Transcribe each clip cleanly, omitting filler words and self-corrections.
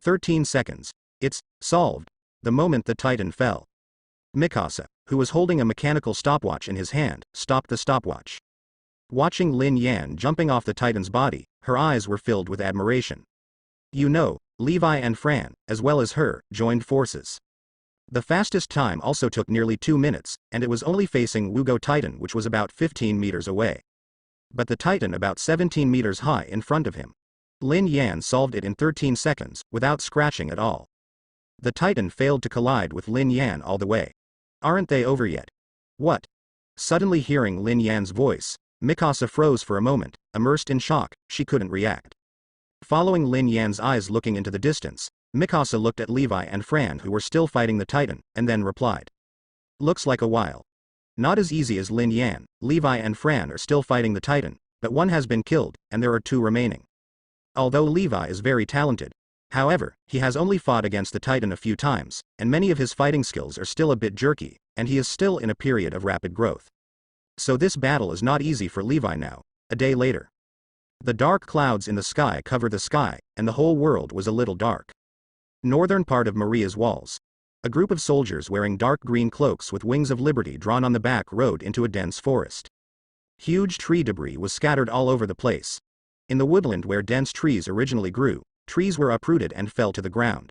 13 seconds. It's solved. The moment the Titan fell, Mikasa, who was holding a mechanical stopwatch in his hand, stopped the stopwatch. Watching Lin Yan jumping off the Titan's body, her eyes were filled with admiration. You know, Levi and Fran, as well as her, joined forces. The fastest time also took nearly 2 minutes, and it was only facing Wugo Titan, which was about 15 meters away. But the Titan about 17 meters high in front of him. Lin Yan solved it in 13 seconds, without scratching at all. The Titan failed to collide with Lin Yan all the way. Aren't they over yet? What? Suddenly hearing Lin Yan's voice, Mikasa froze for a moment, immersed in shock. She couldn't react. Following Lin Yan's eyes looking into the distance, Mikasa looked at Levi and Fran, who were still fighting the Titan, and then replied. Looks like a while. Not as easy as Lin Yan. Levi and Fran are still fighting the Titan, but one has been killed, and there are 2 remaining. Although Levi is very talented, however, he has only fought against the Titan a few times, and many of his fighting skills are still a bit jerky, and he is still in a period of rapid growth. So this battle is not easy for Levi now. A day later. The dark clouds in the sky covered the sky, and the whole world was a little dark. Northern part of Maria's walls. A group of soldiers wearing dark green cloaks with wings of liberty drawn on the back rode into a dense forest. Huge tree debris was scattered all over the place. In the woodland where dense trees originally grew, trees were uprooted and fell to the ground.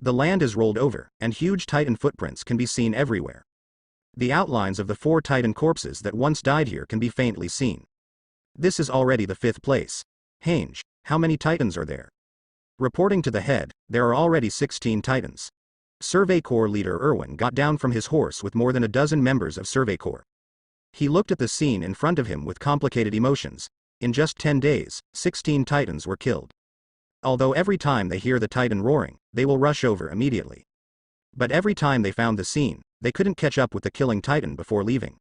The land is rolled over, and huge Titan footprints can be seen everywhere. The outlines of the 4 Titan corpses that once died here can be faintly seen. This is already the 5th place. Hange, how many Titans are there? Reporting to the head, there are already 16 Titans. Survey Corps leader Erwin got down from his horse with more than a dozen members of Survey Corps. He looked at the scene in front of him with complicated emotions. In just 10 days, 16 Titans were killed. Although every time they hear the Titan roaring, they will rush over immediately. But every time they found the scene, they couldn't catch up with the killing Titan before leaving.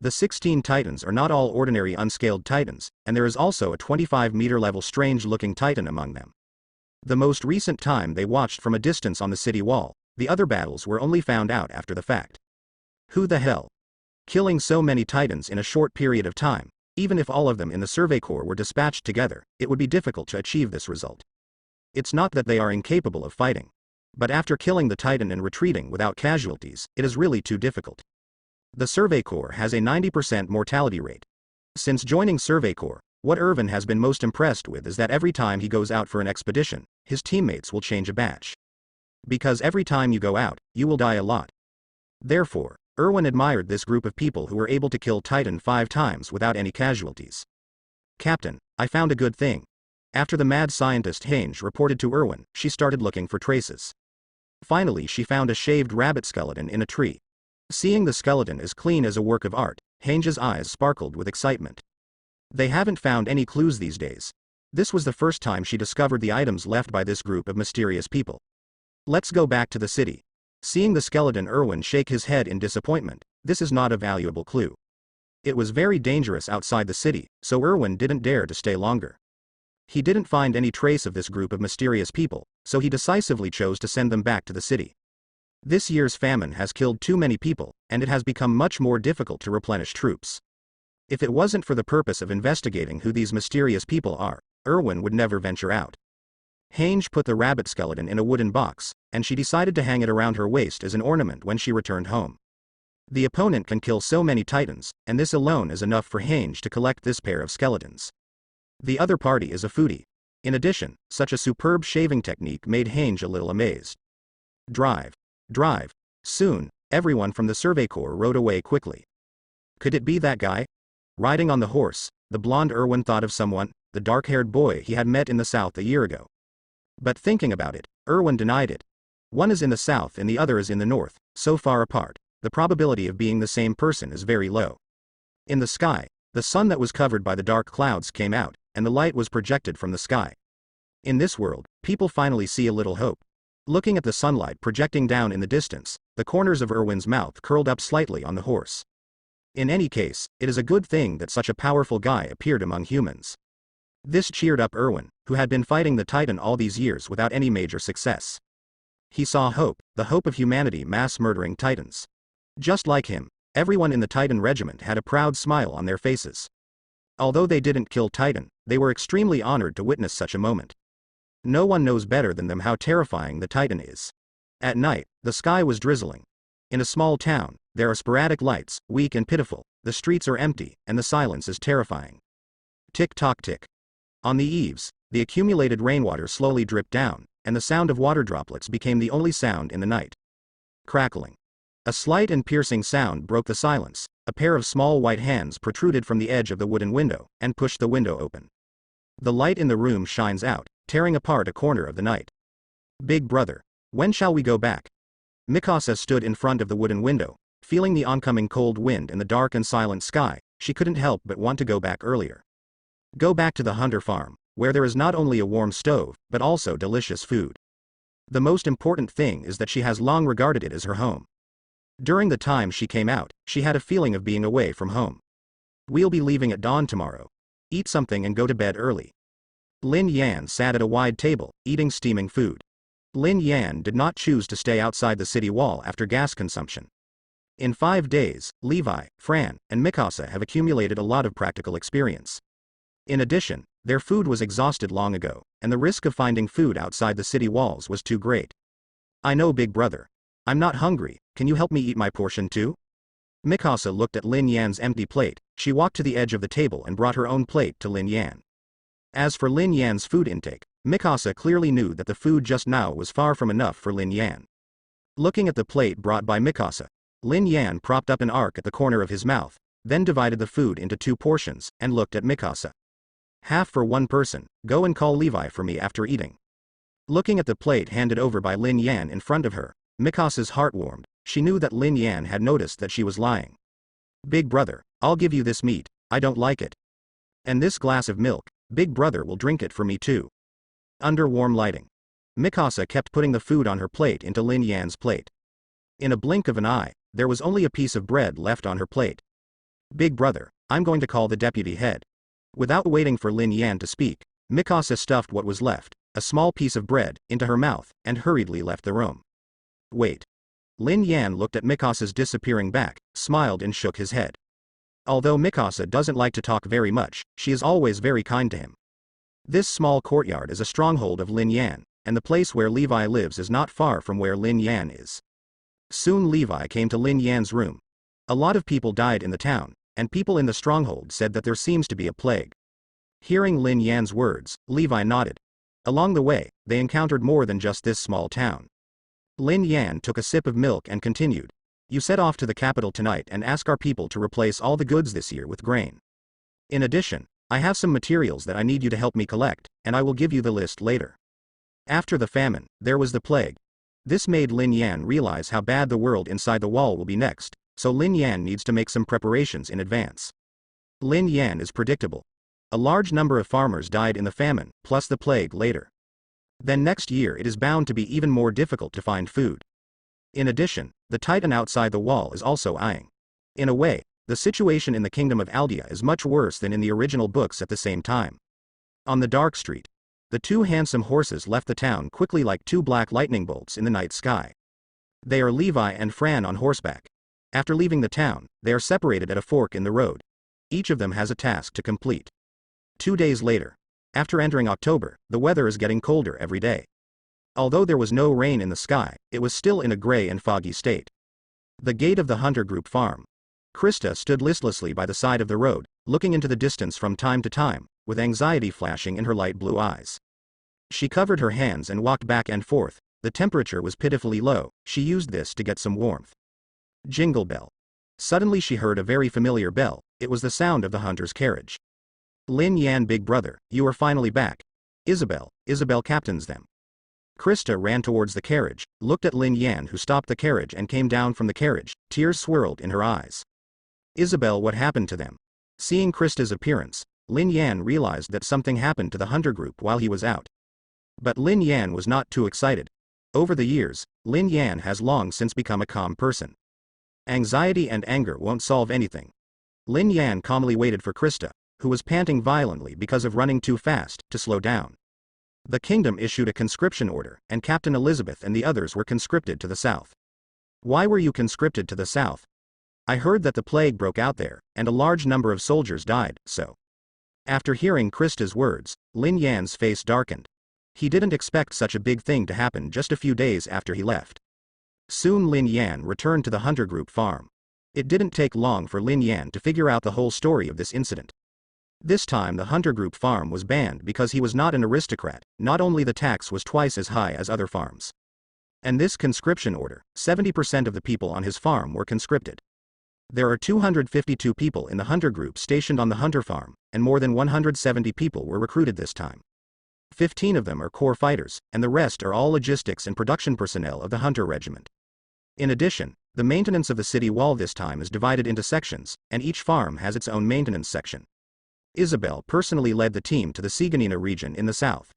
The 16 Titans are not all ordinary unscaled Titans, and there is also a 25-meter level strange-looking Titan among them. The most recent time they watched from a distance on the city wall. The other battles were only found out after the fact. Who the hell? Killing so many Titans in a short period of time. Even if all of them in the Survey Corps were dispatched together, it would be difficult to achieve this result. It's not that they are incapable of fighting. But after killing the Titan and retreating without casualties, it is really too difficult. The Survey Corps has a 90% mortality rate. Since joining Survey Corps, what Irvin has been most impressed with is that every time he goes out for an expedition, his teammates will change a batch. Because every time you go out, you will die a lot. Therefore, Irwin admired this group of people who were able to kill Titan 5 times without any casualties. Captain, I found a good thing. After the mad scientist Hange reported to Irwin, she started looking for traces. Finally she found a shaved rabbit skeleton in a tree. Seeing the skeleton as clean as a work of art, Hange's eyes sparkled with excitement. They haven't found any clues these days. This was the first time she discovered the items left by this group of mysterious people. Let's go back to the city. Seeing the skeleton, Irwin shake his head in disappointment. This is not a valuable clue. It was very dangerous outside the city, so Irwin didn't dare to stay longer. He didn't find any trace of this group of mysterious people, so he decisively chose to send them back to the city. This year's famine has killed too many people, and it has become much more difficult to replenish troops. If it wasn't for the purpose of investigating who these mysterious people are, Irwin would never venture out. Hange put the rabbit skeleton in a wooden box, and she decided to hang it around her waist as an ornament when she returned home. The opponent can kill so many Titans, and this alone is enough for Hange to collect this pair of skeletons. The other party is a foodie. In addition, such a superb shaving technique made Hange a little amazed. Drive. Drive. Soon, everyone from the Survey Corps rode away quickly. Could it be that guy? Riding on the horse, the blonde Irwin thought of someone, the dark-haired boy he had met in the south a year ago. But thinking about it, Irwin denied it. One is in the south and the other is in the north, so far apart, the probability of being the same person is very low. In the sky, the sun that was covered by the dark clouds came out, and the light was projected from the sky. In this world, people finally see a little hope. Looking at the sunlight projecting down in the distance, the corners of Irwin's mouth curled up slightly on the horse. In any case, it is a good thing that such a powerful guy appeared among humans. This cheered up Irwin, who had been fighting the Titan all these years without any major success. He saw hope, the hope of humanity mass-murdering Titans. Just like him, everyone in the Titan regiment had a proud smile on their faces. Although they didn't kill Titan, they were extremely honored to witness such a moment. No one knows better than them how terrifying the Titan is. At night, the sky was drizzling. In a small town, there are sporadic lights, weak and pitiful, the streets are empty, and the silence is terrifying. Tick-tock tick. On the eaves, the accumulated rainwater slowly dripped down, and the sound of water droplets became the only sound in the night. Crackling. A slight and piercing sound broke the silence. A pair of small white hands protruded from the edge of the wooden window, and pushed the window open. The light in the room shines out, tearing apart a corner of the night. Big brother, when shall we go back? Mikasa stood in front of the wooden window, feeling the oncoming cold wind in the dark and silent sky. She couldn't help but want to go back earlier. Go back to the hunter farm, where there is not only a warm stove, but also delicious food. The most important thing is that she has long regarded it as her home. During the time she came out, she had a feeling of being away from home. We'll be leaving at dawn tomorrow. Eat something and go to bed early. Lin Yan sat at a wide table, eating steaming food. Lin Yan did not choose to stay outside the city wall after gas consumption. In 5 days, Levi, Fran, and Mikasa have accumulated a lot of practical experience. In addition, their food was exhausted long ago, and the risk of finding food outside the city walls was too great. I know, big brother. I'm not hungry, can you help me eat my portion too? Mikasa looked at Lin Yan's empty plate. She walked to the edge of the table and brought her own plate to Lin Yan. As for Lin Yan's food intake, Mikasa clearly knew that the food just now was far from enough for Lin Yan. Looking at the plate brought by Mikasa, Lin Yan propped up an arc at the corner of his mouth, then divided the food into 2 portions, and looked at Mikasa. Half for one person, go and call Levi for me after eating. Looking at the plate handed over by Lin Yan in front of her, Mikasa's heart warmed. She knew that Lin Yan had noticed that she was lying. Big brother, I'll give you this meat, I don't like it. And this glass of milk, big brother will drink it for me too. Under warm lighting, Mikasa kept putting the food on her plate into Lin Yan's plate. In a blink of an eye, there was only a piece of bread left on her plate. Big brother, I'm going to call the deputy head. Without waiting for Lin Yan to speak, Mikasa stuffed what was left, a small piece of bread, into her mouth, and hurriedly left the room. Wait. Lin Yan looked at Mikasa's disappearing back, smiled and shook his head. Although Mikasa doesn't like to talk very much, she is always very kind to him. This small courtyard is a stronghold of Lin Yan, and the place where Levi lives is not far from where Lin Yan is. Soon Levi came to Lin Yan's room. A lot of people died in the town, and people in the stronghold said that there seems to be a plague. Hearing Lin Yan's words, Levi nodded. Along the way, they encountered more than just this small town. Lin Yan took a sip of milk and continued. You set off to the capital tonight and ask our people to replace all the goods this year with grain. In addition, I have some materials that I need you to help me collect, and I will give you the list later. After the famine, there was the plague. This made Lin Yan realize how bad the world inside the wall will be next, so Lin Yan needs to make some preparations in advance. Lin Yan is predictable. A large number of farmers died in the famine, plus the plague later. Then next year it is bound to be even more difficult to find food. In addition, the Titan outside the wall is also eyeing. In a way, the situation in the kingdom of Aldea is much worse than in the original books at the same time. On the dark street, the 2 handsome horses left the town quickly like 2 black lightning bolts in the night sky. They are Levi and Fran on horseback. After leaving the town, they are separated at a fork in the road. Each of them has a task to complete. 2 days later, after entering October, the weather is getting colder every day. Although there was no rain in the sky, it was still in a gray and foggy state. The gate of the Hunter Group farm. Krista stood listlessly by the side of the road, looking into the distance from time to time, with anxiety flashing in her light blue eyes. She covered her hands and walked back and forth. The temperature was pitifully low. She used this to get some warmth. Jingle bell. Suddenly she heard a very familiar bell. It was the sound of the hunter's carriage. Lin Yan, big brother, you are finally back. Isabel captains them. Krista ran towards the carriage, looked at Lin Yan who stopped the carriage and came down from the carriage. Tears swirled in her eyes. Isabel, what happened to them? Seeing Krista's appearance, Lin Yan realized that something happened to the hunter group while he was out. But Lin Yan was not too excited. Over the years, Lin Yan has long since become a calm person. Anxiety and anger won't solve anything. Lin Yan calmly waited for Krista, who was panting violently because of running too fast, to slow down. The kingdom issued a conscription order, and Captain Elizabeth and the others were conscripted to the south. Why were you conscripted to the south? I heard that the plague broke out there, and a large number of soldiers died, so. After hearing Krista's words, Lin Yan's face darkened. He didn't expect such a big thing to happen just a few days after he left. Soon Lin Yan returned to the hunter group farm. It didn't take long for Lin Yan to figure out the whole story of this incident. This time the hunter group farm was banned because he was not an aristocrat. Not only the tax was twice as high as other farms. And this conscription order, 70% of the people on his farm were conscripted. There are 252 people in the hunter group stationed on the hunter farm, and more than 170 people were recruited this time. 15 of them are core fighters, and the rest are all logistics and production personnel of the hunter regiment. In addition, the maintenance of the city wall this time is divided into sections, and each farm has its own maintenance section. Isabel personally led the team to the Siganina region in the south.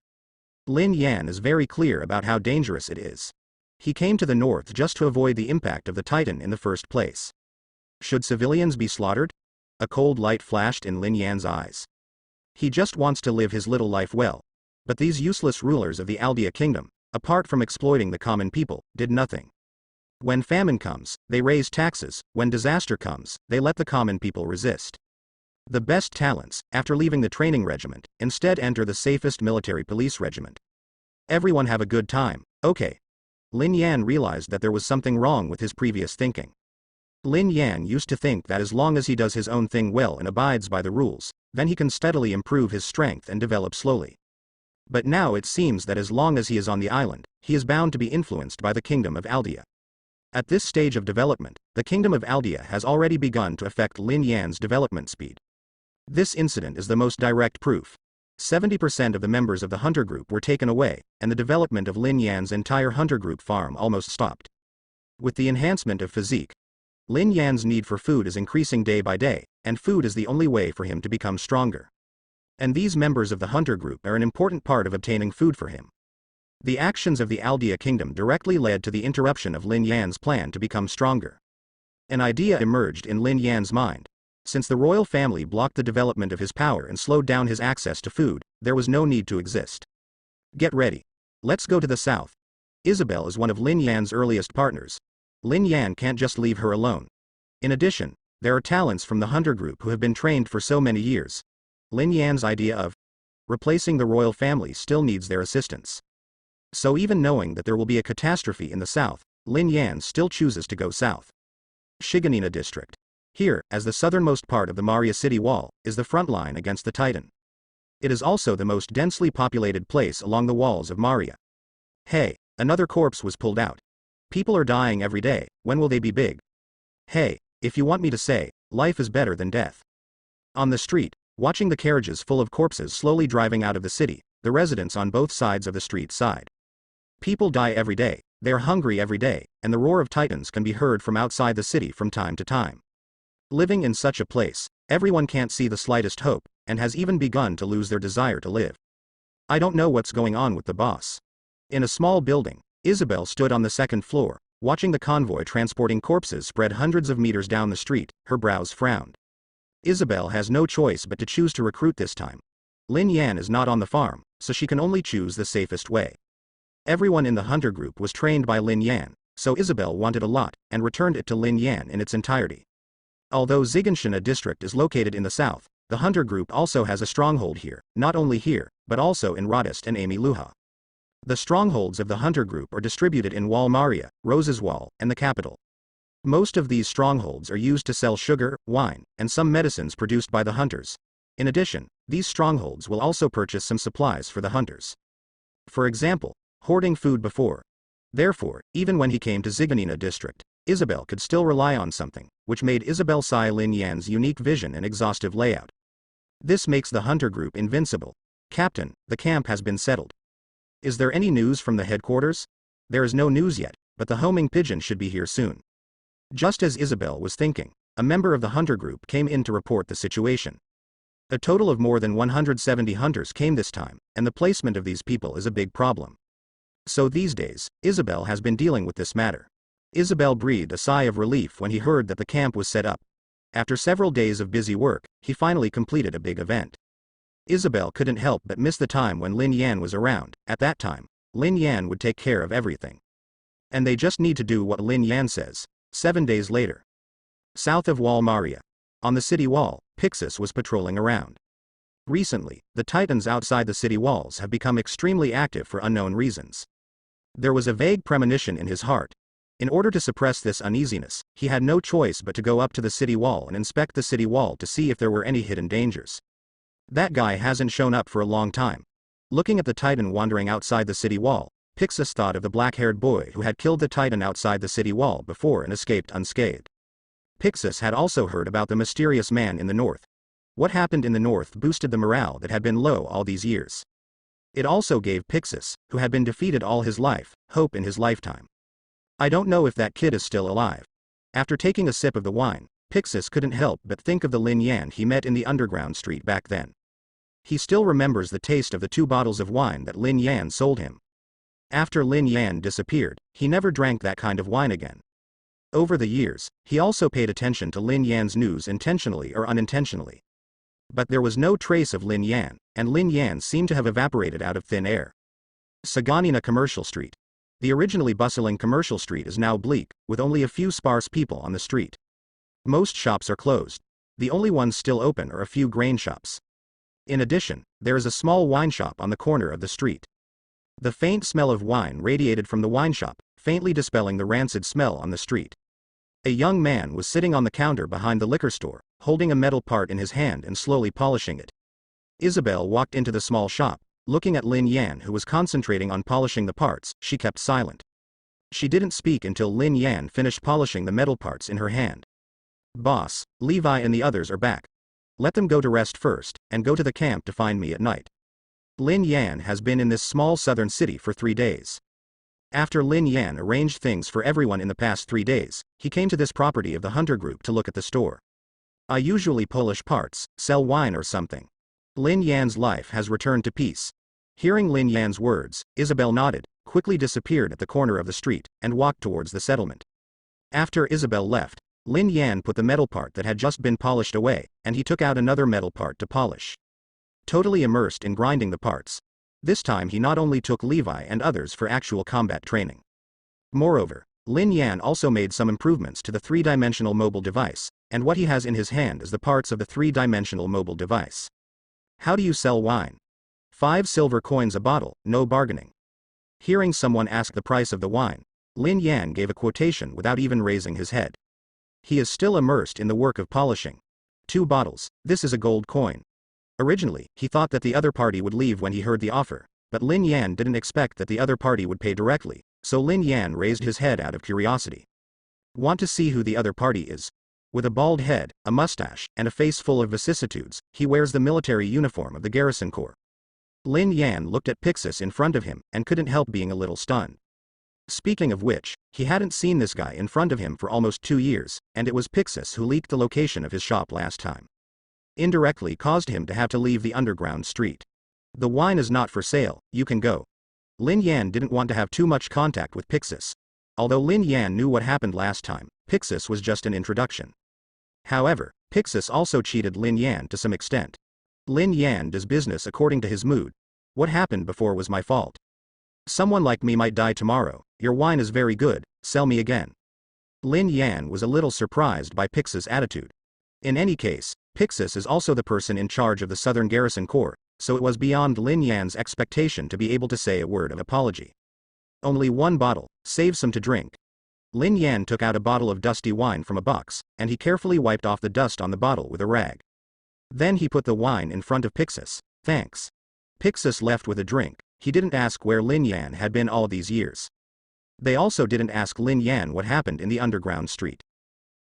Lin Yan is very clear about how dangerous it is. He came to the north just to avoid the impact of the Titan in the first place. Should civilians be slaughtered? A cold light flashed in Lin Yan's eyes. He just wants to live his little life well. But these useless rulers of the Aldea kingdom, apart from exploiting the common people, did nothing. When famine comes, they raise taxes. When disaster comes, they let the common people resist. The best talents, after leaving the training regiment, instead enter the safest military police regiment. Everyone have a good time, okay. Lin Yan realized that there was something wrong with his previous thinking. Lin Yan used to think that as long as he does his own thing well and abides by the rules, then he can steadily improve his strength and develop slowly. But now it seems that as long as he is on the island, he is bound to be influenced by the kingdom of Aldea. At this stage of development, the kingdom of Aldea has already begun to affect Lin Yan's development speed. This incident is the most direct proof. 70% of the members of the hunter group were taken away, and the development of Lin Yan's entire hunter group farm almost stopped. With the enhancement of physique, Lin Yan's need for food is increasing day by day, and food is the only way for him to become stronger. And these members of the hunter group are an important part of obtaining food for him. The actions of the Aldea kingdom directly led to the interruption of Lin Yan's plan to become stronger. An idea emerged in Lin Yan's mind. Since the royal family blocked the development of his power and slowed down his access to food, there was no need to exist. Get ready. Let's go to the south. Isabel is one of Lin Yan's earliest partners. Lin Yan can't just leave her alone. In addition, there are talents from the hunter group who have been trained for so many years. Lin Yan's idea of replacing the royal family still needs their assistance. So even knowing that there will be a catastrophe in the south, Lin Yan still chooses to go south. Shiganina district. Here, as the southernmost part of the Maria city wall, is the front line against the Titan. It is also the most densely populated place along the walls of Maria. Hey, another corpse was pulled out. People are dying every day, when will they be big? Hey, if you want me to say, life is better than death. On the street, watching the carriages full of corpses slowly driving out of the city, the residents on both sides of the street sighed. People die every day, they are hungry every day, and the roar of Titans can be heard from outside the city from time to time. Living in such a place, everyone can't see the slightest hope, and has even begun to lose their desire to live. I don't know what's going on with the boss. In a small building, Isabel stood on the second floor, watching the convoy transporting corpses spread hundreds of meters down the street. Her brows frowned. Isabel has no choice but to choose to recruit this time. Lin Yan is not on the farm, so she can only choose the safest way. Everyone in the hunter group was trained by Lin Yan, so Isabel wanted a lot, and returned it to Lin Yan in its entirety. Although Ziganshina district is located in the south, the hunter group also has a stronghold here, not only here, but also in Radist and Amy Luha. The strongholds of the hunter group are distributed in Wall Maria, Rose's Wall, and the capital. Most of these strongholds are used to sell sugar, wine, and some medicines produced by the hunters. In addition, these strongholds will also purchase some supplies for the hunters. For example, hoarding food before. Therefore, even when he came to Ziganina district, Isabel could still rely on something, which made Isabel sigh Lin Yan's unique vision and exhaustive layout. This makes the hunter group invincible. Captain, the camp has been settled. Is there any news from the headquarters? There is no news yet, but the homing pigeon should be here soon. Just as Isabel was thinking, a member of the hunter group came in to report the situation. A total of more than 170 hunters came this time, and the placement of these people is a big problem. So these days, Isabel has been dealing with this matter. Isabel breathed a sigh of relief when he heard that the camp was set up. After several days of busy work, he finally completed a big event. Isabel couldn't help but miss the time when Lin Yan was around. At that time, Lin Yan would take care of everything. And they just need to do what Lin Yan says. 7 days later. South of Wall Maria. On the city wall, Pixis was patrolling around. Recently, the titans outside the city walls have become extremely active for unknown reasons. There was a vague premonition in his heart. In order to suppress this uneasiness, he had no choice but to go up to the city wall and inspect the city wall to see if there were any hidden dangers. That guy hasn't shown up for a long time. Looking at the titan wandering outside the city wall, Pixis thought of the black-haired boy who had killed the titan outside the city wall before and escaped unscathed. Pixis had also heard about the mysterious man in the north. What happened in the north boosted the morale that had been low all these years. It also gave Pixis, who had been defeated all his life, hope in his lifetime. I don't know if that kid is still alive. After taking a sip of the wine, Pixis couldn't help but think of the Lin Yan he met in the underground street back then. He still remembers the taste of the 2 bottles of wine that Lin Yan sold him. After Lin Yan disappeared, he never drank that kind of wine again. Over the years, he also paid attention to Lin Yan's news intentionally or unintentionally. But there was no trace of Lin Yan, and Lin Yan seemed to have evaporated out of thin air. Saganina Commercial Street. The originally bustling commercial street is now bleak, with only a few sparse people on the street. Most shops are closed. The only ones still open are a few grain shops. In addition, there is a small wine shop on the corner of the street. The faint smell of wine radiated from the wine shop, faintly dispelling the rancid smell on the street. A young man was sitting on the counter behind the liquor store, holding a metal part in his hand and slowly polishing it. Isabel walked into the small shop. Looking at Lin Yan, who was concentrating on polishing the parts, she kept silent. She didn't speak until Lin Yan finished polishing the metal parts in her hand. Boss, Levi and the others are back. Let them go to rest first, and go to the camp to find me at night. Lin Yan has been in this small southern city for 3 days. After Lin Yan arranged things for everyone in the past 3 days, he came to this property of the hunter group to look at the store. I usually polish parts, sell wine or something. Lin Yan's life has returned to peace. Hearing Lin Yan's words, Isabel nodded, quickly disappeared at the corner of the street, and walked towards the settlement. After Isabel left, Lin Yan put the metal part that had just been polished away, and he took out another metal part to polish. Totally immersed in grinding the parts. This time he not only took Levi and others for actual combat training. Moreover, Lin Yan also made some improvements to the 3-dimensional mobile device, and what he has in his hand is the parts of the 3-dimensional mobile device. How do you sell wine? 5 silver coins a bottle, no bargaining. Hearing someone ask the price of the wine, Lin Yan gave a quotation without even raising his head. He is still immersed in the work of polishing. 2 bottles, this is a gold coin. Originally, he thought that the other party would leave when he heard the offer, but Lin Yan didn't expect that the other party would pay directly, so Lin Yan raised his head out of curiosity. Want to see who the other party is? With a bald head, a mustache, and a face full of vicissitudes, he wears the military uniform of the garrison corps. Lin Yan looked at Pixis in front of him, and couldn't help being a little stunned. Speaking of which, he hadn't seen this guy in front of him for almost 2 years, and it was Pixis who leaked the location of his shop last time. Indirectly caused him to have to leave the underground street. The wine is not for sale, you can go. Lin Yan didn't want to have too much contact with Pixis. Although Lin Yan knew what happened last time, Pixis was just an introduction. However, Pixis also cheated Lin Yan to some extent. Lin Yan does business according to his mood. What happened before was my fault. Someone like me might die tomorrow, your wine is very good, sell me again. Lin Yan was a little surprised by Pixis' attitude. In any case, Pixis is also the person in charge of the Southern Garrison Corps, so it was beyond Lin Yan's expectation to be able to say a word of apology. Only 1 bottle, save some to drink. Lin Yan took out a bottle of dusty wine from a box, and he carefully wiped off the dust on the bottle with a rag. Then he put the wine in front of Pixis. Thanks. Pixis left with a drink. He didn't ask where Lin Yan had been all these years. They also didn't ask Lin Yan what happened in the underground street.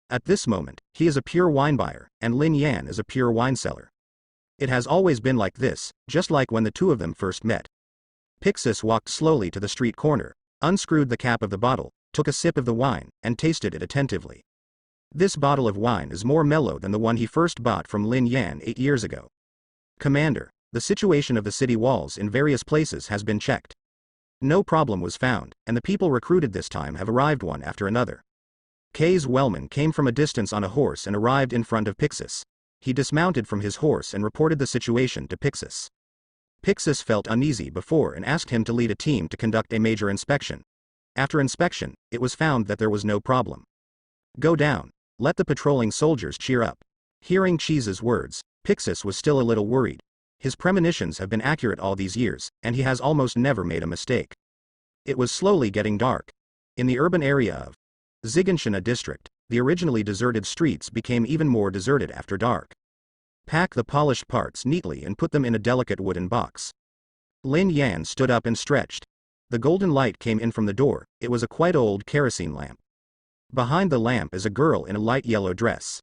At this moment, he is a pure wine buyer, and Lin Yan is a pure wine seller. It has always been like this, just like when the 2 of them first met. Pixis walked slowly to the street corner, unscrewed the cap of the bottle, took a sip of the wine, and tasted it attentively. This bottle of wine is more mellow than the one he first bought from Lin Yan 8 years ago. Commander, the situation of the city walls in various places has been checked. No problem was found, and the people recruited this time have arrived one after another. Kay's Wellman came from a distance on a horse and arrived in front of Pixis. He dismounted from his horse and reported the situation to Pixis. Pixis felt uneasy before and asked him to lead a team to conduct a major inspection. After inspection, it was found that there was no problem. Go down. Let the patrolling soldiers cheer up. Hearing Cheese's words, Pixis was still a little worried. His premonitions have been accurate all these years, and he has almost never made a mistake. It was slowly getting dark. In the urban area of Zhiganshina district, the originally deserted streets became even more deserted after dark. Pack the polished parts neatly and put them in a delicate wooden box. Lin Yan stood up and stretched. The golden light came in from the door. It was a quite old kerosene lamp. Behind the lamp is a girl in a light yellow dress.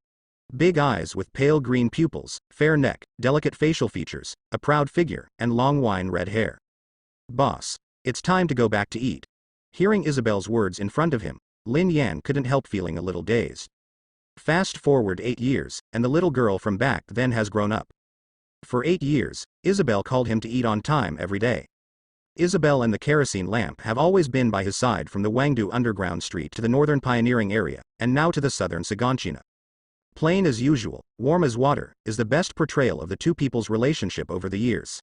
Big eyes with pale green pupils, fair neck, delicate facial features, a proud figure, and long wine red hair. Boss, it's time to go back to eat. Hearing Isabel's words in front of him, Lin Yan couldn't help feeling a little dazed. Fast forward 8 years, and the little girl from back then has grown up. For 8 years, Isabel called him to eat on time every day. Isabel and the kerosene lamp have always been by his side from the Wangdu underground street to the northern pioneering area, and now to the southern Zhiganshina. Plain as usual, warm as water, is the best portrayal of the two people's relationship over the years.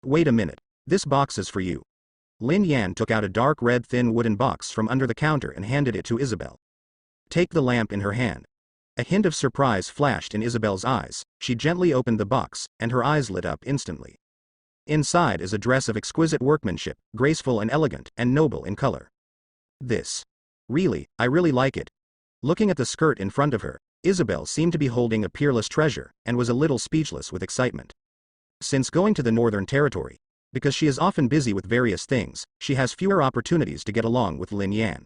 Wait a minute, this box is for you. Lin Yan took out a dark red thin wooden box from under the counter and handed it to Isabel. Take the lamp in her hand. A hint of surprise flashed in Isabel's eyes. She gently opened the box, and her eyes lit up instantly. Inside is a dress of exquisite workmanship, graceful and elegant, and noble in color. This. I really like it. Looking at the skirt in front of her, Isabel seemed to be holding a peerless treasure, and was a little speechless with excitement. Since going to the Northern Territory, because she is often busy with various things, she has fewer opportunities to get along with Lin Yan.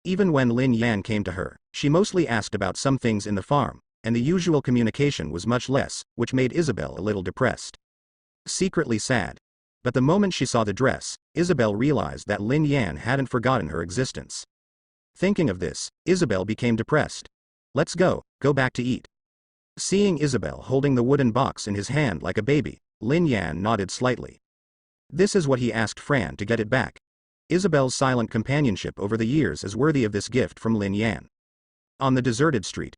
Even when Lin Yan came to her, she mostly asked about some things in the farm, and the usual communication was much less, which made Isabel a little depressed. Secretly sad. But the moment she saw the dress, Isabel realized that Lin Yan hadn't forgotten her existence. Thinking of this, Isabel became depressed. Let's go back to eat. Seeing Isabel holding the wooden box in his hand like a baby, Lin Yan nodded slightly. This is what he asked Fran to get it back. Isabel's silent companionship over the years is worthy of this gift from Lin Yan. On the deserted street,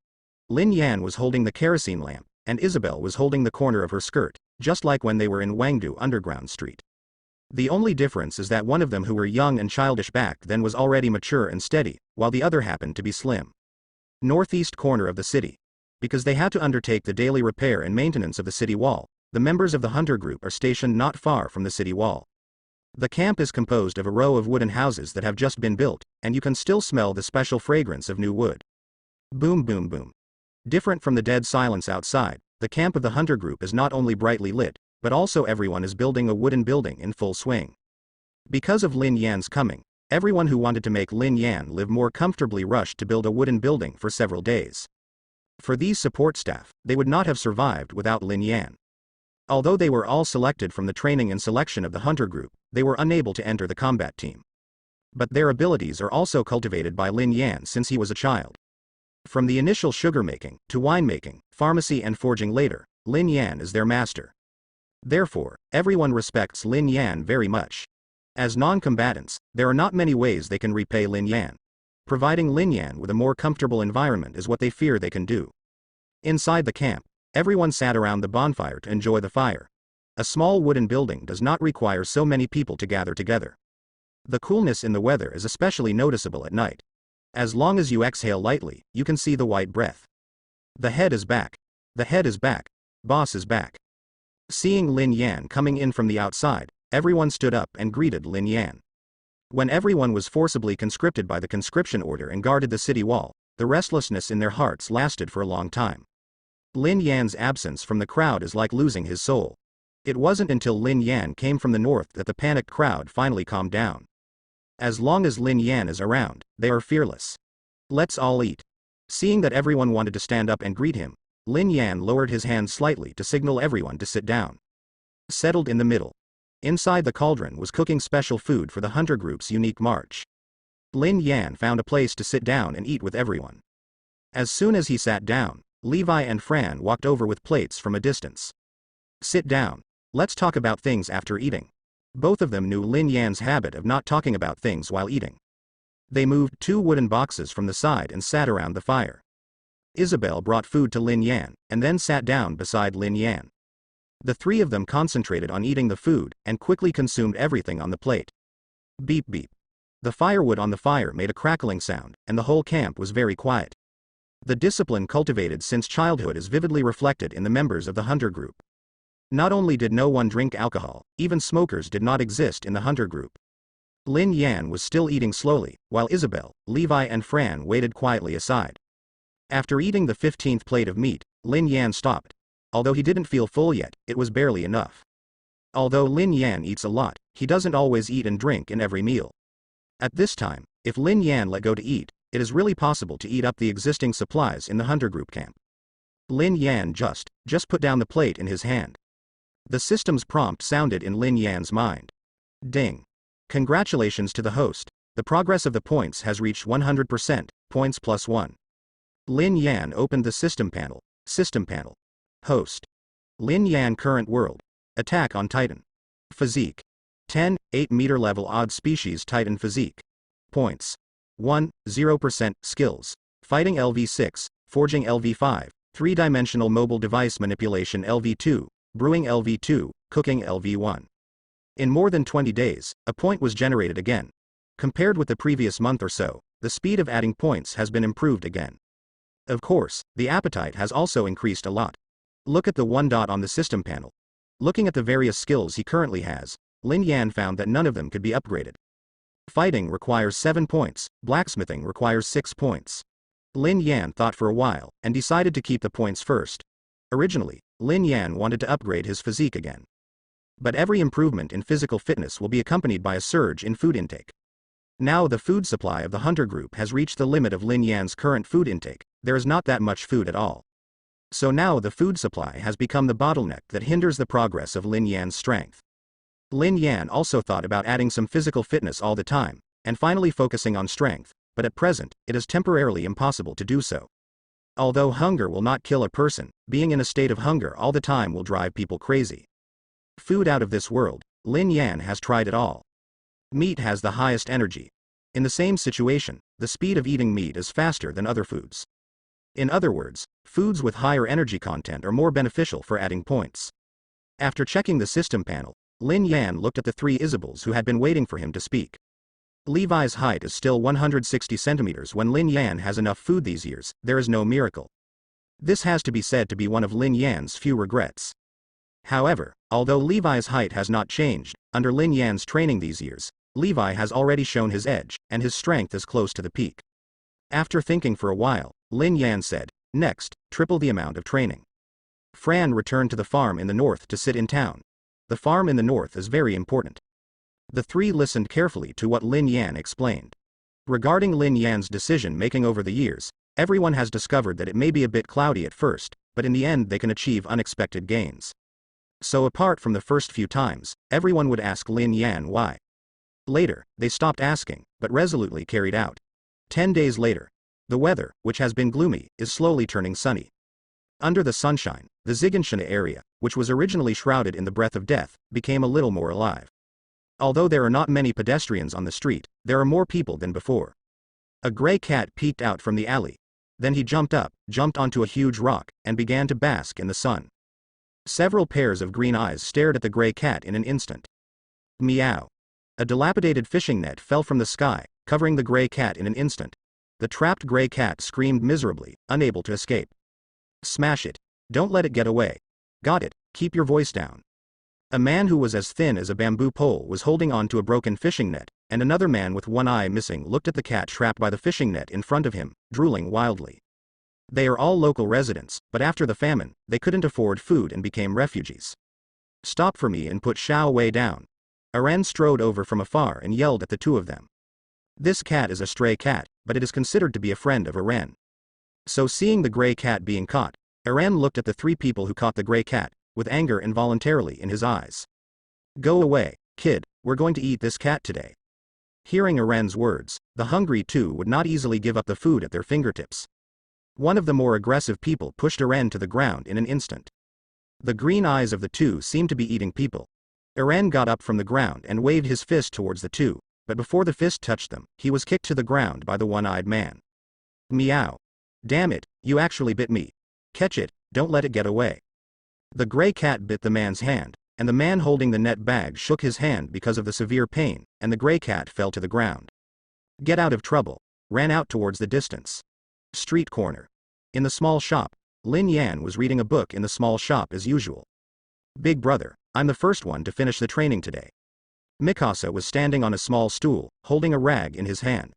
Lin Yan was holding the kerosene lamp, and Isabel was holding the corner of her skirt, just like when they were in Wangdu Underground Street. The only difference is that one of them, who were young and childish back then, was already mature and steady, while the other happened to be slim. Northeast corner of the city. Because they had to undertake the daily repair and maintenance of the city wall, the members of the hunter group are stationed not far from the city wall. The camp is composed of a row of wooden houses that have just been built, and you can still smell the special fragrance of new wood. Boom boom boom. Different from the dead silence outside, the camp of the hunter group is not only brightly lit, but also everyone is building a wooden building in full swing. Because of Lin Yan's coming, everyone who wanted to make Lin Yan live more comfortably rushed to build a wooden building for several days. For these support staff, they would not have survived without Lin Yan. Although they were all selected from the training and selection of the hunter group, they were unable to enter the combat team. But their abilities are also cultivated by Lin Yan since he was a child. From the initial sugar making, to winemaking, pharmacy and forging later, Lin Yan is their master. Therefore, everyone respects Lin Yan very much. As non-combatants, there are not many ways they can repay Lin Yan. Providing Lin Yan with a more comfortable environment is what they fear they can do. Inside the camp, everyone sat around the bonfire to enjoy the fire. A small wooden building does not require so many people to gather together. The coolness in the weather is especially noticeable at night. As long as you exhale lightly, you can see the white breath. The head is back. The head is back. Boss is back. Seeing Lin Yan coming in from the outside, everyone stood up and greeted Lin Yan. When everyone was forcibly conscripted by the conscription order and guarded the city wall, the restlessness in their hearts lasted for a long time. Lin Yan's absence from the crowd is like losing his soul. It wasn't until Lin Yan came from the north that the panicked crowd finally calmed down. As long as Lin Yan is around, they are fearless. Let's all eat. Seeing that everyone wanted to stand up and greet him, Lin Yan lowered his hand slightly to signal everyone to sit down. Settled in the middle. Inside the cauldron was cooking special food for the hunter group's unique march. Lin Yan found a place to sit down and eat with everyone. As soon as he sat down, Levi and Fran walked over with plates from a distance. Sit down. Let's talk about things after eating. Both of them knew Lin Yan's habit of not talking about things while eating. They moved 2 wooden boxes from the side and sat around the fire. Isabel brought food to Lin Yan, and then sat down beside Lin Yan. The 3 of them concentrated on eating the food, and quickly consumed everything on the plate. Beep beep. The firewood on the fire made a crackling sound, and the whole camp was very quiet. The discipline cultivated since childhood is vividly reflected in the members of the hunter group. Not only did no one drink alcohol, even smokers did not exist in the hunter group. Lin Yan was still eating slowly, while Isabel, Levi and Fran waited quietly aside. After eating the 15th plate of meat, Lin Yan stopped. Although he didn't feel full yet, it was barely enough. Although Lin Yan eats a lot, he doesn't always eat and drink in every meal. At this time, if Lin Yan let go to eat, it is really possible to eat up the existing supplies in the hunter group camp. Lin Yan just put down the plate in his hand. The system's prompt sounded in Lin Yan's mind. Ding. Congratulations to the host. The progress of the points has reached 100%, points +1. Lin Yan opened the system panel. System panel. Host. Lin Yan current world. Attack on Titan. Physique. 10, 8-meter level odd species Titan physique. Points. 1, 0%, skills. Fighting LV6, forging LV5, 3-dimensional mobile device manipulation LV2, brewing LV2, cooking LV1. In more than 20 days, a point was generated again. Compared with the previous month or so, the speed of adding points has been improved again. Of course, the appetite has also increased a lot. Look at the one dot on the system panel. Looking at the various skills he currently has, Lin Yan found that none of them could be upgraded. Fighting requires 7 points, blacksmithing requires 6 points. Lin Yan thought for a while, and decided to keep the points first. Originally, Lin Yan wanted to upgrade his physique again. But every improvement in physical fitness will be accompanied by a surge in food intake. Now the food supply of the hunter group has reached the limit of Lin Yan's current food intake. There is not that much food at all. So now the food supply has become the bottleneck that hinders the progress of Lin Yan's strength. Lin Yan also thought about adding some physical fitness all the time, and finally focusing on strength, but at present, it is temporarily impossible to do so. Although hunger will not kill a person, being in a state of hunger all the time will drive people crazy. Food out of this world, Lin Yan has tried it all. Meat has the highest energy. In the same situation, the speed of eating meat is faster than other foods. In other words, foods with higher energy content are more beneficial for adding points. After checking the system panel, Lin Yan looked at the 3 Isabels who had been waiting for him to speak. Levi's height is still 160 centimeters when Lin Yan has enough food these years. There is no miracle. This has to be said to be one of Lin Yan's few regrets. However, although Levi's height has not changed, under Lin Yan's training these years, Levi has already shown his edge, and his strength is close to the peak. After thinking for a while, Lin Yan said, "Next, triple the amount of training." Fran returned to the farm in the north to sit in town. The farm in the north is very important. The 3 listened carefully to what Lin Yan explained. Regarding Lin Yan's decision-making over the years, everyone has discovered that it may be a bit cloudy at first, but in the end they can achieve unexpected gains. So apart from the first few times, everyone would ask Lin Yan why. Later, they stopped asking, but resolutely carried out. 10 days later, the weather, which has been gloomy, is slowly turning sunny. Under the sunshine, the Zhiganshina area, which was originally shrouded in the breath of death, became a little more alive. Although there are not many pedestrians on the street, there are more people than before. A gray cat peeked out from the alley. Then he jumped onto a huge rock, and began to bask in the sun. Several pairs of green eyes stared at the gray cat in an instant. Meow. A dilapidated fishing net fell from the sky, covering the gray cat in an instant. The trapped gray cat screamed miserably, unable to escape. Smash it. Don't let it get away. Got it, keep your voice down. A man who was as thin as a bamboo pole was holding on to a broken fishing net, and another man with one eye missing looked at the cat trapped by the fishing net in front of him, drooling wildly. They are all local residents, but after the famine, they couldn't afford food and became refugees. Stop for me and put Xiao Wei down. Aren strode over from afar and yelled at the 2 of them. This cat is a stray cat, but it is considered to be a friend of Aren. So seeing the gray cat being caught, Aren looked at the 3 people who caught the gray cat, with anger involuntarily in his eyes. Go away, kid, we're going to eat this cat today. Hearing Aren's words, the hungry 2 would not easily give up the food at their fingertips. One of the more aggressive people pushed Aren to the ground in an instant. The green eyes of the 2 seemed to be eating people. Aren got up from the ground and waved his fist towards the 2, but before the fist touched them, he was kicked to the ground by the one-eyed man. Meow. Damn it, you actually bit me. Catch it, don't let it get away. The gray cat bit the man's hand, and the man holding the net bag shook his hand because of the severe pain, and the gray cat fell to the ground. Get out of trouble. Ran out towards the distance. Street corner. In the small shop, Lin Yan was reading a book in the small shop as usual. Big brother, I'm the first one to finish the training today. Mikasa was standing on a small stool, holding a rag in his hand.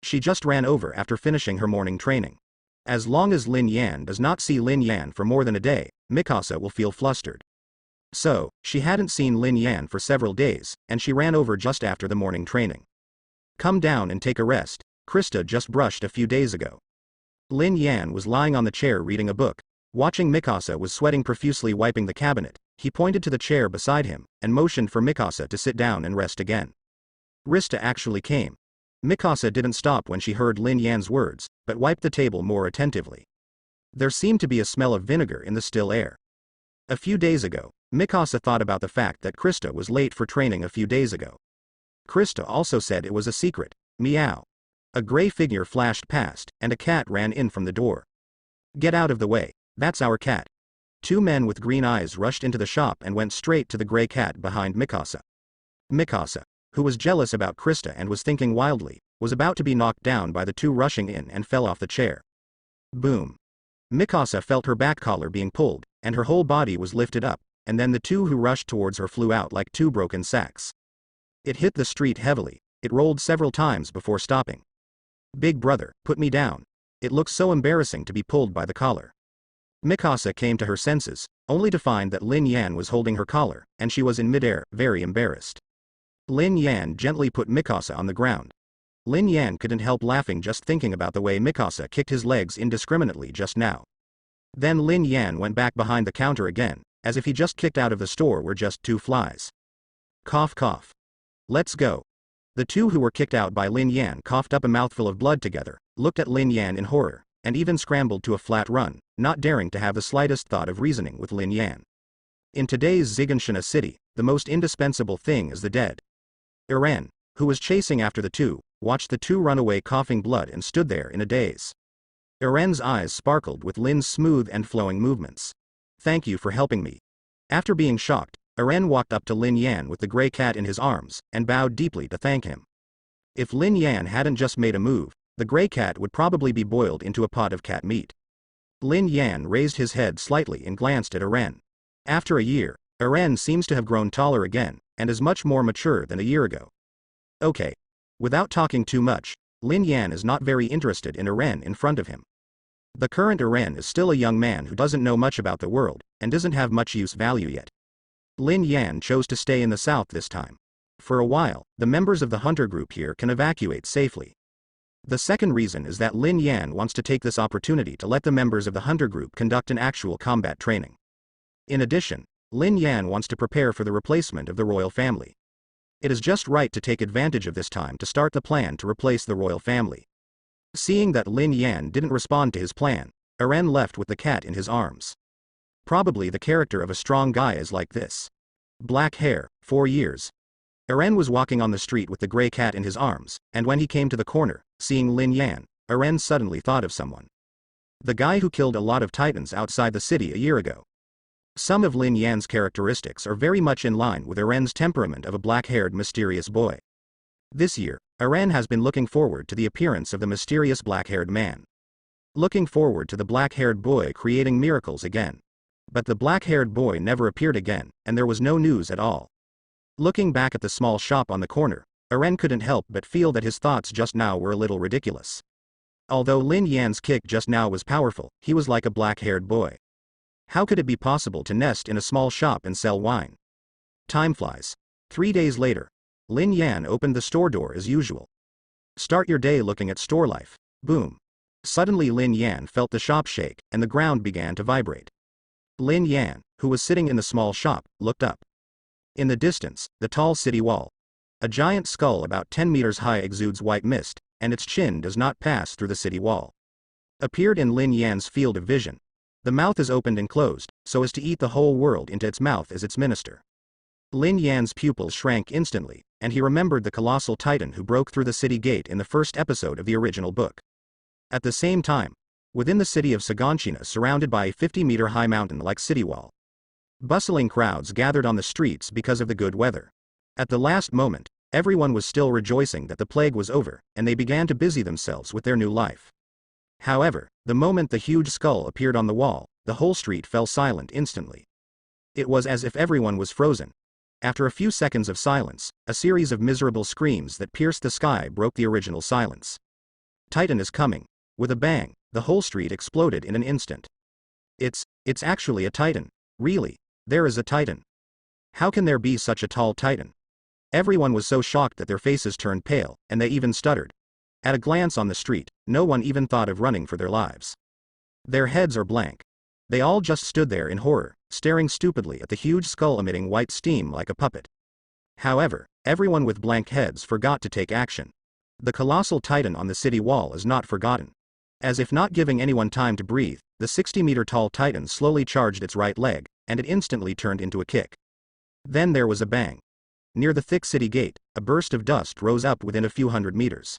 She just ran over after finishing her morning training. As long as Lin Yan does not see Lin Yan for more than a day, Mikasa will feel flustered. So, she hadn't seen Lin Yan for several days, and she ran over just after the morning training. Come down and take a rest, Krista just brushed a few days ago. Lin Yan was lying on the chair reading a book. Watching Mikasa was sweating profusely wiping the cabinet, he pointed to the chair beside him, and motioned for Mikasa to sit down and rest again. Krista actually came. Mikasa didn't stop when she heard Lin Yan's words, but wiped the table more attentively. There seemed to be a smell of vinegar in the still air. A few days ago, Mikasa thought about the fact that Krista was late for training a few days ago. Krista also said it was a secret. Meow. A gray figure flashed past, and a cat ran in from the door. Get out of the way, that's our cat. Two men with green eyes rushed into the shop and went straight to the gray cat behind Mikasa. Mikasa, who was jealous about Krista and was thinking wildly, was about to be knocked down by the two rushing in and fell off the chair. Boom. Mikasa felt her back collar being pulled, and her whole body was lifted up, and then the two who rushed towards her flew out like two broken sacks. It hit the street heavily, it rolled several times before stopping. Big brother, put me down. It looks so embarrassing to be pulled by the collar. Mikasa came to her senses, only to find that Lin Yan was holding her collar, and she was in midair, very embarrassed. Lin Yan gently put Mikasa on the ground. Lin Yan couldn't help laughing just thinking about the way Mikasa kicked his legs indiscriminately just now. Then Lin Yan went back behind the counter again, as if he just kicked out of the store were just two flies. Cough cough. Let's go. The two who were kicked out by Lin Yan coughed up a mouthful of blood together, looked at Lin Yan in horror, and even scrambled to a flat run, not daring to have the slightest thought of reasoning with Lin Yan. In today's Zigenshin city, the most indispensable thing is the dead. Eren, who was chasing after the two, watched the two run away coughing blood and stood there in a daze. Eren's eyes sparkled with Lin's smooth and flowing movements. Thank you for helping me. After being shocked, Eren walked up to Lin Yan with the gray cat in his arms, and bowed deeply to thank him. If Lin Yan hadn't just made a move, the gray cat would probably be boiled into a pot of cat meat. Lin Yan raised his head slightly and glanced at Eren. After a year, Eren seems to have grown taller again, and is much more mature than a year ago. Okay. Without talking too much, Lin Yan is not very interested in Eren in front of him. The current Eren is still a young man who doesn't know much about the world, and doesn't have much use value yet. Lin Yan chose to stay in the south this time. For a while, the members of the hunter group here can evacuate safely. The second reason is that Lin Yan wants to take this opportunity to let the members of the hunter group conduct an actual combat training. In addition, Lin Yan wants to prepare for the replacement of the royal family. It is just right to take advantage of this time to start the plan to replace the royal family. Seeing that Lin Yan didn't respond to his plan, Eren left with the cat in his arms. Probably the character of a strong guy is like this. Black hair, 4 years. Eren was walking on the street with the gray cat in his arms, and when he came to the corner, seeing Lin Yan, Eren suddenly thought of someone. The guy who killed a lot of titans outside the city a year ago. Some of Lin Yan's characteristics are very much in line with Eren's temperament of a black-haired mysterious boy. This year, Eren has been looking forward to the appearance of the mysterious black-haired man. Looking forward to the black-haired boy creating miracles again. But the black-haired boy never appeared again, and there was no news at all. Looking back at the small shop on the corner, Eren couldn't help but feel that his thoughts just now were a little ridiculous. Although Lin Yan's kick just now was powerful, he was like a black-haired boy. How could it be possible to nest in a small shop and sell wine? Time flies. 3 days later, Lin Yan opened the store door as usual. Start your day looking at store life. Boom. Suddenly Lin Yan felt the shop shake, and the ground began to vibrate. Lin Yan, who was sitting in the small shop, looked up. In the distance, the tall city wall. A giant skull about 10 meters high exudes white mist, and its chin does not pass through the city wall. Appeared in Lin Yan's field of vision. The mouth is opened and closed, so as to eat the whole world into its mouth as its minister. Lin Yan's pupils shrank instantly, and he remembered the colossal titan who broke through the city gate in the first episode of the original book. At the same time, within the city of Saganshina surrounded by a 50-meter-high mountain-like city wall. Bustling crowds gathered on the streets because of the good weather. At the last moment, everyone was still rejoicing that the plague was over, and they began to busy themselves with their new life. However, the moment the huge skull appeared on the wall, the whole street fell silent instantly. It was as if everyone was frozen. After a few seconds of silence, a series of miserable screams that pierced the sky broke the original silence. Titan is coming. With a bang, the whole street exploded in an instant. It's actually a Titan. Really? There is a Titan. How can there be such a tall Titan? Everyone was so shocked that their faces turned pale, and they even stuttered. At a glance on the street, no one even thought of running for their lives. Their heads are blank. They all just stood there in horror, staring stupidly at the huge skull emitting white steam like a puppet. However, everyone with blank heads forgot to take action. The colossal Titan on the city wall is not forgotten. As if not giving anyone time to breathe, the 60-meter-tall Titan slowly charged its right leg, and it instantly turned into a kick. Then there was a bang. Near the thick city gate, a burst of dust rose up within a few hundred meters.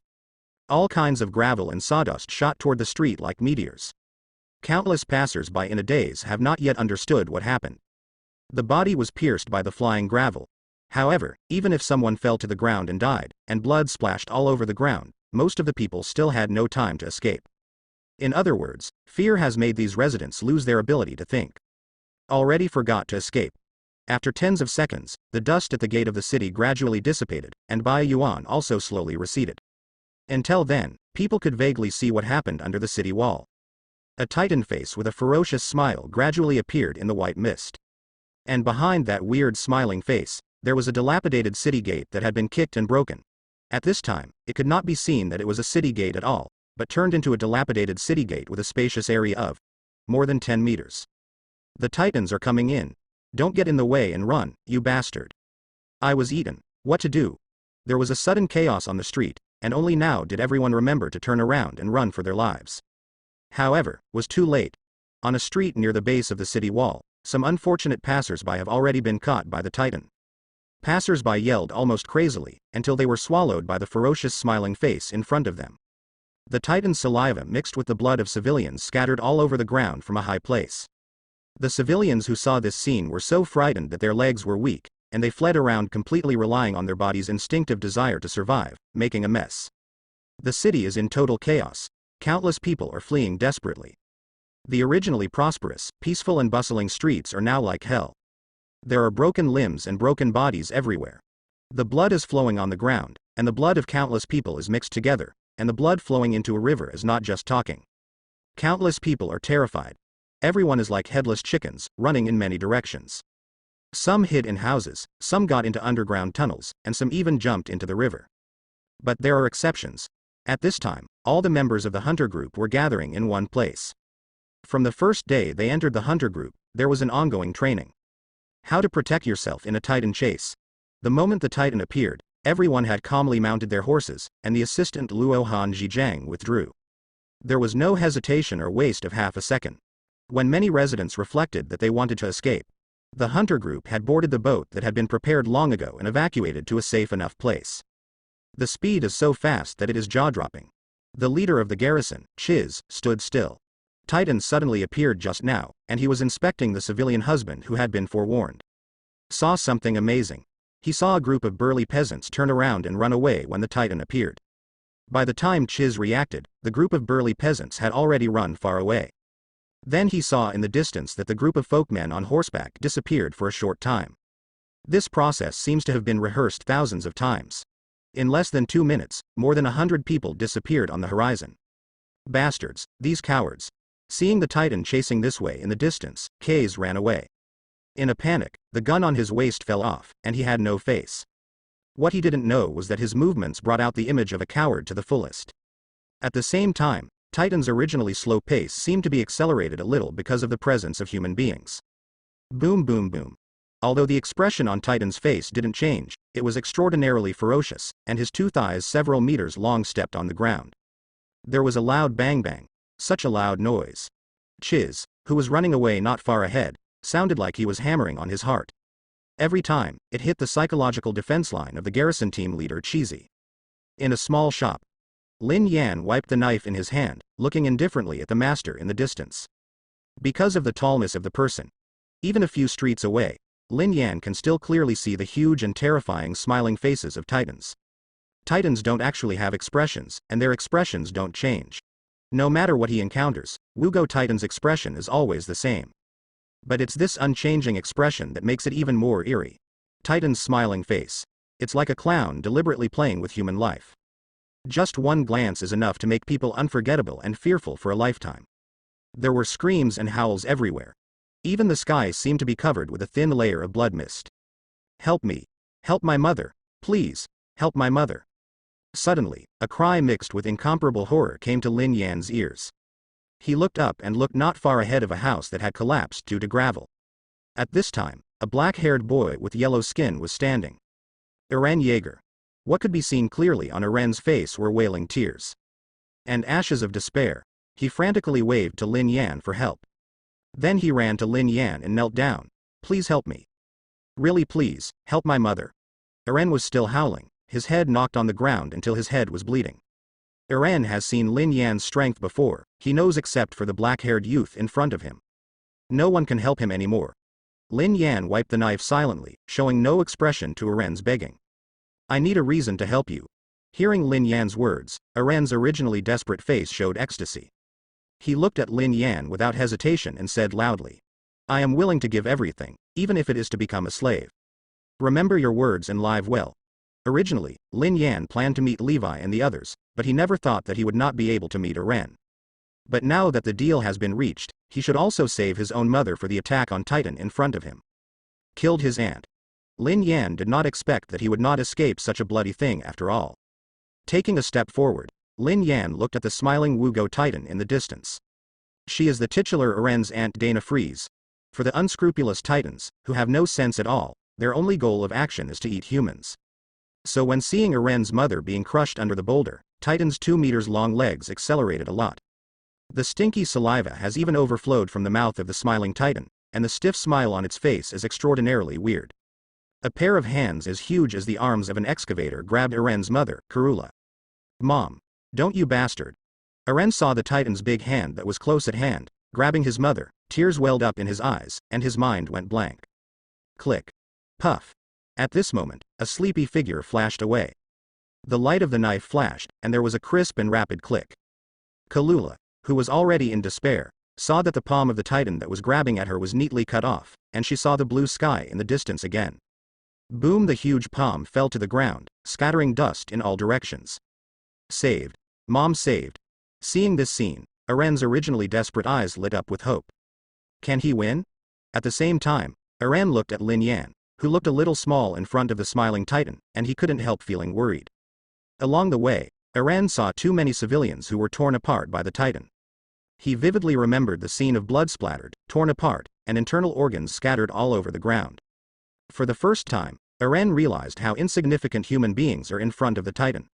All kinds of gravel and sawdust shot toward the street like meteors. Countless passers-by in a daze have not yet understood what happened. The body was pierced by the flying gravel. However, even if someone fell to the ground and died, and blood splashed all over the ground, most of the people still had no time to escape. In other words, fear has made these residents lose their ability to think. Already forgot to escape. After tens of seconds, the dust at the gate of the city gradually dissipated, and Bai Yuan also slowly receded. Until then, people could vaguely see what happened under the city wall. A Titan face with a ferocious smile gradually appeared in the white mist. And behind that weird smiling face, there was a dilapidated city gate that had been kicked and broken. At this time, it could not be seen that it was a city gate at all, but turned into a dilapidated city gate with a spacious area of more than 10 meters. The Titans are coming in. Don't get in the way and run, you bastard. I was eaten. What to do? There was a sudden chaos on the street, and only now did everyone remember to turn around and run for their lives. However, was too late. On a street near the base of the city wall, some unfortunate passers-by have already been caught by the Titan. Passers-by yelled almost crazily, until they were swallowed by the ferocious smiling face in front of them. The Titan's saliva mixed with the blood of civilians scattered all over the ground from a high place. The civilians who saw this scene were so frightened that their legs were weak, and they fled around completely relying on their body's instinctive desire to survive, making a mess. The city is in total chaos. Countless people are fleeing desperately. The originally prosperous, peaceful and bustling streets are now like hell. There are broken limbs and broken bodies everywhere. The blood is flowing on the ground, and the blood of countless people is mixed together, and the blood flowing into a river is not just talking. Countless people are terrified. Everyone is like headless chickens, running in many directions. Some hid in houses, some got into underground tunnels, and some even jumped into the river. But there are exceptions. At this time, all the members of the hunter group were gathering in one place. From the first day they entered the hunter group, there was an ongoing training. How to protect yourself in a Titan chase. The moment the Titan appeared, everyone had calmly mounted their horses, and the assistant Luo Han Zhijiang withdrew. There was no hesitation or waste of half a second. When many residents reflected that they wanted to escape, the hunter group had boarded the boat that had been prepared long ago and evacuated to a safe enough place. The speed is so fast that it is jaw-dropping. The leader of the garrison, Chiz, stood still. Titan suddenly appeared just now, and he was inspecting the civilian husband who had been forewarned. Saw something amazing. He saw a group of burly peasants turn around and run away when the Titan appeared. By the time Chiz reacted, the group of burly peasants had already run far away. Then he saw in the distance that the group of folkmen on horseback disappeared for a short time. This process seems to have been rehearsed thousands of times. In less than 2 minutes, more than 100 people disappeared on the horizon. Bastards, these cowards. Seeing the Titan chasing this way in the distance, Kaze ran away. In a panic, the gun on his waist fell off, and he had no face. What he didn't know was that his movements brought out the image of a coward to the fullest. At the same time, Titan's originally slow pace seemed to be accelerated a little because of the presence of human beings. Boom boom boom. Although the expression on Titan's face didn't change, it was extraordinarily ferocious, and his two thighs several meters long stepped on the ground. There was a loud bang bang. Such a loud noise. Chiz, who was running away not far ahead, sounded like he was hammering on his heart. Every time, it hit the psychological defense line of the garrison team leader Cheesy. In a small shop, Lin Yan wiped the knife in his hand, looking indifferently at the master in the distance. Because of the tallness of the person, even a few streets away, Lin Yan can still clearly see the huge and terrifying smiling faces of Titans. Titans don't actually have expressions, and their expressions don't change. No matter what he encounters, Wugo Titan's expression is always the same. But it's this unchanging expression that makes it even more eerie. Titan's smiling face. It's like a clown deliberately playing with human life. Just one glance is enough to make people unforgettable and fearful for a lifetime. There were screams and howls everywhere. Even the sky seemed to be covered with a thin layer of blood mist. Help me. Help my mother. Please. Help my mother. Suddenly, a cry mixed with incomparable horror came to Lin Yan's ears. He looked up and looked not far ahead of a house that had collapsed due to gravel. At this time, a black-haired boy with yellow skin was standing. Eren Yeager. What could be seen clearly on Eren's face were wailing tears and ashes of despair. He frantically waved to Lin Yan for help. Then he ran to Lin Yan and knelt down. Please help me. Really, please, help my mother. Eren was still howling, his head knocked on the ground until his head was bleeding. Eren has seen Lin Yan's strength before, he knows except for the black-haired youth in front of him. No one can help him anymore. Lin Yan wiped the knife silently, showing no expression to Eren's begging. I need a reason to help you. Hearing Lin Yan's words, Eren's originally desperate face showed ecstasy. He looked at Lin Yan without hesitation and said loudly. I am willing to give everything, even if it is to become a slave. Remember your words and live well. Originally, Lin Yan planned to meet Levi and the others, but he never thought that he would not be able to meet Eren. But now that the deal has been reached, he should also save his own mother for the attack on Titan in front of him. Killed his aunt. Lin Yan did not expect that he would not escape such a bloody thing after all. Taking a step forward, Lin Yan looked at the smiling Wugo Titan in the distance. She is the titular Eren's aunt Dana Freeze. For the unscrupulous Titans, who have no sense at all, their only goal of action is to eat humans. So when seeing Eren's mother being crushed under the boulder, Titan's 2 meters long legs accelerated a lot. The stinky saliva has even overflowed from the mouth of the smiling Titan, and the stiff smile on its face is extraordinarily weird. A pair of hands as huge as the arms of an excavator grabbed Eren's mother, Karula. Mom. Don't you bastard. Eren saw the Titan's big hand that was close at hand, grabbing his mother, tears welled up in his eyes, and his mind went blank. Click. Puff. At this moment, a sleepy figure flashed away. The light of the knife flashed, and there was a crisp and rapid click. Kalula, who was already in despair, saw that the palm of the Titan that was grabbing at her was neatly cut off, and she saw the blue sky in the distance again. Boom! The huge palm fell to the ground, scattering dust in all directions. Saved. Mom saved. Seeing this scene, Eren's originally desperate eyes lit up with hope. Can he win? At the same time, Eren looked at Lin Yan, who looked a little small in front of the smiling Titan, and he couldn't help feeling worried. Along the way, Eren saw too many civilians who were torn apart by the Titan. He vividly remembered the scene of blood splattered, torn apart, and internal organs scattered all over the ground. For the first time, Eren realized how insignificant human beings are in front of the Titan.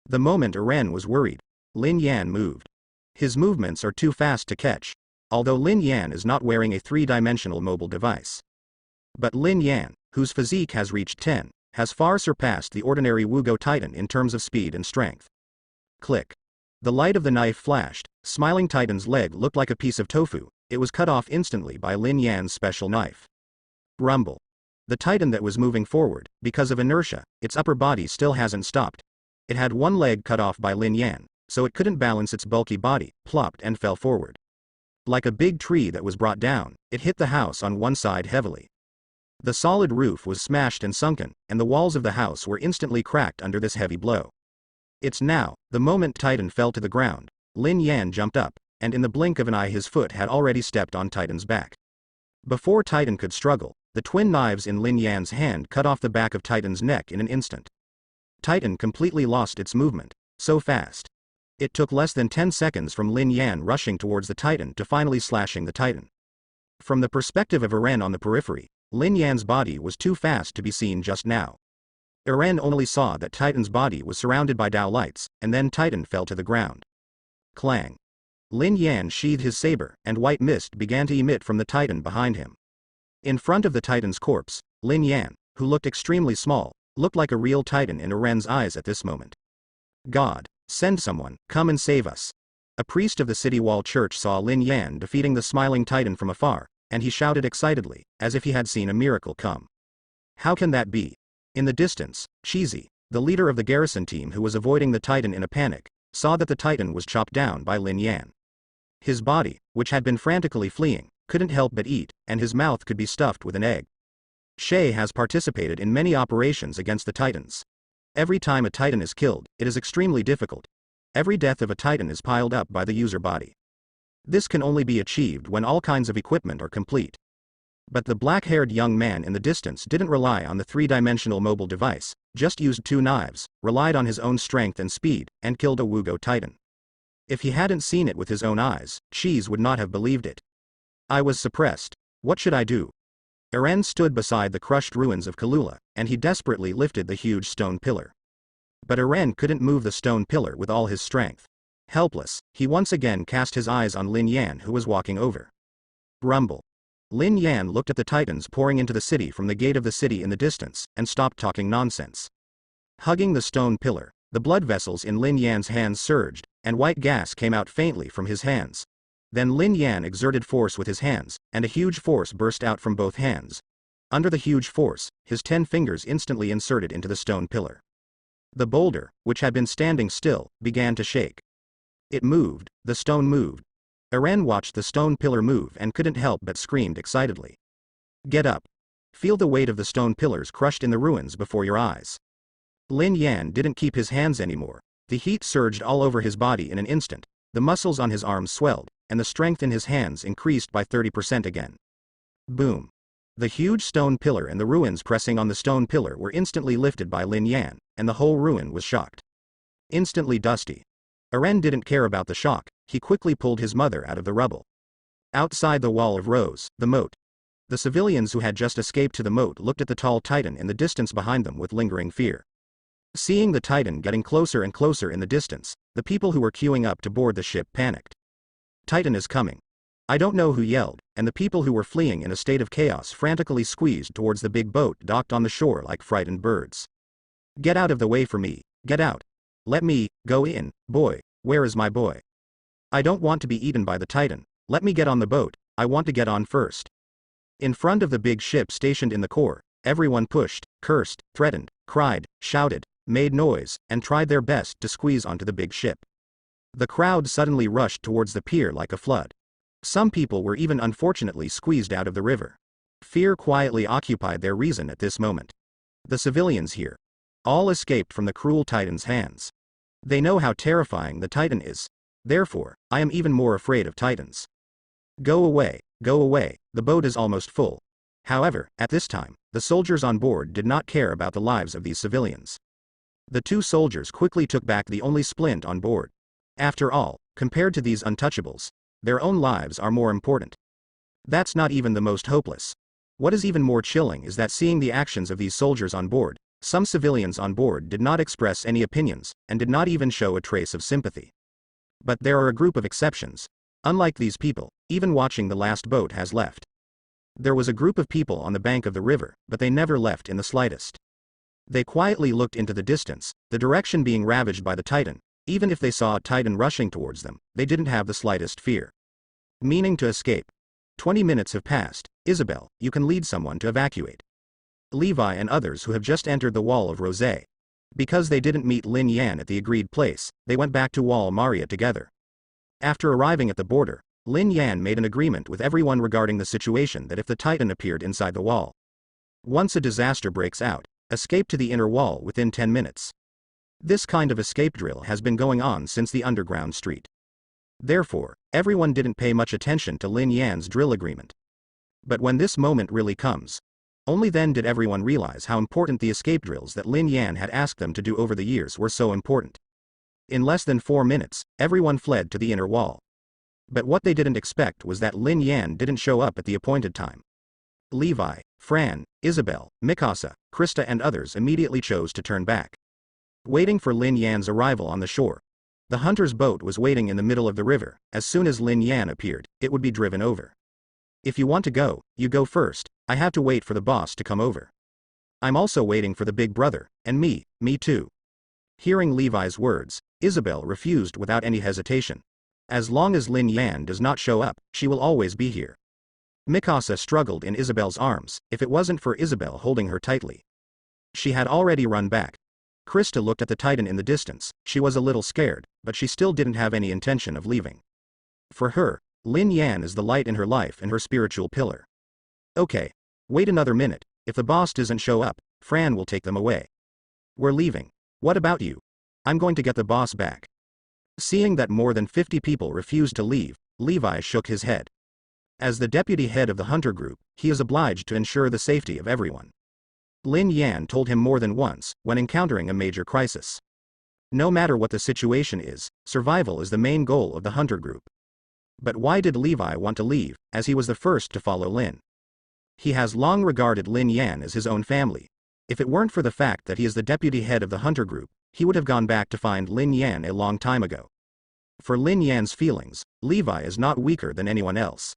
The moment Eren was worried, Lin Yan moved. His movements are too fast to catch, although Lin Yan is not wearing a 3-dimensional mobile device. But Lin Yan, whose physique has reached 10, has far surpassed the ordinary Wugo Titan in terms of speed and strength. Click. The light of the knife flashed, smiling Titan's leg looked like a piece of tofu, it was cut off instantly by Lin Yan's special knife. Rumble. The Titan that was moving forward, because of inertia, its upper body still hasn't stopped. It had one leg cut off by Lin Yan, so it couldn't balance its bulky body, plopped and fell forward. Like a big tree that was brought down, it hit the house on one side heavily. The solid roof was smashed and sunken, and the walls of the house were instantly cracked under this heavy blow. It's now, the moment Titan fell to the ground, Lin Yan jumped up, and in the blink of an eye his foot had already stepped on Titan's back. Before Titan could struggle, the twin knives in Lin Yan's hand cut off the back of Titan's neck in an instant. Titan completely lost its movement, so fast. It took less than 10 seconds from Lin Yan rushing towards the Titan to finally slashing the Titan. From the perspective of Eren on the periphery, Lin Yan's body was too fast to be seen just now. Eren only saw that Titan's body was surrounded by Dao lights, and then Titan fell to the ground. Clang. Lin Yan sheathed his saber, and white mist began to emit from the Titan behind him. In front of the Titan's corpse, Lin Yan, who looked extremely small, looked like a real Titan in Eren's eyes at this moment. God, send someone, come and save us. A priest of the city wall church saw Lin Yan defeating the smiling Titan from afar, and he shouted excitedly, as if he had seen a miracle come. How can that be? In the distance, Cheesy, the leader of the garrison team who was avoiding the Titan in a panic, saw that the Titan was chopped down by Lin Yan. His body, which had been frantically fleeing, couldn't help but eat, and his mouth could be stuffed with an egg. Shay has participated in many operations against the Titans. Every time a Titan is killed, it is extremely difficult. Every death of a Titan is piled up by the user body. This can only be achieved when all kinds of equipment are complete. But the black-haired young man in the distance didn't rely on the three-dimensional mobile device, just used 2 knives, relied on his own strength and speed, and killed a Wugo Titan. If he hadn't seen it with his own eyes, Cheese would not have believed it. I was suppressed. What should I do? Eren stood beside the crushed ruins of Kalula, and he desperately lifted the huge stone pillar. But Eren couldn't move the stone pillar with all his strength. Helpless, he once again cast his eyes on Lin Yan, who was walking over. Rumble. Lin Yan looked at the Titans pouring into the city from the gate of the city in the distance, and stopped talking nonsense. Hugging the stone pillar, the blood vessels in Lin Yan's hands surged, and white gas came out faintly from his hands. Then Lin Yan exerted force with his hands, and a huge force burst out from both hands. Under the huge force, his 10 fingers instantly inserted into the stone pillar. The boulder, which had been standing still, began to shake. It moved, the stone moved. Eren watched the stone pillar move and couldn't help but screamed excitedly. Get up. Feel the weight of the stone pillars crushed in the ruins before your eyes. Lin Yan didn't keep his hands anymore. The heat surged all over his body in an instant, the muscles on his arms swelled, and the strength in his hands increased by 30% again. Boom. The huge stone pillar and the ruins pressing on the stone pillar were instantly lifted by Lin Yan, and the whole ruin was shocked. Instantly dusty. Eren didn't care about the shock, he quickly pulled his mother out of the rubble. Outside the wall of rose, the moat. The civilians who had just escaped to the moat looked at the tall Titan in the distance behind them with lingering fear. Seeing the Titan getting closer and closer in the distance, the people who were queuing up to board the ship panicked. Titan is coming. I don't know who yelled, and the people who were fleeing in a state of chaos frantically squeezed towards the big boat docked on the shore like frightened birds. Get out of the way for me, get out. Let me go in, boy, where is my boy? I don't want to be eaten by the Titan, let me get on the boat, I want to get on first. In front of the big ship stationed in the core, everyone pushed, cursed, threatened, cried, shouted, made noise, and tried their best to squeeze onto the big ship. The crowd suddenly rushed towards the pier like a flood. Some people were even unfortunately squeezed out of the river. Fear quietly occupied their reason at this moment. The civilians here. All escaped from the cruel Titan's hands. They know how terrifying the Titan is. Therefore, I am even more afraid of Titans. Go away, the boat is almost full. However, at this time, the soldiers on board did not care about the lives of these civilians. The 2 soldiers quickly took back the only splint on board. After all, compared to these untouchables, their own lives are more important. That's not even the most hopeless. What is even more chilling is that seeing the actions of these soldiers on board, some civilians on board did not express any opinions, and did not even show a trace of sympathy. But there are a group of exceptions. Unlike these people, even watching the last boat has left. There was a group of people on the bank of the river, but they never left in the slightest. They quietly looked into the distance, the direction being ravaged by the Titan. Even if they saw a Titan rushing towards them, they didn't have the slightest fear. Meaning to escape. 20 minutes have passed. Isabel, you can lead someone to evacuate. Levi and others who have just entered the wall of Rosé. Because they didn't meet Lin Yan at the agreed place, they went back to Wall Maria together. After arriving at the border, Lin Yan made an agreement with everyone regarding the situation that if the Titan appeared inside the wall, once a disaster breaks out, escape to the inner wall within 10 minutes. This kind of escape drill has been going on since the underground street. Therefore, everyone didn't pay much attention to Lin Yan's drill agreement. But when this moment really comes, only then did everyone realize how important the escape drills that Lin Yan had asked them to do over the years were so important. In less than 4 minutes, everyone fled to the inner wall. But what they didn't expect was that Lin Yan didn't show up at the appointed time. Levi, Fran, Isabel, Mikasa, Krista and others immediately chose to turn back. Waiting for Lin Yan's arrival on the shore. The hunter's boat was waiting in the middle of the river. As soon as Lin Yan appeared, it would be driven over. If you want to go, you go first, I have to wait for the boss to come over. I'm also waiting for the big brother, and me too. Hearing Levi's words, Isabel refused without any hesitation. As long as Lin Yan does not show up, she will always be here. Mikasa struggled in Isabel's arms, if it wasn't for Isabel holding her tightly. She had already run back. Krista looked at the Titan in the distance. She was a little scared, but she still didn't have any intention of leaving. For her, Lin Yan is the light in her life and her spiritual pillar. Okay. Wait another minute, if the boss doesn't show up, Fran will take them away. We're leaving. What about you? I'm going to get the boss back. Seeing that more than 50 people refused to leave, Levi shook his head. As the deputy head of the hunter group, he is obliged to ensure the safety of everyone. Lin Yan told him more than once, when encountering a major crisis. No matter what the situation is, survival is the main goal of the hunter group. But why did Levi want to leave, as he was the first to follow Lin? He has long regarded Lin Yan as his own family. If it weren't for the fact that he is the deputy head of the hunter group, he would have gone back to find Lin Yan a long time ago. For Lin Yan's feelings, Levi is not weaker than anyone else.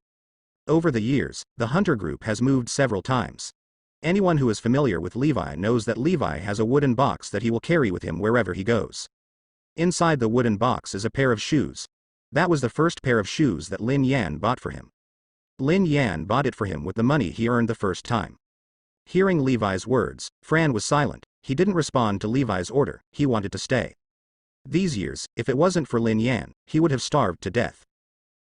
Over the years, the hunter group has moved several times. Anyone who is familiar with Levi knows that Levi has a wooden box that he will carry with him wherever he goes. Inside the wooden box is a pair of shoes. That was the first pair of shoes that Lin Yan bought for him. Lin Yan bought it for him with the money he earned the first time. Hearing Levi's words, Fran was silent. He didn't respond to Levi's order, he wanted to stay. These years, if it wasn't for Lin Yan, he would have starved to death.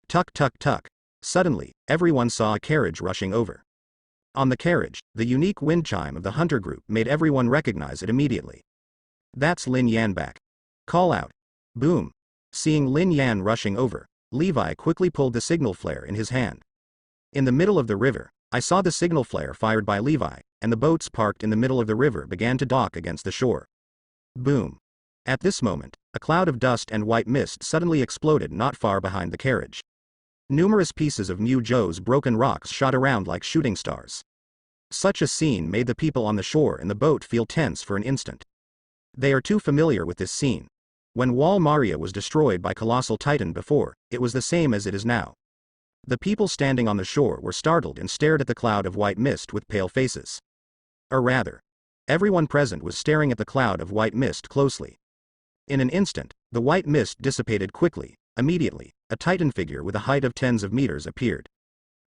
Tuck tuck tuck. Suddenly, everyone saw a carriage rushing over. On the carriage, the unique wind chime of the hunter group made everyone recognize it immediately. That's Lin Yan back. Call out. Boom. Seeing Lin Yan rushing over, Levi quickly pulled the signal flare in his hand. In the middle of the river, I saw the signal flare fired by Levi, and the boats parked in the middle of the river began to dock against the shore. Boom. At this moment, a cloud of dust and white mist suddenly exploded not far behind the carriage. Numerous pieces of Mu Zhou's broken rocks shot around like shooting stars. Such a scene made the people on the shore and the boat feel tense for an instant. They are too familiar with this scene. When Wall Maria was destroyed by Colossal Titan before, it was the same as it is now. The people standing on the shore were startled and stared at the cloud of white mist with pale faces. Or rather, everyone present was staring at the cloud of white mist closely. In an instant, the white mist dissipated quickly. Immediately, a Titan figure with a height of tens of meters appeared.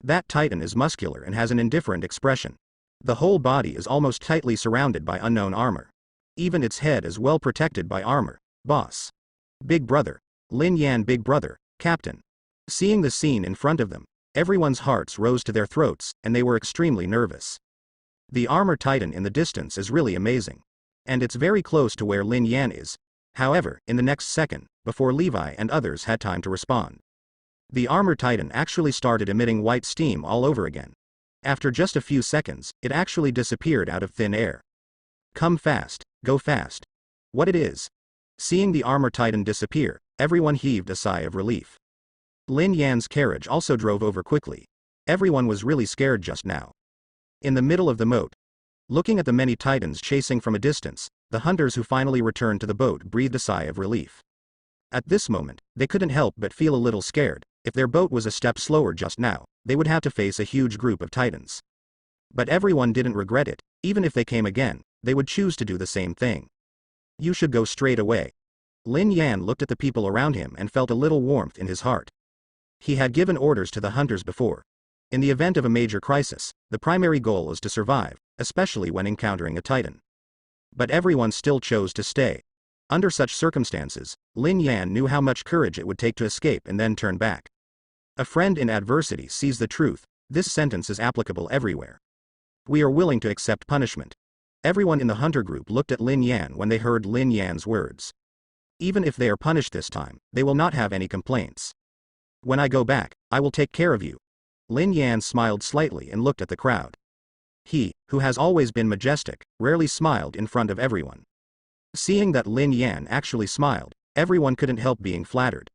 That Titan is muscular and has an indifferent expression. The whole body is almost tightly surrounded by unknown armor. Even its head is well protected by armor. Boss. Big brother. Lin Yan big brother, captain. Seeing the scene in front of them, everyone's hearts rose to their throats, and they were extremely nervous. The armor Titan in the distance is really amazing. And it's very close to where Lin Yan is. However, in the next second, before Levi and others had time to respond, the armor Titan actually started emitting white steam all over again. After just a few seconds, it actually disappeared out of thin air. Come fast, go fast. What it is? Seeing the armor Titan disappear, everyone heaved a sigh of relief. Lin Yan's carriage also drove over quickly. Everyone was really scared just now. In the middle of the moat, looking at the many Titans chasing from a distance, the hunters who finally returned to the boat breathed a sigh of relief. At this moment, they couldn't help but feel a little scared. If their boat was a step slower just now, they would have to face a huge group of Titans. But everyone didn't regret it. Even if they came again, they would choose to do the same thing. You should go straight away. Lin Yan looked at the people around him and felt a little warmth in his heart. He had given orders to the hunters before. In the event of a major crisis, the primary goal is to survive, especially when encountering a Titan. But everyone still chose to stay. Under such circumstances, Lin Yan knew how much courage it would take to escape and then turn back. A friend in adversity sees the truth. This sentence is applicable everywhere. We are willing to accept punishment. Everyone in the hunter group looked at Lin Yan when they heard Lin Yan's words. Even if they are punished this time, they will not have any complaints. When I go back, I will take care of you. Lin Yan smiled slightly and looked at the crowd. He, who has always been majestic, rarely smiled in front of everyone. Seeing that Lin Yan actually smiled, everyone couldn't help being flattered.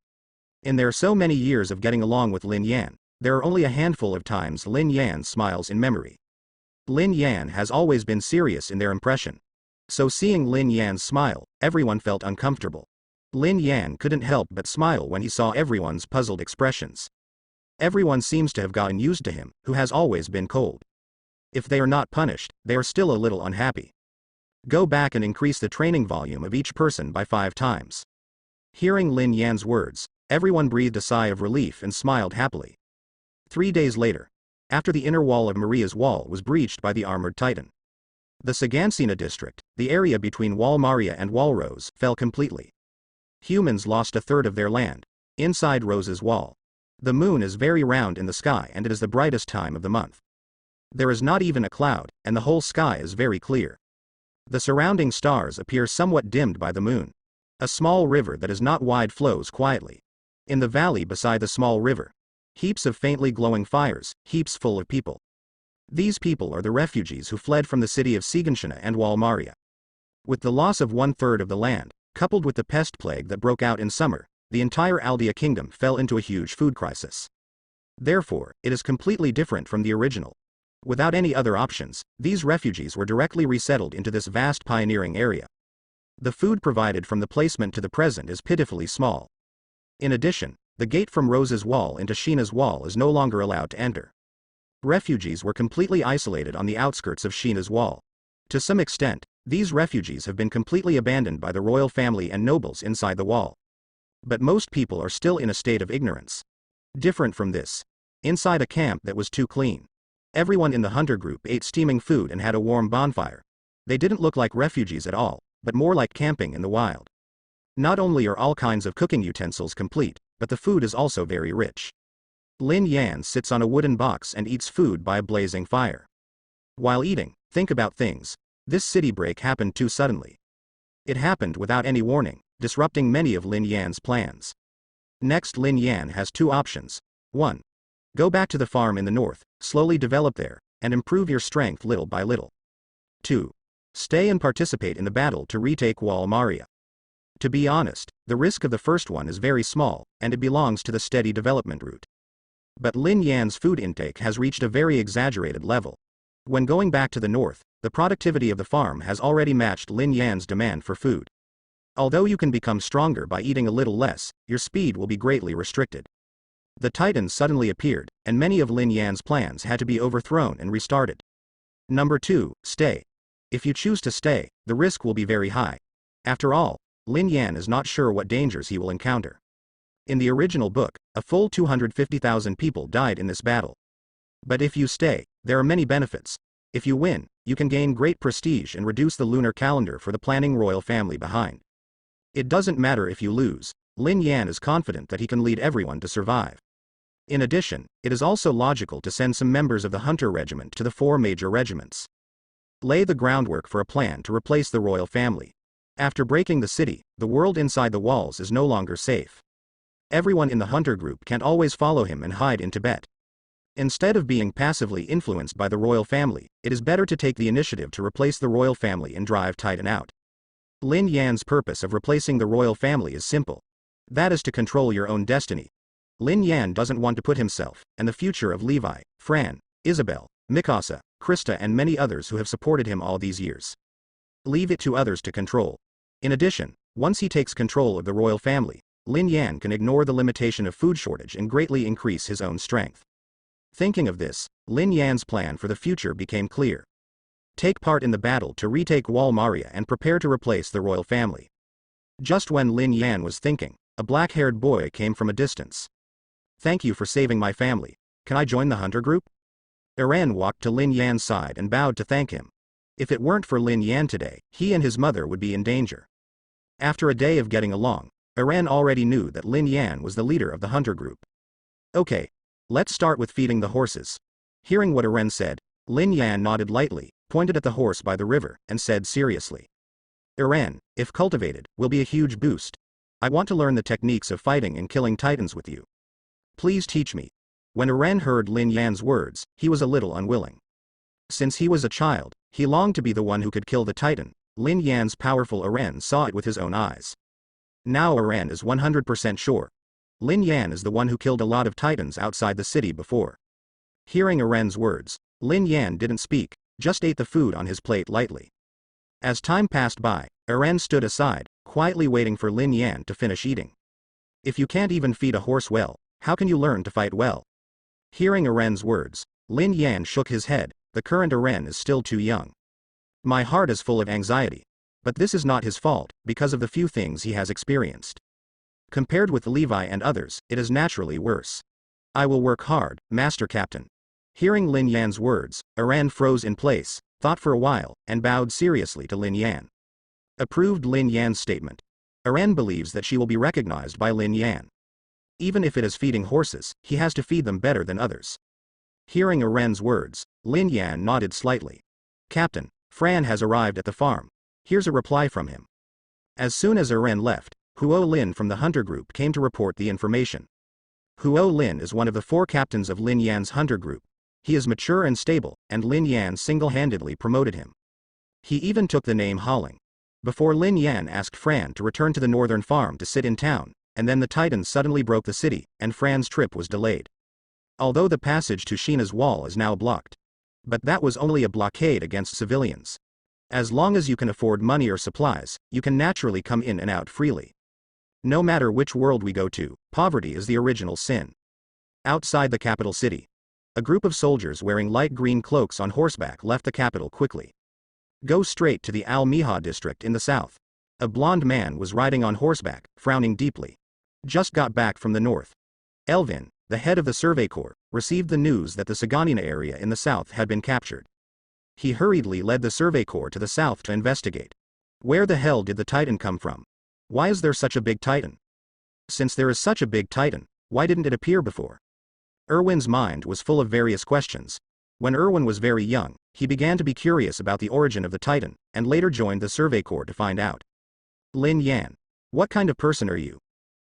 In their so many years of getting along with Lin Yan, there are only a handful of times Lin Yan smiles in memory. Lin Yan has always been serious in their impression. So seeing Lin Yan's smile, everyone felt uncomfortable. Lin Yan couldn't help but smile when he saw everyone's puzzled expressions. Everyone seems to have gotten used to him, who has always been cold. If they are not punished, they are still a little unhappy. Go back and increase the training volume of each person by 5 times. Hearing Lin Yan's words, everyone breathed a sigh of relief and smiled happily. 3 days later, after the inner wall of Maria's wall was breached by the armored Titan, the Sagansina district, the area between Wall Maria and Wall Rose, fell completely. Humans lost a third of their land. Inside Rose's wall, The moon is very round in the sky and it is the brightest time of the month. There is not even a cloud, and the whole sky is very clear. The surrounding stars appear somewhat dimmed by the moon. A small river that is not wide flows quietly. In the valley beside the small river, heaps of faintly glowing fires, heaps full of people. These people are the refugees who fled from the city of Siganshina and Walmaria. With the loss of 1/3 of the land, coupled with the pest plague that broke out in summer, the entire Aldea kingdom fell into a huge food crisis. Therefore, it is completely different from the original. Without any other options, these refugees were directly resettled into this vast pioneering area. The food provided from the placement to the present is pitifully small. In addition, the gate from Rose's wall into Sheena's wall is no longer allowed to enter. Refugees were completely isolated on the outskirts of Sheena's wall. To some extent, these refugees have been completely abandoned by the royal family and nobles inside the wall. But most people are still in a state of ignorance. Different from this, inside a camp that was too clean. Everyone in the hunter group ate steaming food and had a warm bonfire. They didn't look like refugees at all, but more like camping in the wild. Not only are all kinds of cooking utensils complete, but the food is also very rich. Lin Yan sits on a wooden box and eats food by a blazing fire. While eating, think about things. This city break happened too suddenly. It happened without any warning, disrupting many of Lin Yan's plans. Next, Lin Yan has two options. 1. Go back to the farm in the north, slowly develop there, and improve your strength little by little. 2. Stay and participate in the battle to retake Walmaria. To be honest, the risk of the first one is very small, and it belongs to the steady development route. But Lin Yan's food intake has reached a very exaggerated level. When going back to the north, the productivity of the farm has already matched Lin Yan's demand for food. Although you can become stronger by eating a little less, your speed will be greatly restricted. The Titans suddenly appeared, and many of Lin Yan's plans had to be overthrown and restarted. Number 2, stay. If you choose to stay, the risk will be very high. After all, Lin Yan is not sure what dangers he will encounter. In the original book, a full 250,000 people died in this battle. But if you stay, there are many benefits. If you win, you can gain great prestige and reduce the lunar calendar for the planning royal family behind. It doesn't matter if you lose, Lin Yan is confident that he can lead everyone to survive. In addition, it is also logical to send some members of the Hunter Regiment to the 4 major regiments. Lay the groundwork for a plan to replace the royal family. After breaking the city, the world inside the walls is no longer safe. Everyone in the Hunter group can't always follow him and hide in Tibet. Instead of being passively influenced by the royal family, it is better to take the initiative to replace the royal family and drive Titan out. Lin Yan's purpose of replacing the royal family is simple. That is to control your own destiny. Lin Yan doesn't want to put himself, and the future of Levi, Fran, Isabel, Mikasa, Krista and many others who have supported him all these years. Leave it to others to control. In addition, once he takes control of the royal family, Lin Yan can ignore the limitation of food shortage and greatly increase his own strength. Thinking of this, Lin Yan's plan for the future became clear. Take part in the battle to retake Walmaria and prepare to replace the royal family. Just when Lin Yan was thinking, a black-haired boy came from a distance. Thank you for saving my family. Can I join the hunter group? Eren walked to Lin Yan's side and bowed to thank him. If it weren't for Lin Yan today, he and his mother would be in danger. After a day of getting along, Eren already knew that Lin Yan was the leader of the hunter group. Okay, let's start with feeding the horses. Hearing what Eren said, Lin Yan nodded lightly, pointed at the horse by the river, and said seriously. Eren, if cultivated, will be a huge boost. I want to learn the techniques of fighting and killing titans with you. Please teach me. When Eren heard Lin Yan's words, he was a little unwilling. Since he was a child, he longed to be the one who could kill the titan. Lin Yan's powerful Eren saw it with his own eyes. Now Eren is 100% sure. Lin Yan is the one who killed a lot of titans outside the city before. Hearing Eren's words, Lin Yan didn't speak, just ate the food on his plate lightly. As time passed by, Eren stood aside, quietly waiting for Lin Yan to finish eating. If you can't even feed a horse well, how can you learn to fight well? Hearing Eren's words, Lin Yan shook his head. The current Eren is still too young. My heart is full of anxiety. But this is not his fault, because of the few things he has experienced. Compared with Levi and others, it is naturally worse. I will work hard, Master Captain. Hearing Lin Yan's words, Eren froze in place, thought for a while, and bowed seriously to Lin Yan. Approved Lin Yan's statement. Eren believes that she will be recognized by Lin Yan. Even if it is feeding horses, he has to feed them better than others. Hearing Eren's words, Lin Yan nodded slightly. Captain, Fran has arrived at the farm. Here's a reply from him. As soon as Eren left, Huo Lin from the hunter group came to report the information. Huo Lin is one of the 4 captains of Lin Yan's hunter group. He is mature and stable, and Lin Yan single-handedly promoted him. He even took the name Haling. Before Lin Yan asked Fran to return to the northern farm to sit in town, and then the Titans suddenly broke the city, and Fran's trip was delayed. Although the passage to Sheena's wall is now blocked. But that was only a blockade against civilians. As long as you can afford money or supplies, you can naturally come in and out freely. No matter which world we go to, poverty is the original sin. Outside the capital city, a group of soldiers wearing light green cloaks on horseback left the capital quickly. Go straight to the Al-Miha district in the south. A blonde man was riding on horseback, frowning deeply. Just got back from the north. Elvin, the head of the Survey Corps, received the news that the Saganina area in the south had been captured. He hurriedly led the Survey Corps to the south to investigate. Where the hell did the Titan come from? Why is there such a big Titan? Since there is such a big Titan, why didn't it appear before? Erwin's mind was full of various questions. When Erwin was very young, he began to be curious about the origin of the Titan, and later joined the Survey Corps to find out. Lin Yan. What kind of person are you?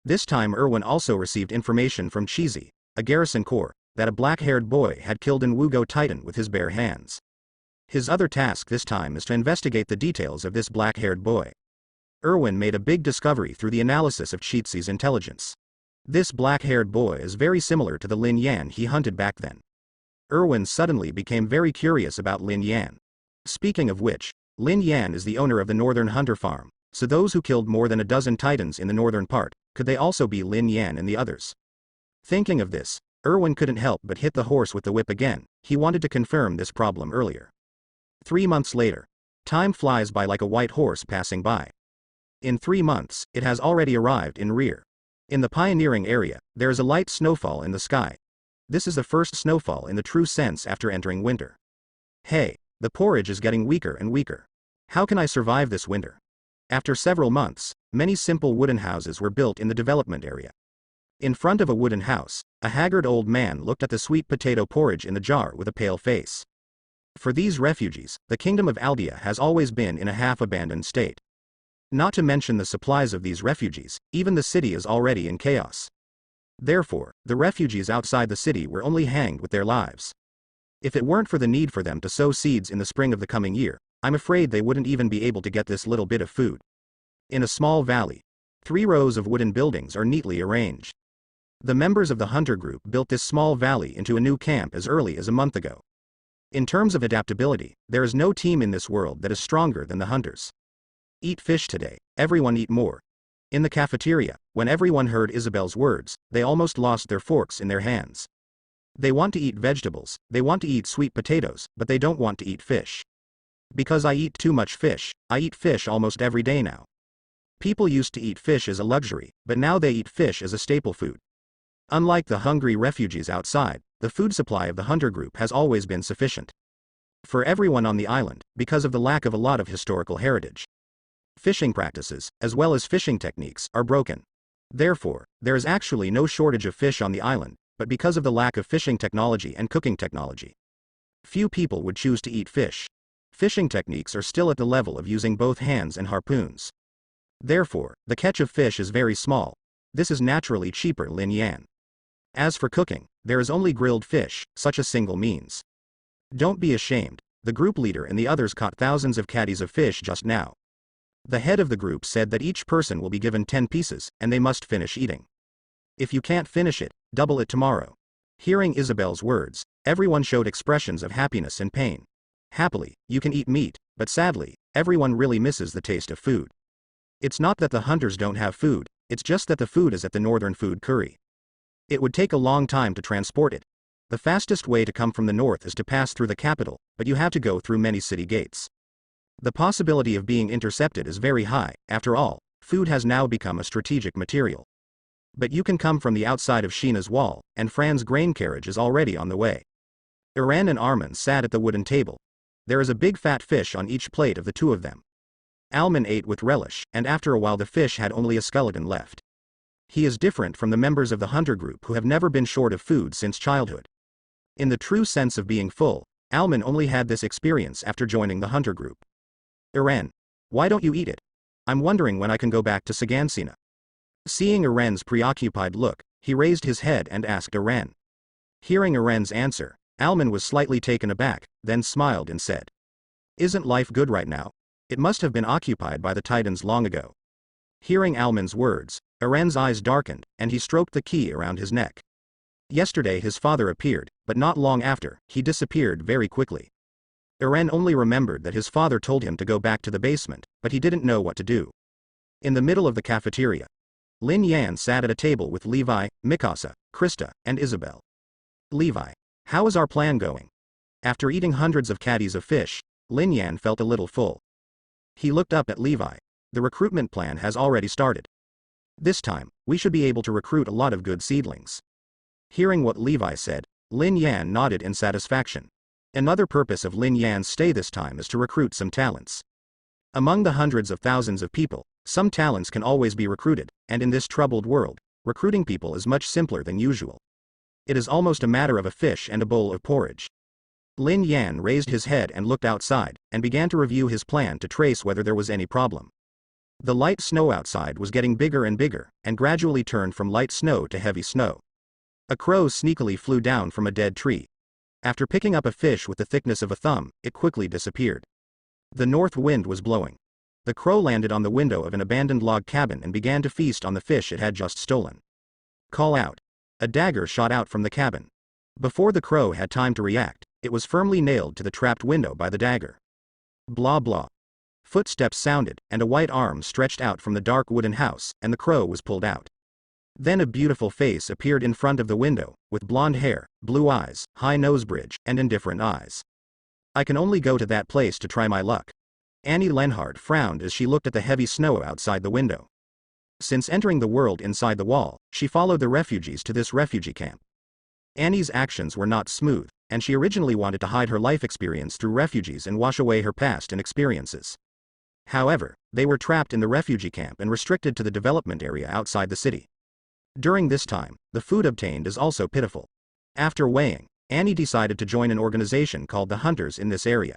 This time Erwin also received information from Cheesy, a garrison corps, that a black-haired boy had killed an Wugo Titan with his bare hands. His other task this time is to investigate the details of this black-haired boy. Erwin made a big discovery through the analysis of Cheetsy's intelligence. This black-haired boy is very similar to the Lin Yan he hunted back then. Erwin suddenly became very curious about Lin Yan. Speaking of which, Lin Yan is the owner of the Northern Hunter Farm, so those who killed more than a dozen Titans in the northern part, could they also be Lin Yan and the others? Thinking of this, Erwin couldn't help but hit the horse with the whip again. He wanted to confirm this problem earlier. 3 months later. Time flies by like a white horse passing by. In 3 months, it has already arrived in rear. In the pioneering area, there is a light snowfall in the sky. This is the first snowfall in the true sense after entering winter. Hey, the porridge is getting weaker and weaker. How can I survive this winter? After several months, many simple wooden houses were built in the development area. In front of a wooden house, a haggard old man looked at the sweet potato porridge in the jar with a pale face. For these refugees, the kingdom of Aldea has always been in a half-abandoned state. Not to mention the supplies of these refugees, even the city is already in chaos. Therefore, the refugees outside the city were only hanged with their lives. If it weren't for the need for them to sow seeds in the spring of the coming year, I'm afraid they wouldn't even be able to get this little bit of food. In a small valley, 3 rows of wooden buildings are neatly arranged. The members of the hunter group built this small valley into a new camp as early as a month ago. In terms of adaptability, there is no team in this world that is stronger than the hunters. Eat fish today, everyone eat more. In the cafeteria, when everyone heard Isabel's words, they almost lost their forks in their hands. They want to eat vegetables, they want to eat sweet potatoes, but they don't want to eat fish. Because I eat too much fish, I eat fish almost every day now. People used to eat fish as a luxury, but now they eat fish as a staple food. Unlike the hungry refugees outside, the food supply of the hunter group has always been sufficient for everyone on the island, because of the lack of a lot of historical heritage. Fishing practices, as well as fishing techniques, are broken. Therefore, there is actually no shortage of fish on the island, but because of the lack of fishing technology and cooking technology, few people would choose to eat fish. Fishing techniques are still at the level of using both hands and harpoons. Therefore, the catch of fish is very small. This is naturally cheaper Lin Yan. As for cooking, there is only grilled fish, such a single means. Don't be ashamed, the group leader and the others caught thousands of caddies of fish just now. The head of the group said that each person will be given 10 pieces, and they must finish eating. If you can't finish it, double it tomorrow. Hearing Isabel's words, everyone showed expressions of happiness and pain. Happily, you can eat meat, but sadly, everyone really misses the taste of food. It's not that the hunters don't have food, it's just that the food is at the northern food curry. It would take a long time to transport it. The fastest way to come from the north is to pass through the capital, but you have to go through many city gates. The possibility of being intercepted is very high. After all, food has now become a strategic material. But you can come from the outside of Sheena's wall, and Fran's grain carriage is already on the way. Eren and Armin sat at the wooden table. There is a big fat fish on each plate of the 2 of them. Alman ate with relish, and after a while the fish had only a skeleton left. He is different from the members of the hunter group who have never been short of food since childhood. In the true sense of being full, Alman only had this experience after joining the hunter group. Eren, why don't you eat it? I'm wondering when I can go back to Sagansina. Seeing Eren's preoccupied look, he raised his head and asked Eren. Hearing Eren's answer, Alman was slightly taken aback, then smiled and said, "Isn't life good right now? It must have been occupied by the Titans long ago." Hearing Alman's words, Eren's eyes darkened, and he stroked the key around his neck. Yesterday his father appeared, but not long after, he disappeared very quickly. Eren only remembered that his father told him to go back to the basement, but he didn't know what to do. In the middle of the cafeteria, Lin Yan sat at a table with Levi, Mikasa, Krista, and Isabel. Levi, how is our plan going? After eating hundreds of caddies of fish, Lin Yan felt a little full. He looked up at Levi. The recruitment plan has already started. This time, we should be able to recruit a lot of good seedlings. Hearing what Levi said, Lin Yan nodded in satisfaction. Another purpose of Lin Yan's stay this time is to recruit some talents. Among the hundreds of thousands of people, some talents can always be recruited, and in this troubled world, recruiting people is much simpler than usual. It is almost a matter of a fish and a bowl of porridge. Lin Yan raised his head and looked outside, and began to review his plan to trace whether there was any problem. The light snow outside was getting bigger and bigger, and gradually turned from light snow to heavy snow. A crow sneakily flew down from a dead tree. After picking up a fish with the thickness of a thumb, it quickly disappeared. The north wind was blowing. The crow landed on the window of an abandoned log cabin and began to feast on the fish it had just stolen. Call out. A dagger shot out from the cabin. Before the crow had time to react, it was firmly nailed to the trapped window by the dagger. Blah blah. Footsteps sounded, and a white arm stretched out from the dark wooden house, and the crow was pulled out. Then a beautiful face appeared in front of the window, with blonde hair, blue eyes, high nose bridge, and indifferent eyes. I can only go to that place to try my luck. Annie Lenhard frowned as she looked at the heavy snow outside the window. Since entering the world inside the wall, she followed the refugees to this refugee camp. Annie's actions were not smooth, and she originally wanted to hide her life experience through refugees and wash away her past and experiences. However, they were trapped in the refugee camp and restricted to the development area outside the city. During this time, the food obtained is also pitiful. After weighing, Annie decided to join an organization called the Hunters in this area.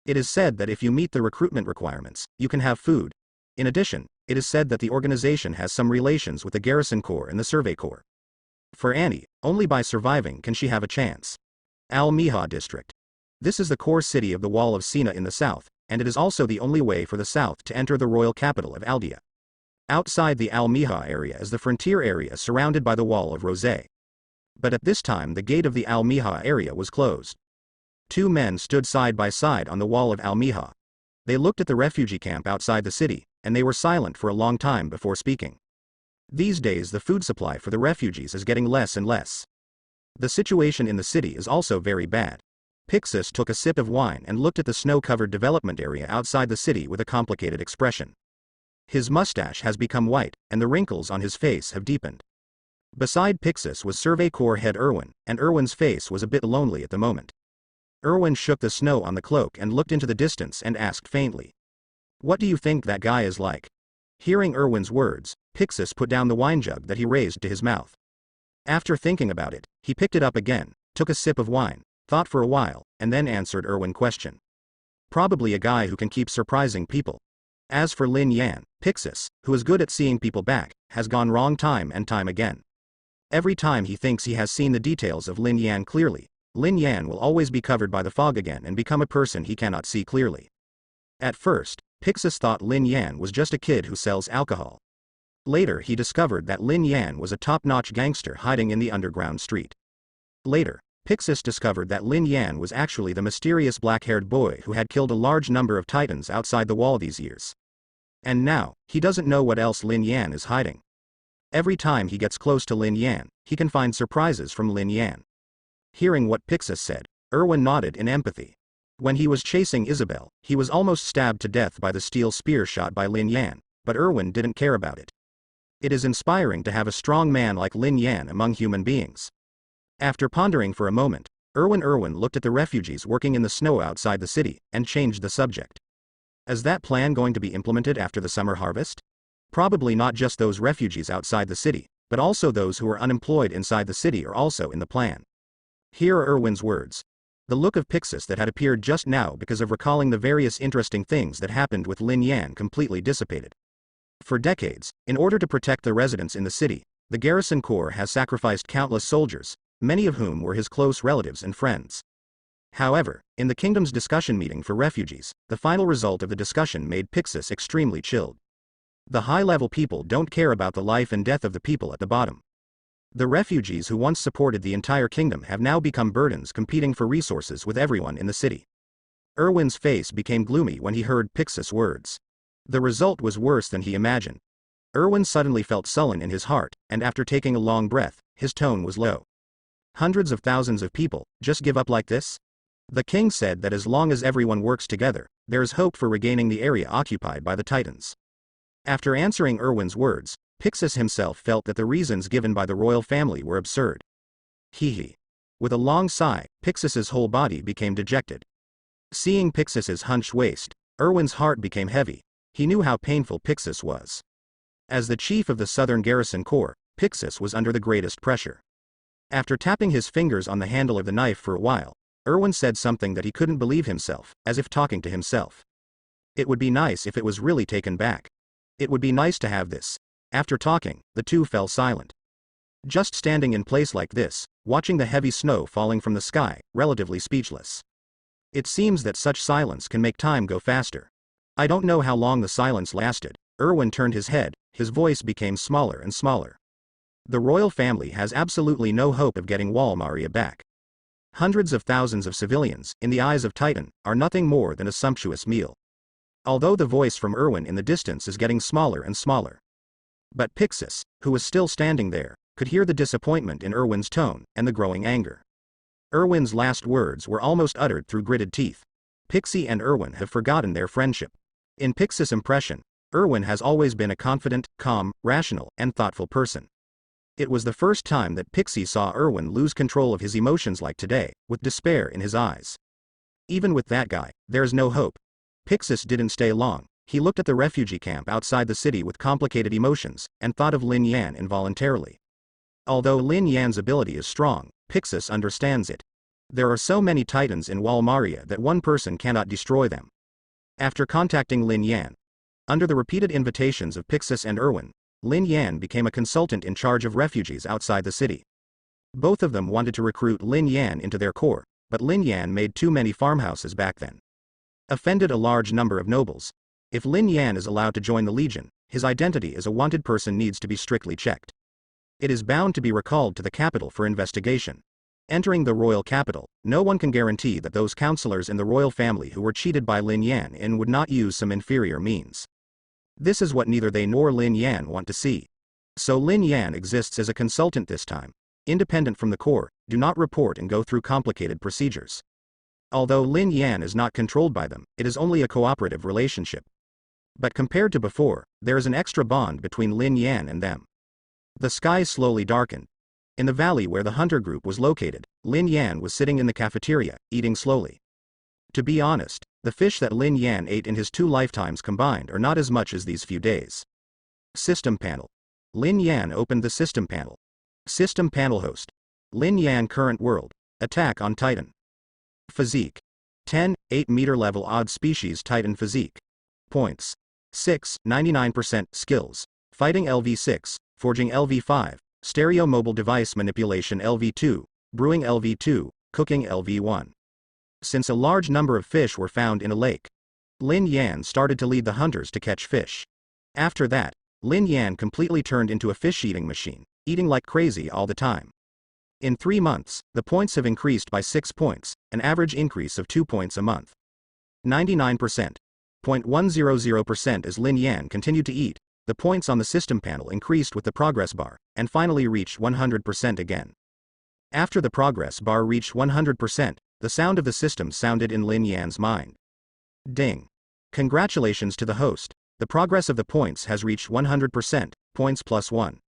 It is said that if you meet the recruitment requirements, you can have food. In addition, it is said that the organization has some relations with the Garrison Corps and the Survey Corps. For Annie, only by surviving can she have a chance. Al-Miha District. This is the core city of the Wall of Sina in the south, and it is also the only way for the south to enter the royal capital of Aldea. Outside the Al-Miha area is the frontier area surrounded by the Wall of Rosé. But at this time the gate of the Al-Miha area was closed. Two men stood side by side on the wall of Al-Miha. They looked at the refugee camp outside the city, and they were silent for a long time before speaking. These days the food supply for the refugees is getting less and less. The situation in the city is also very bad. Pixis took a sip of wine and looked at the snow-covered development area outside the city with a complicated expression. His mustache has become white, and the wrinkles on his face have deepened. Beside Pixis was Survey Corps head Erwin, and Erwin's face was a bit lonely at the moment. Erwin shook the snow on the cloak and looked into the distance and asked faintly, "What do you think that guy is like?" Hearing Erwin's words, Pixis put down the wine jug that he raised to his mouth. After thinking about it, he picked it up again, took a sip of wine, thought for a while, and then answered Erwin's question. "Probably a guy who can keep surprising people." As for Lin Yan, Pixis, who is good at seeing people back, has gone wrong time and time again. Every time he thinks he has seen the details of Lin Yan clearly, Lin Yan will always be covered by the fog again and become a person he cannot see clearly. At first, Pixis thought Lin Yan was just a kid who sells alcohol. Later he discovered that Lin Yan was a top-notch gangster hiding in the underground street. Later, Pixis discovered that Lin Yan was actually the mysterious black-haired boy who had killed a large number of titans outside the wall these years. And now, he doesn't know what else Lin Yan is hiding. Every time he gets close to Lin Yan, he can find surprises from Lin Yan. Hearing what Pixis said, Erwin nodded in empathy. When he was chasing Isabel, he was almost stabbed to death by the steel spear shot by Lin Yan, but Erwin didn't care about it. It is inspiring to have a strong man like Lin Yan among human beings. After pondering for a moment, Erwin looked at the refugees working in the snow outside the city, and changed the subject. Is that plan going to be implemented after the summer harvest? Probably not just those refugees outside the city, but also those who are unemployed inside the city are also in the plan. Here are Erwin's words. The look of Pixis that had appeared just now because of recalling the various interesting things that happened with Lin Yan completely dissipated. For decades, in order to protect the residents in the city, the garrison corps has sacrificed countless soldiers, many of whom were his close relatives and friends. However, in the kingdom's discussion meeting for refugees, the final result of the discussion made Pixis extremely chilled. The high-level people don't care about the life and death of the people at the bottom. The refugees who once supported the entire kingdom have now become burdens competing for resources with everyone in the city. Erwin's face became gloomy when he heard Pixis' words. The result was worse than he imagined. Erwin suddenly felt sullen in his heart, and after taking a long breath, his tone was low. Hundreds of thousands of people, just give up like this? The king said that as long as everyone works together, there is hope for regaining the area occupied by the Titans. After answering Erwin's words, Pixis himself felt that the reasons given by the royal family were absurd. Hee. With a long sigh, Pixis's whole body became dejected. Seeing Pixis's hunched waist, Erwin's heart became heavy. He knew how painful Pixis was. As the chief of the Southern Garrison Corps, Pixis was under the greatest pressure. After tapping his fingers on the handle of the knife for a while, Erwin said something that he couldn't believe himself, as if talking to himself. It would be nice if it was really taken back. It would be nice to have this. After talking, the two fell silent. Just standing in place like this, watching the heavy snow falling from the sky, relatively speechless. It seems that such silence can make time go faster. I don't know how long the silence lasted. Erwin turned his head, his voice became smaller and smaller. The royal family has absolutely no hope of getting Walmaria back. Hundreds of thousands of civilians, in the eyes of Titan, are nothing more than a sumptuous meal. Although the voice from Erwin in the distance is getting smaller and smaller. But Pixis, who was still standing there, could hear the disappointment in Erwin's tone, and the growing anger. Erwin's last words were almost uttered through gritted teeth. Pixie and Erwin have forgotten their friendship. In Pixis' impression, Erwin has always been a confident, calm, rational, and thoughtful person. It was the first time that Pixie saw Erwin lose control of his emotions like today, with despair in his eyes. Even with that guy, there's no hope. Pixis didn't stay long. He looked at the refugee camp outside the city with complicated emotions, and thought of Lin Yan involuntarily. Although Lin Yan's ability is strong, Pixis understands it. There are so many Titans in Walmaria that one person cannot destroy them. After contacting Lin Yan, under the repeated invitations of Pixis and Erwin, Lin Yan became a consultant in charge of refugees outside the city. Both of them wanted to recruit Lin Yan into their corps, but Lin Yan made too many farmhouses back then. Offended a large number of nobles. If Lin Yan is allowed to join the Legion, his identity as a wanted person needs to be strictly checked. It is bound to be recalled to the capital for investigation. Entering the royal capital, no one can guarantee that those counselors in the royal family who were cheated by Lin Yan would not use some inferior means. This is what neither they nor Lin Yan want to see. So Lin Yan exists as a consultant this time, independent from the corps, do not report and go through complicated procedures. Although Lin Yan is not controlled by them, it is only a cooperative relationship. But compared to before, there is an extra bond between Lin Yan and them. The sky slowly darkened. In the valley where the hunter group was located, Lin Yan was sitting in the cafeteria, eating slowly. To be honest, the fish that Lin Yan ate in his 2 lifetimes combined are not as much as these few days. System panel. Lin Yan opened the system panel. System panel host. Lin Yan current world. Attack on Titan. Physique. 10, 8-meter level odd species Titan physique. Points. 6, 99%. Skills. Fighting LV6, Forging LV5, Stereo mobile device manipulation LV2, Brewing LV2, Cooking LV1. Since a large number of fish were found in a lake, Lin Yan started to lead the hunters to catch fish. After that, Lin Yan completely turned into a fish-eating machine, eating like crazy all the time. In 3 months, the points have increased by 6 points, an average increase of 2 points a month. 99%. 0.100% as Lin Yan continued to eat, the points on the system panel increased with the progress bar, and finally reached 100% again. After the progress bar reached 100%, the sound of the system sounded in Lin Yan's mind. Ding. Congratulations to the host, the progress of the points has reached 100%, points +1.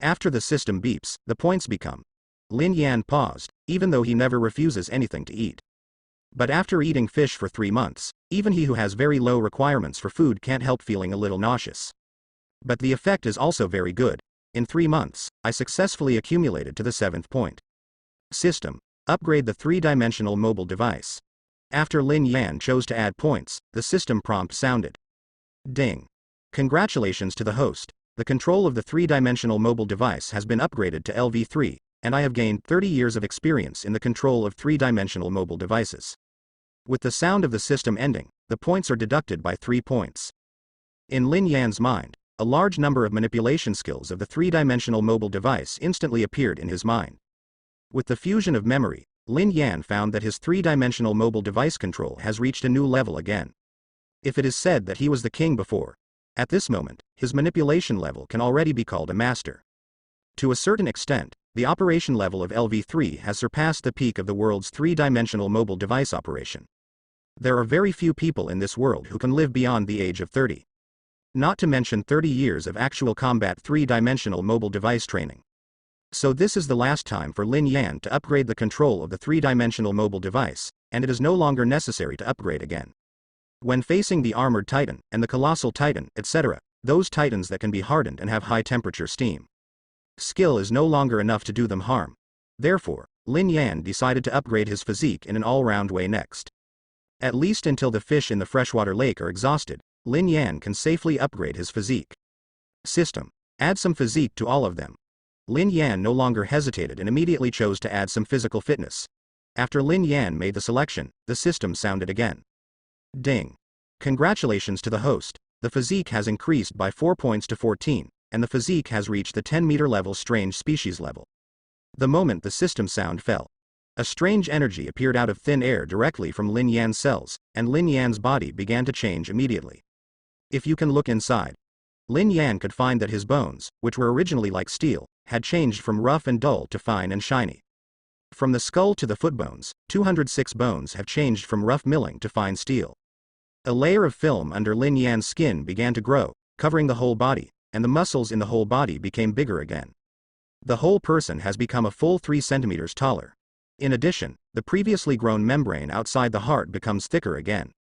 After the system beeps, the points become. Lin Yan paused, even though he never refuses anything to eat. But after eating fish for 3 months, even he who has very low requirements for food can't help feeling a little nauseous. But the effect is also very good. In 3 months, I successfully accumulated to the 7th point. System. Upgrade the 3-dimensional mobile device. After Lin Yan chose to add points, the system prompt sounded. Ding. Congratulations to the host. The control of the 3-dimensional mobile device has been upgraded to LV3, and I have gained 30 years of experience in the control of 3-dimensional mobile devices. With the sound of the system ending, the points are deducted by 3 points. In Lin Yan's mind, a large number of manipulation skills of the 3-dimensional mobile device instantly appeared in his mind. With the fusion of memory, Lin Yan found that his 3-dimensional mobile device control has reached a new level again. If it is said that he was the king before, at this moment, his manipulation level can already be called a master. To a certain extent, the operation level of LV3 has surpassed the peak of the world's 3-dimensional mobile device operation. There are very few people in this world who can live beyond the age of 30. Not to mention 30 years of actual combat 3-dimensional mobile device training. So this is the last time for Lin Yan to upgrade the control of the 3-dimensional mobile device, and it is no longer necessary to upgrade again. When facing the armored titan, and the colossal titan, etc., those titans that can be hardened and have high temperature steam, skill is no longer enough to do them harm. Therefore, Lin Yan decided to upgrade his physique in an all-round way next. At least until the fish in the freshwater lake are exhausted, Lin Yan can safely upgrade his physique. System. Add some physique to all of them. Lin Yan no longer hesitated and immediately chose to add some physical fitness. After Lin Yan made the selection, the system sounded again. Ding. Congratulations to the host. The physique has increased by 4 points to 14, and the physique has reached the 10-meter level strange species level. The moment the system sound fell, a strange energy appeared out of thin air directly from Lin Yan's cells, and Lin Yan's body began to change immediately. If you can look inside, Lin Yan could find that his bones, which were originally like steel, had changed from rough and dull to fine and shiny. From the skull to the foot bones, 206 bones have changed from rough milling to fine steel. A layer of film under Lin Yan's skin began to grow, covering the whole body, and the muscles in the whole body became bigger again. The whole person has become a full 3 centimeters taller. In addition, the previously grown membrane outside the heart becomes thicker again.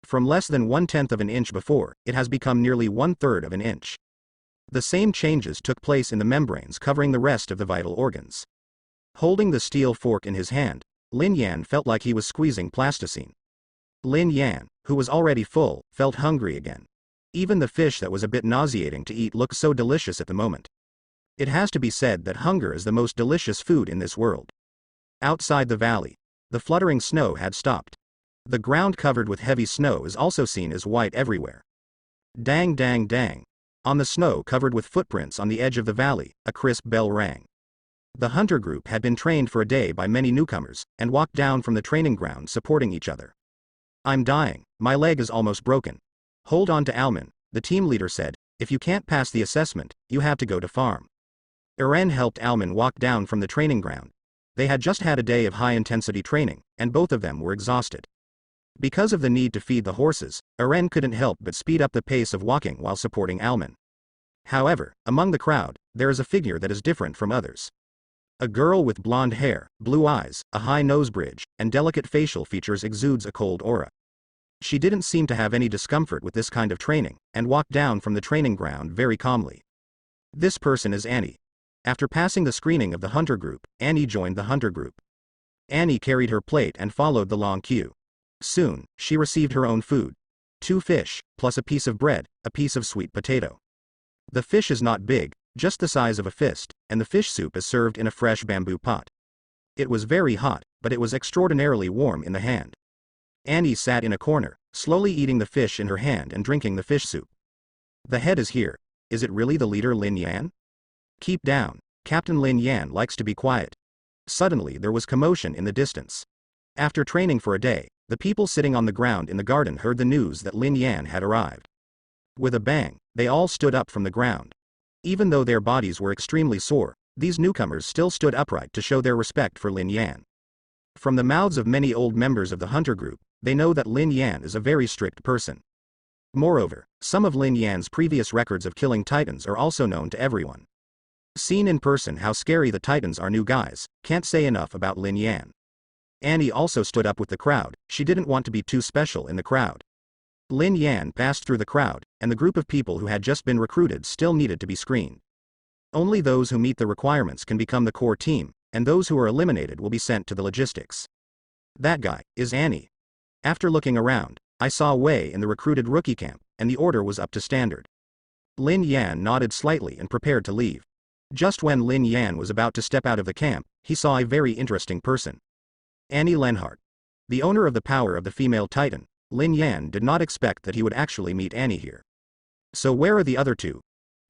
From less than 1/10 of an inch before, it has become nearly 1/3 of an inch. The same changes took place in the membranes covering the rest of the vital organs. Holding the steel fork in his hand, Lin Yan felt like he was squeezing plasticine. Lin Yan, who was already full, felt hungry again. Even the fish that was a bit nauseating to eat looked so delicious at the moment. It has to be said that hunger is the most delicious food in this world. Outside the valley, the fluttering snow had stopped. The ground covered with heavy snow is also seen as white everywhere. Dang dang dang. On the snow covered with footprints on the edge of the valley, a crisp bell rang. The hunter group had been trained for a day by many newcomers, and walked down from the training ground supporting each other. I'm dying, my leg is almost broken. Hold on to Alman, the team leader said, if you can't pass the assessment, you have to go to farm. Eren helped Alman walk down from the training ground. They had just had a day of high-intensity training, and both of them were exhausted. Because of the need to feed the horses, Eren couldn't help but speed up the pace of walking while supporting Alman. However, among the crowd, there is a figure that is different from others. A girl with blonde hair, blue eyes, a high nose bridge, and delicate facial features exudes a cold aura. She didn't seem to have any discomfort with this kind of training, and walked down from the training ground very calmly. This person is Annie. After passing the screening of the hunter group, Annie joined the hunter group. Annie carried her plate and followed the long queue. Soon, she received her own food. 2 fish, plus a piece of bread, a piece of sweet potato. The fish is not big, just the size of a fist, and the fish soup is served in a fresh bamboo pot. It was very hot, but it was extraordinarily warm in the hand. Annie sat in a corner, slowly eating the fish in her hand and drinking the fish soup. The head is here. Is it really the leader Lin Yan? Keep down, Captain Lin Yan likes to be quiet. Suddenly there was commotion in the distance. After training for a day, the people sitting on the ground in the garden heard the news that Lin Yan had arrived. With a bang, they all stood up from the ground. Even though their bodies were extremely sore, these newcomers still stood upright to show their respect for Lin Yan. From the mouths of many old members of the hunter group, they know that Lin Yan is a very strict person. Moreover, some of Lin Yan's previous records of killing titans are also known to everyone. Seen in person how scary the titans are. New guys, can't say enough about Lin Yan. Annie also stood up with the crowd, she didn't want to be too special in the crowd. Lin Yan passed through the crowd, and the group of people who had just been recruited still needed to be screened. Only those who meet the requirements can become the core team, and those who are eliminated will be sent to the logistics. That guy is Annie. After looking around, I saw Wei in the recruited rookie camp, and the order was up to standard. Lin Yan nodded slightly and prepared to leave. Just when Lin Yan was about to step out of the camp, he saw a very interesting person. Annie Lenhart. The owner of the power of the female titan, Lin Yan did not expect that he would actually meet Annie here. So where are the other two?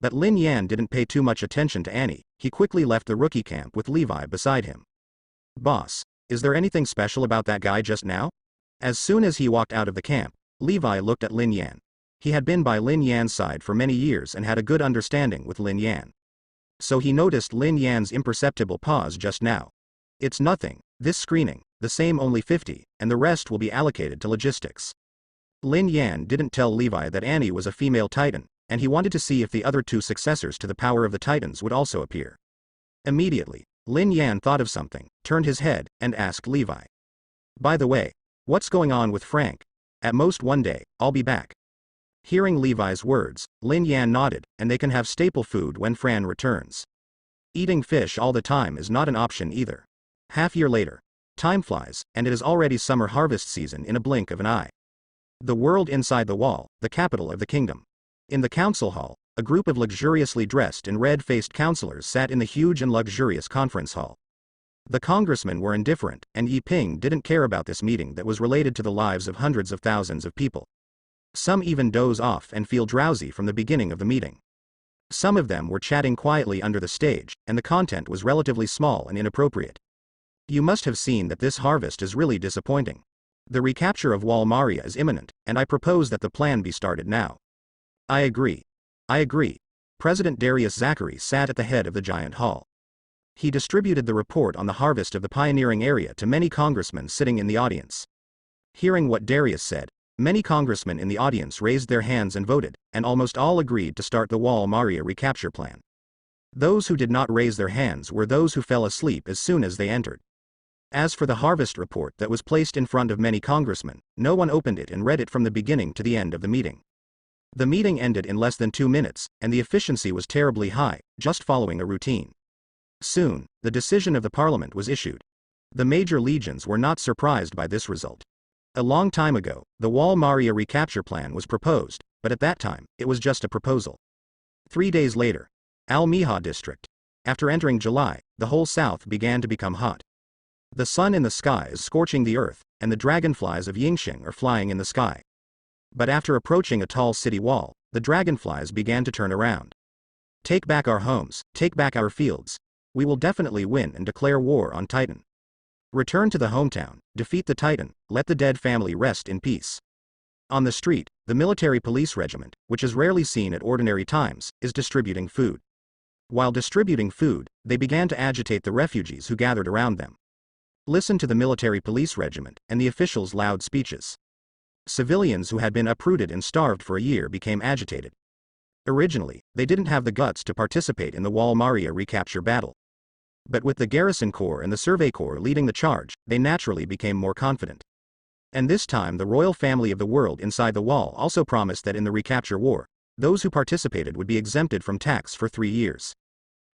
But Lin Yan didn't pay too much attention to Annie, he quickly left the rookie camp with Levi beside him. Boss, is there anything special about that guy just now? As soon as he walked out of the camp, Levi looked at Lin Yan. He had been by Lin Yan's side for many years and had a good understanding with Lin Yan. So he noticed Lin Yan's imperceptible pause just now. It's nothing, this screening, the same only 50, and the rest will be allocated to logistics. Lin Yan didn't tell Levi that Annie was a female titan, and he wanted to see if the other two successors to the power of the titans would also appear. Immediately, Lin Yan thought of something, turned his head, and asked Levi. By the way, what's going on with Frank? At most one day, I'll be back. Hearing Levi's words, Lin Yan nodded, and they can have staple food when Fran returns. Eating fish all the time is not an option either. Half-year later. Time flies, and it is already summer harvest season in a blink of an eye. The world inside the wall, the capital of the kingdom. In the council hall, a group of luxuriously dressed and red-faced counselors sat in the huge and luxurious conference hall. The congressmen were indifferent, and Yi Ping didn't care about this meeting that was related to the lives of hundreds of thousands of people. Some even doze off and feel drowsy from the beginning of the meeting. Some of them were chatting quietly under the stage, and the content was relatively small and inappropriate. You must have seen that this harvest is really disappointing. The recapture of Wall Maria is imminent, and I propose that the plan be started now. I agree. I agree. President Darius Zachary sat at the head of the giant hall. He distributed the report on the harvest of the pioneering area to many congressmen sitting in the audience. Hearing what Darius said, many congressmen in the audience raised their hands and voted, and almost all agreed to start the Wall Maria recapture plan. Those who did not raise their hands were those who fell asleep as soon as they entered. As for the harvest report that was placed in front of many congressmen, no one opened it and read it from the beginning to the end of the meeting. The meeting ended in less than 2 minutes, and the efficiency was terribly high, just following a routine. Soon, the decision of the parliament was issued. The major legions were not surprised by this result. A long time ago, the Wall Maria recapture plan was proposed, but at that time, it was just a proposal. 3 days later. Al-Miha district. After entering July, the whole south began to become hot. The sun in the sky is scorching the earth, and the dragonflies of Yingxing are flying in the sky. But after approaching a tall city wall, the dragonflies began to turn around. Take back our homes, take back our fields. We will definitely win and declare war on Titan. Return to the hometown, defeat the Titan, let the dead family rest in peace. On the street, the military police regiment, which is rarely seen at ordinary times, is distributing food. While distributing food, they began to agitate the refugees who gathered around them. Listen to the military police regiment and the officials' loud speeches. Civilians who had been uprooted and starved for a year became agitated. Originally, they didn't have the guts to participate in the Wall Maria recapture battle. But with the Garrison Corps and the Survey Corps leading the charge, they naturally became more confident. And this time the royal family of the world inside the wall also promised that in the recapture war, those who participated would be exempted from tax for 3 years.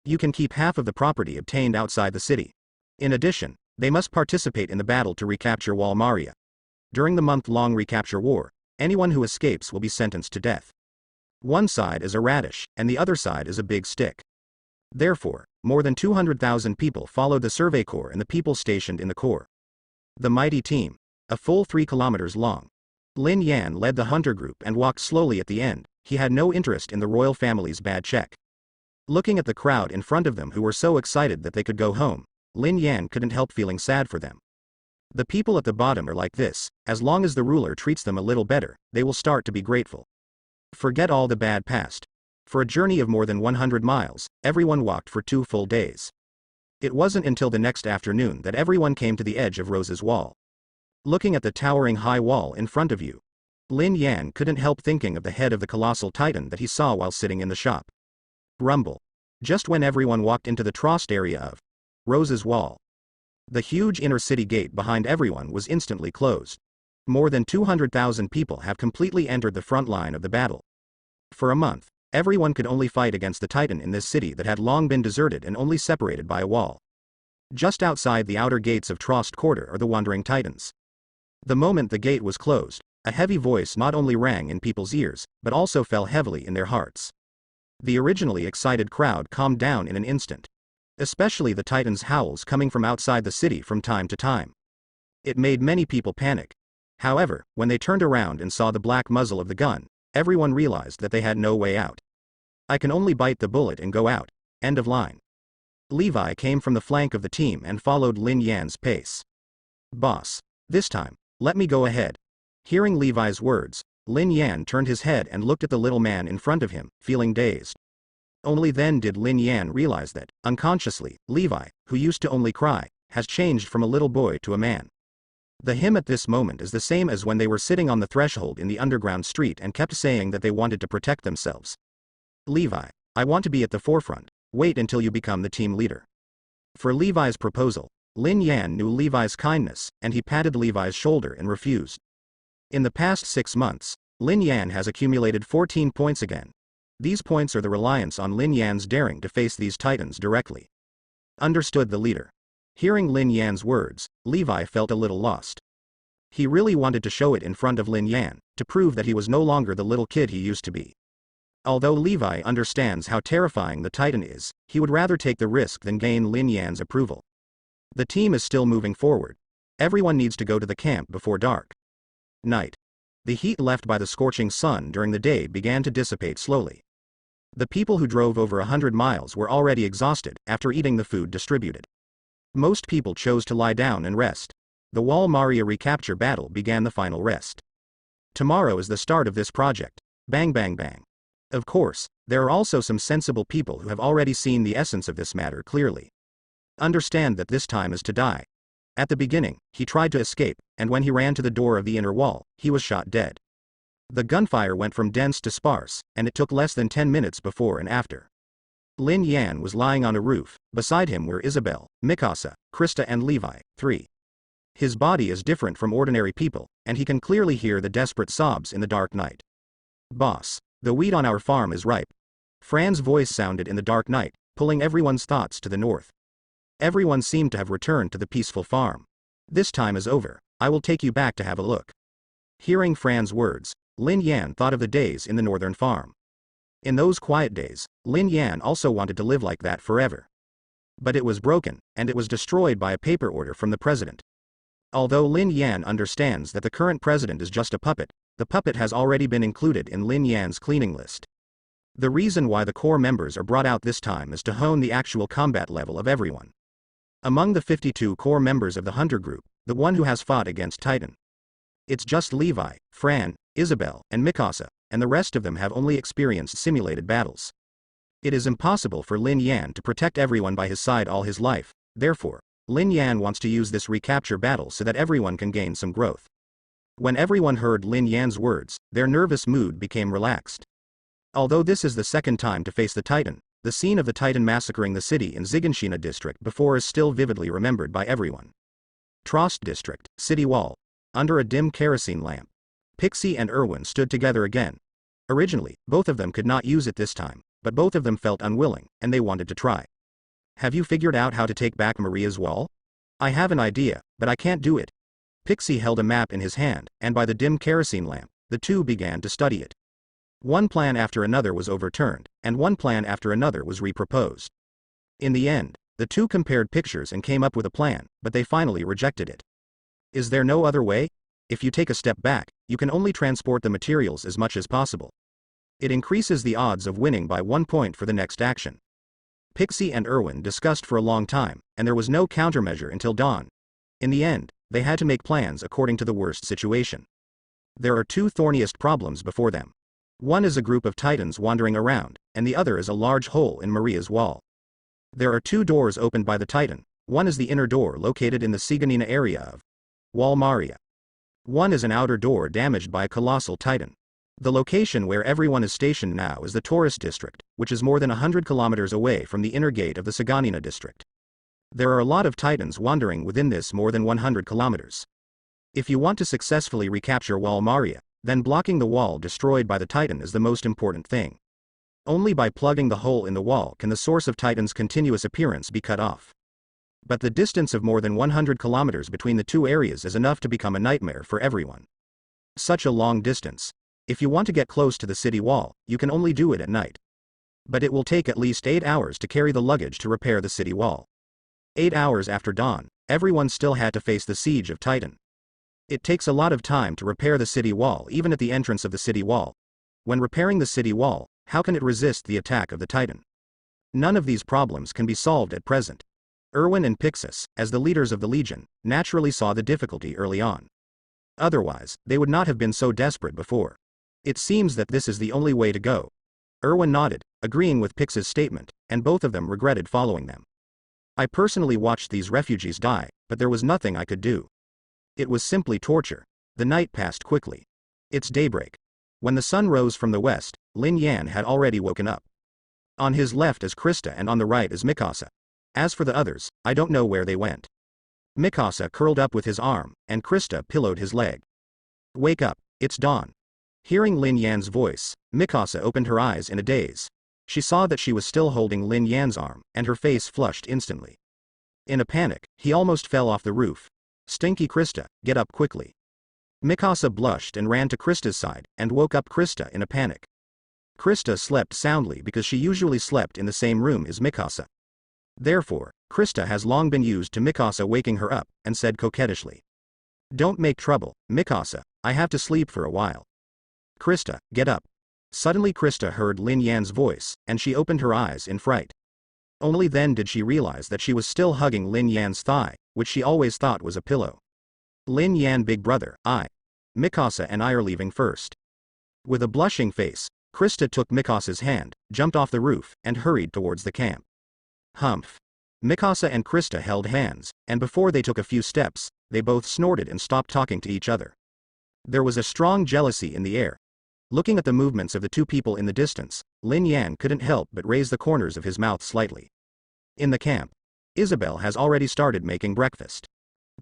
You can keep half of the property obtained outside the city. In addition, they must participate in the battle to recapture Wall Maria. During the month-long recapture war, anyone who escapes will be sentenced to death. One side is a radish, and the other side is a big stick. Therefore, more than 200,000 people followed the Survey Corps and the people stationed in the Corps. The mighty team, a full 3 kilometers long. Lin Yan led the hunter group and walked slowly at the end. He had no interest in the royal family's bad check. Looking at the crowd in front of them who were so excited that they could go home, Lin Yan couldn't help feeling sad for them. The people at the bottom are like this, as long as the ruler treats them a little better, they will start to be grateful. Forget all the bad past. For a journey of more than 100 miles, everyone walked for 2 full days. It wasn't until the next afternoon that everyone came to the edge of Rose's wall. Looking at the towering high wall in front of you, Lin Yan couldn't help thinking of the head of the colossal titan that he saw while sitting in the shop. Rumble. Just when everyone walked into the Trost area of Rose's wall, the huge inner city gate behind everyone was instantly closed. More than 200,000 people have completely entered the front line of the battle. For a month, everyone could only fight against the Titan in this city that had long been deserted and only separated by a wall. Just outside the outer gates of Trost Quarter are the wandering Titans. The moment the gate was closed, a heavy voice not only rang in people's ears, but also fell heavily in their hearts. The originally excited crowd calmed down in an instant. Especially the Titans' howls coming from outside the city from time to time. It made many people panic. However, when they turned around and saw the black muzzle of the gun, everyone realized that they had no way out. I can only bite the bullet and go out. End of line. Levi came from the flank of the team and followed Lin Yan's pace. Boss. This time, let me go ahead. Hearing Levi's words, Lin Yan turned his head and looked at the little man in front of him, feeling dazed. Only then did Lin Yan realize that, unconsciously, Levi, who used to only cry, has changed from a little boy to a man. The him at this moment is the same as when they were sitting on the threshold in the underground street and kept saying that they wanted to protect themselves. Levi, I want to be at the forefront. Wait until you become the team leader. For Levi's proposal, Lin Yan knew Levi's kindness, and he patted Levi's shoulder and refused. In the past 6 months, Lin Yan has accumulated 14 points again. These points are the reliance on Lin Yan's daring to face these Titans directly. Understood the leader. Hearing Lin Yan's words, Levi felt a little lost. He really wanted to show it in front of Lin Yan, to prove that he was no longer the little kid he used to be. Although Levi understands how terrifying the Titan is, he would rather take the risk than gain Lin Yan's approval. The team is still moving forward. Everyone needs to go to the camp before dark. Night. The heat left by the scorching sun during the day began to dissipate slowly. The people who drove over 100 miles were already exhausted after eating the food distributed. Most people chose to lie down and rest. The Wall Maria recapture battle began the final rest. Tomorrow is the start of this project. Bang bang bang. Of course, there are also some sensible people who have already seen the essence of this matter clearly. Understand that this time is to die. At the beginning, he tried to escape, and when he ran to the door of the inner wall, he was shot dead. The gunfire went from dense to sparse, and it took less than 10 minutes before and after. Lin Yan was lying on a roof. Beside him were Isabel, Mikasa, Krista and Levi, 3. His body is different from ordinary people, and he can clearly hear the desperate sobs in the dark night. Boss. The wheat on our farm is ripe. Fran's voice sounded in the dark night, pulling everyone's thoughts to the north. Everyone seemed to have returned to the peaceful farm. This time is over. I will take you back to have a look. Hearing Fran's words, Lin Yan thought of the days in the northern farm. In those quiet days, Lin Yan also wanted to live like that forever. But it was broken, and it was destroyed by a paper order from the president. Although Lin Yan understands that the current president is just a puppet, the puppet has already been included in Lin Yan's cleaning list. The reason why the core members are brought out this time is to hone the actual combat level of everyone. Among the 52 core members of the Hunter group, the one who has fought against Titan. It's just Levi, Fran, Isabel, and Mikasa, and the rest of them have only experienced simulated battles. It is impossible for Lin Yan to protect everyone by his side all his life, therefore, Lin Yan wants to use this recapture battle so that everyone can gain some growth. When everyone heard Lin Yan's words, their nervous mood became relaxed. Although this is the second time to face the Titan, the scene of the Titan massacring the city in Zhiganshina district before is still vividly remembered by everyone. Trost district, city wall. Under a dim kerosene lamp. Pixie and Erwin stood together again. Originally, both of them could not use it this time, but both of them felt unwilling, and they wanted to try. Have you figured out how to take back Maria's wall? I have an idea, but I can't do it. Pixie held a map in his hand, and by the dim kerosene lamp, the two began to study it. One plan after another was overturned, and one plan after another was reproposed. In the end, the two compared pictures and came up with a plan, but they finally rejected it. Is there no other way? If you take a step back, you can only transport the materials as much as possible. It increases the odds of winning by 1 point for the next action. Pixie and Erwin discussed for a long time, and there was no countermeasure until dawn. In the end, they had to make plans according to the worst situation. There are two thorniest problems before them. One is a group of Titans wandering around, and the other is a large hole in Maria's wall. There are two doors opened by the Titan. One is the inner door located in the Zhiganshina area of Wall Maria. One is an outer door damaged by a colossal Titan. The location where everyone is stationed now is the Taurus district, which is more than 100 kilometers away from the inner gate of the Zhiganshina district. There are a lot of Titans wandering within this more than 100 kilometers. If you want to successfully recapture Wall Maria, then blocking the wall destroyed by the Titan is the most important thing. Only by plugging the hole in the wall can the source of Titan's continuous appearance be cut off. But the distance of more than 100 kilometers between the two areas is enough to become a nightmare for everyone. Such a long distance. If you want to get close to the city wall, you can only do it at night. But it will take at least 8 hours to carry the luggage to repair the city wall. 8 hours after dawn, everyone still had to face the siege of Titan. It takes a lot of time to repair the city wall even at the entrance of the city wall. When repairing the city wall, how can it resist the attack of the Titan? None of these problems can be solved at present. Erwin and Pixis, as the leaders of the Legion, naturally saw the difficulty early on. Otherwise, they would not have been so desperate before. It seems that this is the only way to go. Erwin nodded, agreeing with Pixis' statement, and both of them regretted following them. I personally watched these refugees die, but there was nothing I could do. It was simply torture. The night passed quickly. It's daybreak. When the sun rose from the west, Lin Yan had already woken up. On his left is Krista and on the right is Mikasa. As for the others, I don't know where they went. Mikasa curled up with his arm, and Krista pillowed his leg. Wake up, it's dawn. Hearing Lin Yan's voice, Mikasa opened her eyes in a daze. She saw that she was still holding Lin Yan's arm, and her face flushed instantly. In a panic, he almost fell off the roof. Stinky Krista, get up quickly. Mikasa blushed and ran to Krista's side, and woke up Krista in a panic. Krista slept soundly because she usually slept in the same room as Mikasa. Therefore, Krista has long been used to Mikasa waking her up, and said coquettishly. Don't make trouble, Mikasa, I have to sleep for a while. Krista, get up. Suddenly Krista heard Lin Yan's voice, and she opened her eyes in fright. Only then did she realize that she was still hugging Lin Yan's thigh, which she always thought was a pillow. Lin Yan, big brother, Mikasa and I are leaving first. With a blushing face, Krista took Mikasa's hand, jumped off the roof, and hurried towards the camp. Humph. Mikasa and Krista held hands, and before they took a few steps, they both snorted and stopped talking to each other. There was a strong jealousy in the air. Looking at the movements of the two people in the distance, Lin Yan couldn't help but raise the corners of his mouth slightly. In the camp, Isabel has already started making breakfast.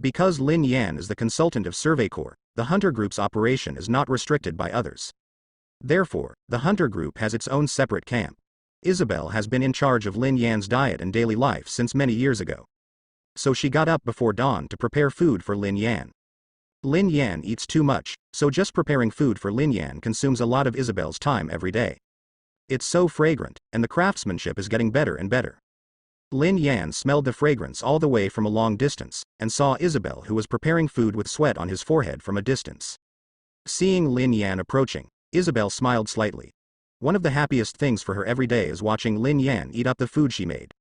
Because Lin Yan is the consultant of Survey Corps, the Hunter Group's operation is not restricted by others. Therefore, the Hunter Group has its own separate camp. Isabel has been in charge of Lin Yan's diet and daily life since many years ago. So she got up before dawn to prepare food for Lin Yan. Lin Yan eats too much, so just preparing food for Lin Yan consumes a lot of Isabel's time every day. It's so fragrant, and the craftsmanship is getting better and better. Lin Yan smelled the fragrance all the way from a long distance, and saw Isabel, who was preparing food with sweat on his forehead from a distance. Seeing Lin Yan approaching, Isabel smiled slightly. One of the happiest things for her every day is watching Lin Yan eat up the food she made.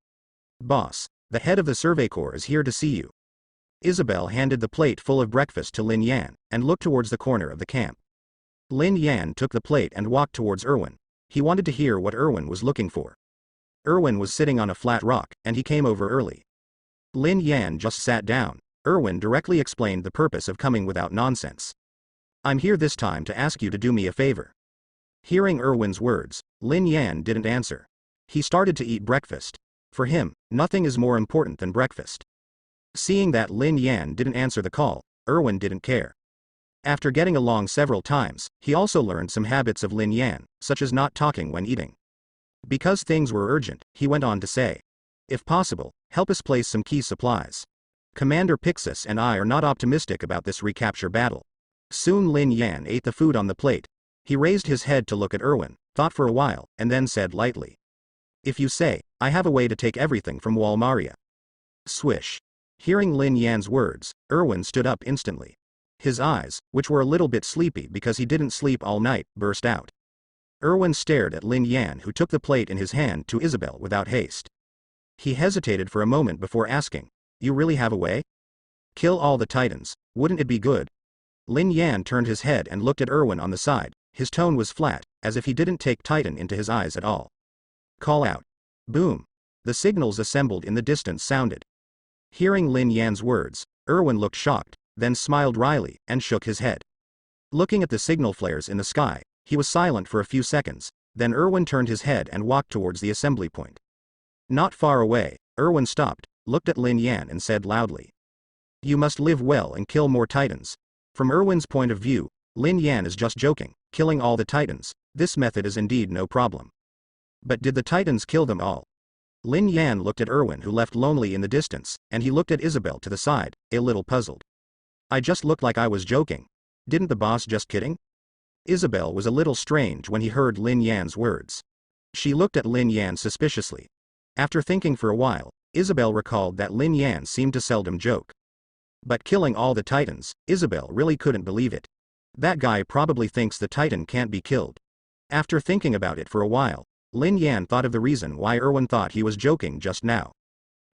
Boss, the head of the Survey Corps is here to see you. Isabel handed the plate full of breakfast to Lin Yan, and looked towards the corner of the camp. Lin Yan took the plate and walked towards Erwin. He wanted to hear what Erwin was looking for. Erwin was sitting on a flat rock, and he came over early. Lin Yan just sat down. Erwin directly explained the purpose of coming without nonsense. I'm here this time to ask you to do me a favor. Hearing Erwin's words, Lin Yan didn't answer. He started to eat breakfast. For him, nothing is more important than breakfast. Seeing that Lin Yan didn't answer the call, Erwin didn't care. After getting along several times, he also learned some habits of Lin Yan, such as not talking when eating. Because things were urgent, he went on to say, if possible, help us place some key supplies. Commander Pixis and I are not optimistic about this recapture battle. Soon Lin Yan ate the food on the plate. He raised his head to look at Erwin, thought for a while, and then said lightly. If you say, I have a way to take everything from Wall Maria. Swish. Hearing Lin Yan's words, Erwin stood up instantly. His eyes, which were a little bit sleepy because he didn't sleep all night, burst out. Erwin stared at Lin Yan, who took the plate in his hand to Isabel without haste. He hesitated for a moment before asking, you really have a way? Kill all the Titans, wouldn't it be good? Lin Yan turned his head and looked at Erwin on the side. His tone was flat, as if he didn't take Titan into his eyes at all. Call out. Boom. The signals assembled in the distance sounded. Hearing Lin Yan's words, Erwin looked shocked, then smiled wryly, and shook his head. Looking at the signal flares in the sky, he was silent for a few seconds, then Erwin turned his head and walked towards the assembly point. Not far away, Erwin stopped, looked at Lin Yan and said loudly. You must live well and kill more Titans. From Erwin's point of view, Lin Yan is just joking, killing all the titans. This method is indeed no problem. But did the titans kill them all? Lin Yan looked at Erwin, who left lonely in the distance, and he looked at Isabel to the side, a little puzzled. I just looked like I was joking. Didn't the boss just kidding? Isabel was a little strange when he heard Lin Yan's words. She looked at Lin Yan suspiciously. After thinking for a while, Isabel recalled that Lin Yan seemed to seldom joke. But killing all the titans, Isabel really couldn't believe it. That guy probably thinks the titan can't be killed. After thinking about it for a while, Lin Yan thought of the reason why Erwin thought he was joking just now.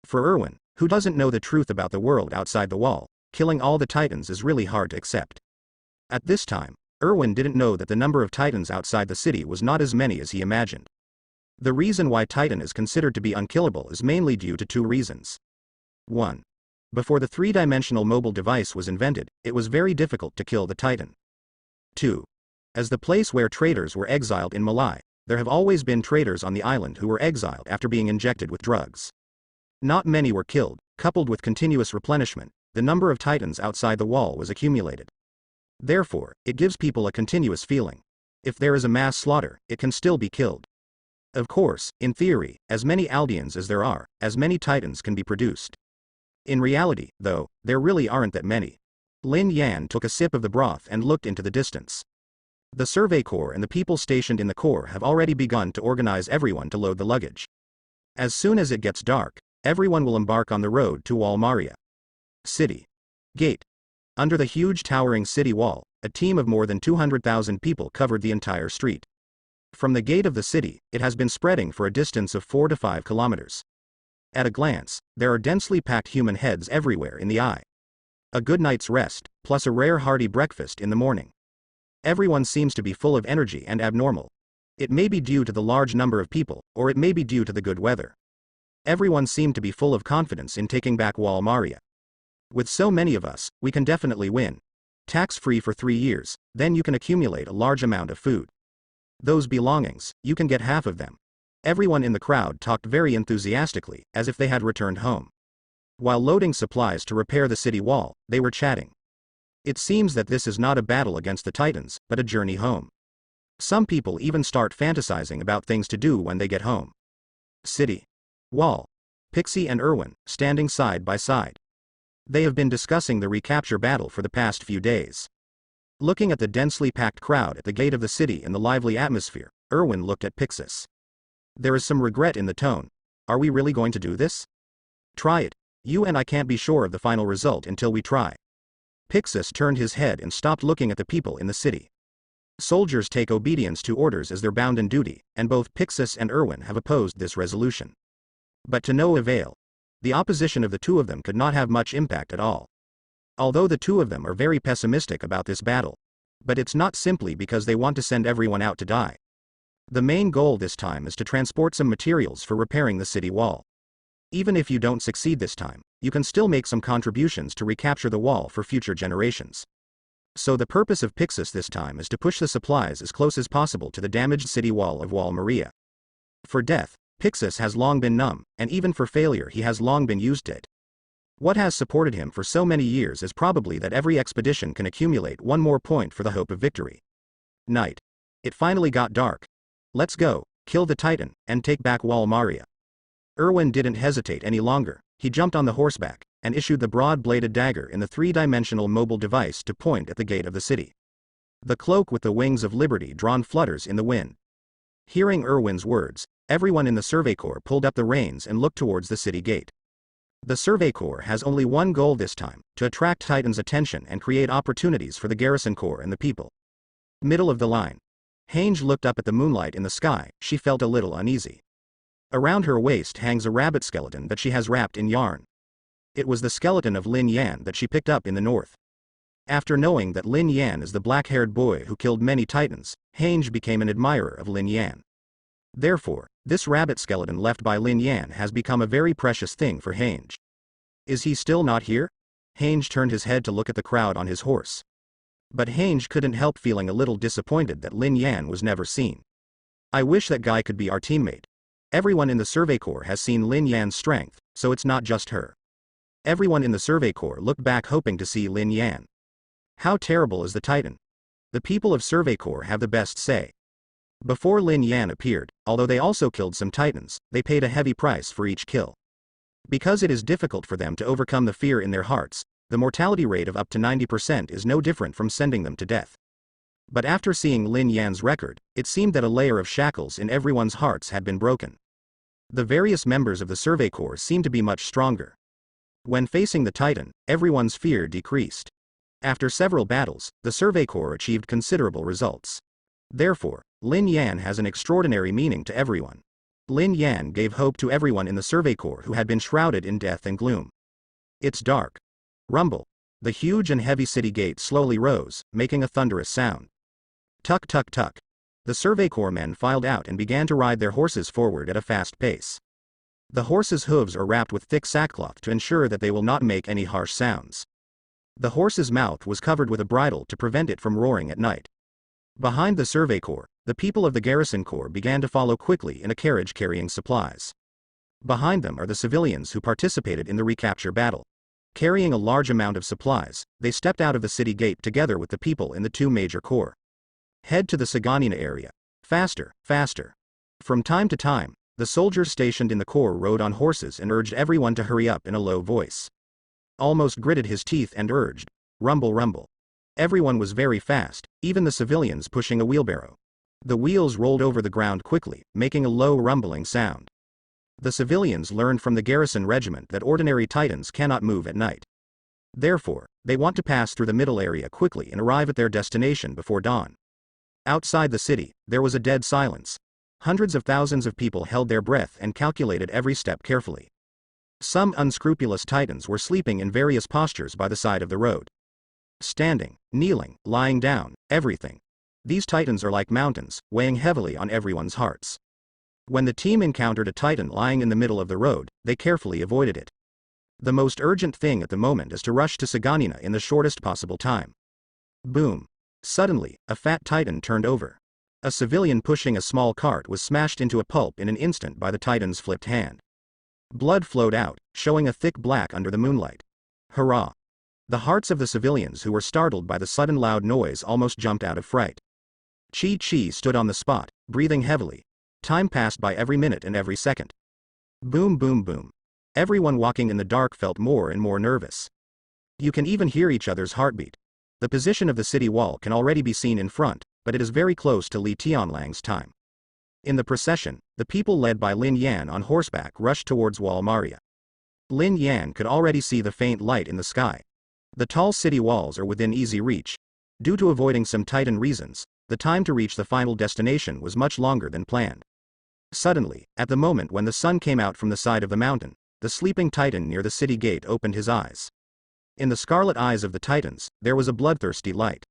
For Erwin, who doesn't know the truth about the world outside the wall, killing all the titans is really hard to accept. At this time, Erwin didn't know that the number of titans outside the city was not as many as he imagined. The reason why Titan is considered to be unkillable is mainly due to two reasons. 1. Before the three-dimensional mobile device was invented, it was very difficult to kill the Titan. 2. As the place where traders were exiled in Malai, there have always been traders on the island who were exiled after being injected with drugs. Not many were killed, coupled with continuous replenishment, the number of titans outside the wall was accumulated. Therefore, it gives people a continuous feeling. If there is a mass slaughter, it can still be killed. Of course, in theory, as many Aldeans as there are, as many titans can be produced. In reality, though, there really aren't that many. Lin Yan took a sip of the broth and looked into the distance. The Survey Corps and the people stationed in the Corps have already begun to organize everyone to load the luggage. As soon as it gets dark, everyone will embark on the road to Wal Maria. City Gate. Under the huge towering city wall, a team of more than 200,000 people covered the entire street. From the gate of the city, it has been spreading for a distance of 4 to 5 kilometers. At a glance, there are densely packed human heads everywhere in the eye. A good night's rest, plus a rare hearty breakfast in the morning. Everyone seems to be full of energy and abnormal. It may be due to the large number of people, or it may be due to the good weather. Everyone seemed to be full of confidence in taking back Wal Maria. With so many of us, we can definitely win. Tax-free for 3 years, then you can accumulate a large amount of food. Those belongings, you can get half of them. Everyone in the crowd talked very enthusiastically, as if they had returned home. While loading supplies to repair the city wall, they were chatting. It seems that this is not a battle against the Titans, but a journey home. Some people even start fantasizing about things to do when they get home. City Wall. Pixie and Erwin, standing side by side. They have been discussing the recapture battle for the past few days. Looking at the densely packed crowd at the gate of the city and the lively atmosphere, Erwin looked at Pixis. There is some regret in the tone. Are we really going to do this? Try it. You and I can't be sure of the final result until we try. Pixis turned his head and stopped looking at the people in the city. Soldiers take obedience to orders as their bounden duty, and both Pixis and Erwin have opposed this resolution. But to no avail. The opposition of the two of them could not have much impact at all. Although the two of them are very pessimistic about this battle. But it's not simply because they want to send everyone out to die. The main goal this time is to transport some materials for repairing the city wall. Even if you don't succeed this time, you can still make some contributions to recapture the wall for future generations. So the purpose of Pixis this time is to push the supplies as close as possible to the damaged city wall of Wal Maria. For death, Pixis has long been numb, and even for failure he has long been used to it. What has supported him for so many years is probably that every expedition can accumulate one more point for the hope of victory. Night. It finally got dark. Let's go, kill the Titan, and take back Wal Maria. Erwin didn't hesitate any longer. He jumped on the horseback, and issued the broad-bladed dagger in the three-dimensional mobile device to point at the gate of the city. The cloak with the wings of liberty drawn flutters in the wind. Hearing Erwin's words, everyone in the Survey Corps pulled up the reins and looked towards the city gate. The Survey Corps has only one goal this time, to attract Titan's attention and create opportunities for the Garrison Corps and the people. Middle of the line. Hange looked up at the moonlight in the sky. She felt a little uneasy. Around her waist hangs a rabbit skeleton that she has wrapped in yarn. It was the skeleton of Lin Yan that she picked up in the north. After knowing that Lin Yan is the black-haired boy who killed many Titans, Hange became an admirer of Lin Yan. Therefore, this rabbit skeleton left by Lin Yan has become a very precious thing for Hange. Is he still not here? Hange turned his head to look at the crowd on his horse. But Hange couldn't help feeling a little disappointed that Lin Yan was never seen. I wish that guy could be our teammate. Everyone in the Survey Corps has seen Lin Yan's strength, so it's not just her. Everyone in the Survey Corps looked back hoping to see Lin Yan. How terrible is the Titan? The people of Survey Corps have the best say. Before Lin Yan appeared, although they also killed some Titans, they paid a heavy price for each kill. Because it is difficult for them to overcome the fear in their hearts, the mortality rate of up to 90% is no different from sending them to death. But after seeing Lin Yan's record, it seemed that a layer of shackles in everyone's hearts had been broken. The various members of the Survey Corps seemed to be much stronger. When facing the Titan, everyone's fear decreased. After several battles, the Survey Corps achieved considerable results. Therefore, Lin Yan has an extraordinary meaning to everyone. Lin Yan gave hope to everyone in the Survey Corps who had been shrouded in death and gloom. It's dark. Rumble. The huge and heavy city gate slowly rose, making a thunderous sound. Tuck tuck tuck. The Survey Corps men filed out and began to ride their horses forward at a fast pace. The horses' hooves are wrapped with thick sackcloth to ensure that they will not make any harsh sounds. The horse's mouth was covered with a bridle to prevent it from roaring at night. Behind the Survey Corps, the people of the Garrison Corps began to follow quickly in a carriage carrying supplies. Behind them are the civilians who participated in the recapture battle. Carrying a large amount of supplies, they stepped out of the city gate together with the people in the two major corps. Head to the Saganina area. Faster, faster. From time to time, the soldiers stationed in the corps rode on horses and urged everyone to hurry up in a low voice. Almost gritted his teeth and urged, rumble rumble. Everyone was very fast, even the civilians pushing a wheelbarrow. The wheels rolled over the ground quickly, making a low rumbling sound. The civilians learned from the garrison regiment that ordinary Titans cannot move at night. Therefore, they want to pass through the middle area quickly and arrive at their destination before dawn. Outside the city, there was a dead silence. Hundreds of thousands of people held their breath and calculated every step carefully. Some unscrupulous Titans were sleeping in various postures by the side of the road. Standing, kneeling, lying down, everything. These Titans are like mountains, weighing heavily on everyone's hearts. When the team encountered a Titan lying in the middle of the road, they carefully avoided it. The most urgent thing at the moment is to rush to Saganina in the shortest possible time. Boom. Suddenly, a fat Titan turned over. A civilian pushing a small cart was smashed into a pulp in an instant by the Titan's flipped hand. Blood flowed out, showing a thick black under the moonlight. Hurrah! The hearts of the civilians who were startled by the sudden loud noise almost jumped out of fright. Chi stood on the spot, breathing heavily. Time passed by every minute and every second. Boom boom boom. Everyone walking in the dark felt more and more nervous. You can even hear each other's heartbeat. The position of the city wall can already be seen in front, but it is very close to Li Tianlang's time. In the procession, the people led by Lin Yan on horseback rushed towards Wall Maria. Lin Yan could already see the faint light in the sky. The tall city walls are within easy reach. Due to avoiding some Titan reasons, the time to reach the final destination was much longer than planned. Suddenly, at the moment when the sun came out from the side of the mountain, the sleeping Titan near the city gate opened his eyes. In the scarlet eyes of the Titans, there was a bloodthirsty light.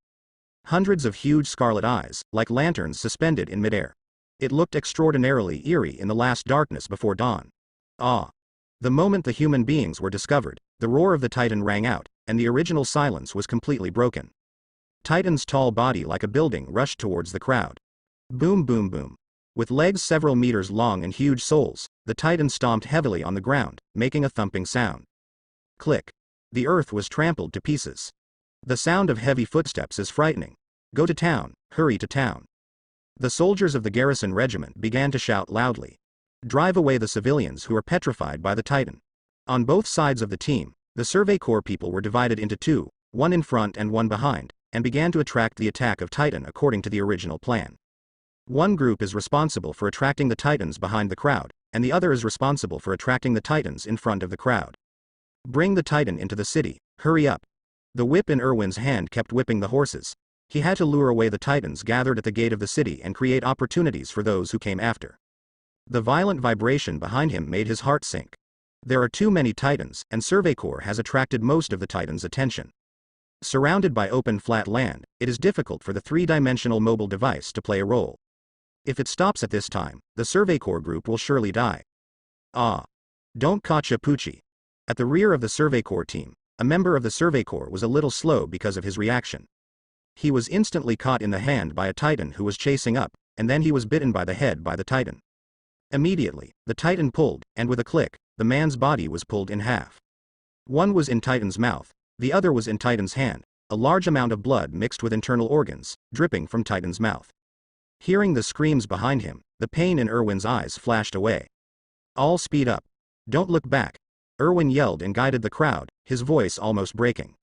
Hundreds of huge scarlet eyes, like lanterns suspended in midair. It looked extraordinarily eerie in the last darkness before dawn. Ah! The moment the human beings were discovered, the roar of the Titan rang out, and the original silence was completely broken. Titan's tall body like a building rushed towards the crowd. Boom boom boom. With legs several meters long and huge soles, the Titan stomped heavily on the ground, making a thumping sound. Click. The earth was trampled to pieces. The sound of heavy footsteps is frightening. Go to town, hurry to town. The soldiers of the garrison regiment began to shout loudly. Drive away the civilians who are petrified by the Titan. On both sides of the team, the Survey Corps people were divided into two, one in front and one behind, and began to attract the attack of Titan according to the original plan. One group is responsible for attracting the Titans behind the crowd, and the other is responsible for attracting the Titans in front of the crowd. Bring the Titan into the city, hurry up. The whip in Erwin's hand kept whipping the horses. He had to lure away the Titans gathered at the gate of the city and create opportunities for those who came after. The violent vibration behind him made his heart sink. There are too many Titans, and Survey Corps has attracted most of the Titans' attention. Surrounded by open flat land, it is difficult for the three-dimensional mobile device to play a role. If it stops at this time, the Survey Corps group will surely die. Ah! Don't kacha puchi. At the rear of the Survey Corps team, a member of the Survey Corps was a little slow because of his reaction. He was instantly caught in the hand by a Titan who was chasing up, and then he was bitten by the head by the Titan. Immediately, the Titan pulled, and with a click, the man's body was pulled in half. One was in Titan's mouth, the other was in Titan's hand, a large amount of blood mixed with internal organs, dripping from Titan's mouth. Hearing the screams behind him, the pain in Erwin's eyes flashed away. All speed up. Don't look back. Erwin yelled and guided the crowd, his voice almost breaking.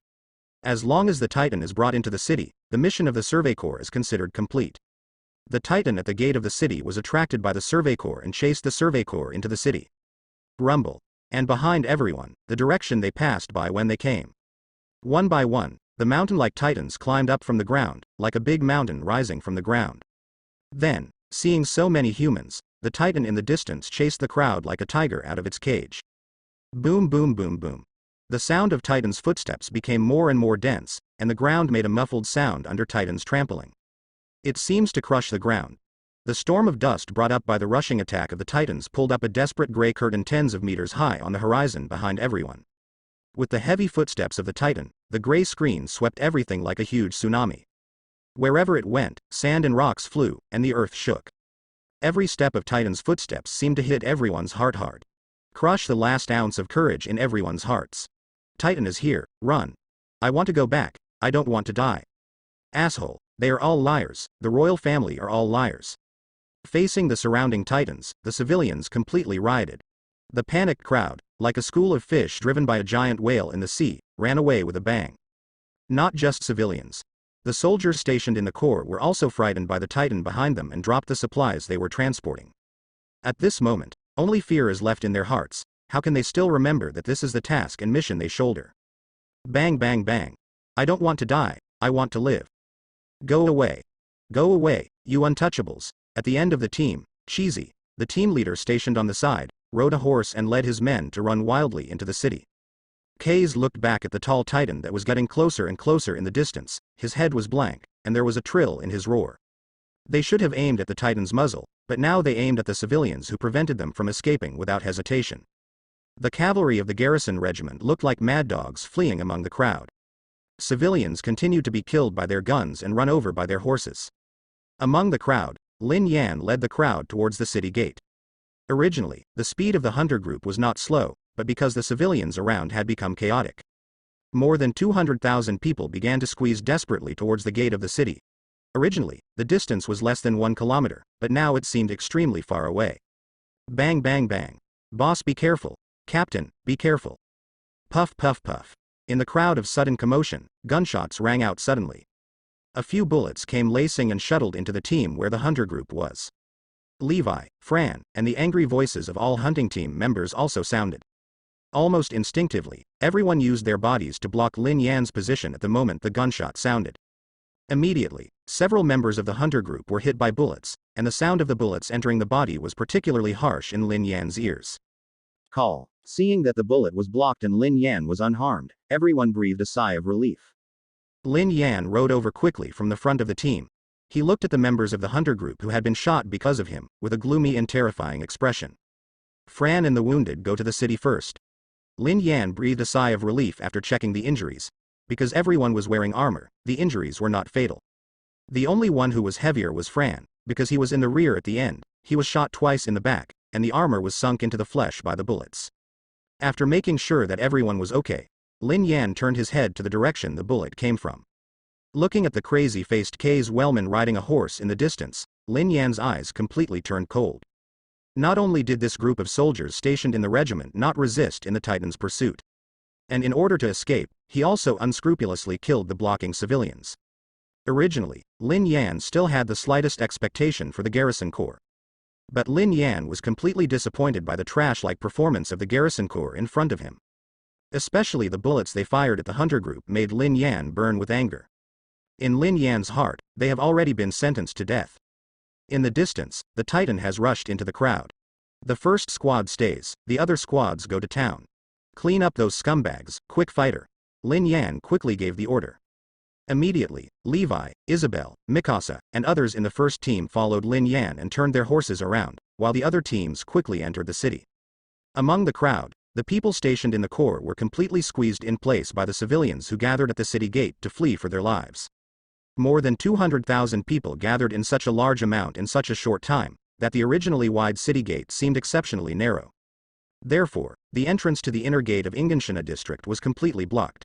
As long as the Titan is brought into the city, the mission of the Survey Corps is considered complete. The Titan at the gate of the city was attracted by the Survey Corps and chased the Survey Corps into the city. Rumble. And behind everyone, the direction they passed by when they came. One by one, the mountain-like Titans climbed up from the ground, like a big mountain rising from the ground. Then, seeing so many humans, the Titan in the distance chased the crowd like a tiger out of its cage. Boom boom boom boom. The sound of Titan's footsteps became more and more dense, and the ground made a muffled sound under Titan's trampling. It seems to crush the ground. The storm of dust brought up by the rushing attack of the Titans pulled up a desperate gray curtain tens of meters high on the horizon behind everyone. With the heavy footsteps of the Titan, the gray screen swept everything like a huge tsunami. Wherever it went, sand and rocks flew, and the earth shook. Every step of Titan's footsteps seemed to hit everyone's heart hard. Crush the last ounce of courage in everyone's hearts. Titan is here, run. I want to go back, I don't want to die. Asshole, they are all liars, the royal family are all liars. Facing the surrounding Titans, the civilians completely rioted. The panicked crowd, like a school of fish driven by a giant whale in the sea, ran away with a bang. Not just civilians. The soldiers stationed in the Corps were also frightened by the Titan behind them and dropped the supplies they were transporting. At this moment, only fear is left in their hearts. How can they still remember that this is the task and mission they shoulder? Bang bang bang. I don't want to die, I want to live. Go away. Go away, you untouchables. At the end of the team, Cheesy, the team leader stationed on the side, rode a horse and led his men to run wildly into the city. Kaze looked back at the tall Titan that was getting closer and closer in the distance, his head was blank, and there was a trill in his roar. They should have aimed at the Titan's muzzle, but now they aimed at the civilians who prevented them from escaping without hesitation. The cavalry of the garrison regiment looked like mad dogs fleeing among the crowd. Civilians continued to be killed by their guns and run over by their horses. Among the crowd, Lin Yan led the crowd towards the city gate. Originally, the speed of the hunter group was not slow, but because the civilians around had become chaotic. More than 200,000 people began to squeeze desperately towards the gate of the city. Originally, the distance was less than 1 kilometer, but now it seemed extremely far away. Bang bang bang. Boss, be careful. Captain, be careful. Puff puff puff. In the crowd of sudden commotion, gunshots rang out suddenly. A few bullets came lacing and shuttled into the team where the hunter group was. Levi, Fran, and the angry voices of all hunting team members also sounded. Almost instinctively, everyone used their bodies to block Lin Yan's position at the moment the gunshot sounded. Immediately, several members of the hunter group were hit by bullets, and the sound of the bullets entering the body was particularly harsh in Lin Yan's ears. Call. Seeing that the bullet was blocked and Lin Yan was unharmed, everyone breathed a sigh of relief. Lin Yan rode over quickly from the front of the team. He looked at the members of the hunter group who had been shot because of him, with a gloomy and terrifying expression. Fran and the wounded go to the city first. Lin Yan breathed a sigh of relief after checking the injuries. Because everyone was wearing armor, the injuries were not fatal. The only one who was heavier was Fran, because he was in the rear at the end, he was shot twice in the back, and the armor was sunk into the flesh by the bullets. After making sure that everyone was okay, Lin Yan turned his head to the direction the bullet came from. Looking at the crazy-faced Kaze Wellman riding a horse in the distance, Lin Yan's eyes completely turned cold. Not only did this group of soldiers stationed in the regiment not resist in the Titan's pursuit, and in order to escape, he also unscrupulously killed the blocking civilians. Originally, Lin Yan still had the slightest expectation for the garrison corps. But Lin Yan was completely disappointed by the trash-like performance of the garrison corps in front of him. Especially the bullets they fired at the hunter group made Lin Yan burn with anger. In Lin Yan's heart, they have already been sentenced to death. In the distance, the Titan has rushed into the crowd. The first squad stays, the other squads go to town. Clean up those scumbags, quick fighter. Lin Yan quickly gave the order. Immediately, Levi, Isabel, Mikasa, and others in the first team followed Lin Yan and turned their horses around, while the other teams quickly entered the city. Among the crowd, the people stationed in the Corps were completely squeezed in place by the civilians who gathered at the city gate to flee for their lives. More than 200,000 people gathered in such a large amount in such a short time, that the originally wide city gate seemed exceptionally narrow. Therefore, the entrance to the inner gate of Ingenshina district was completely blocked.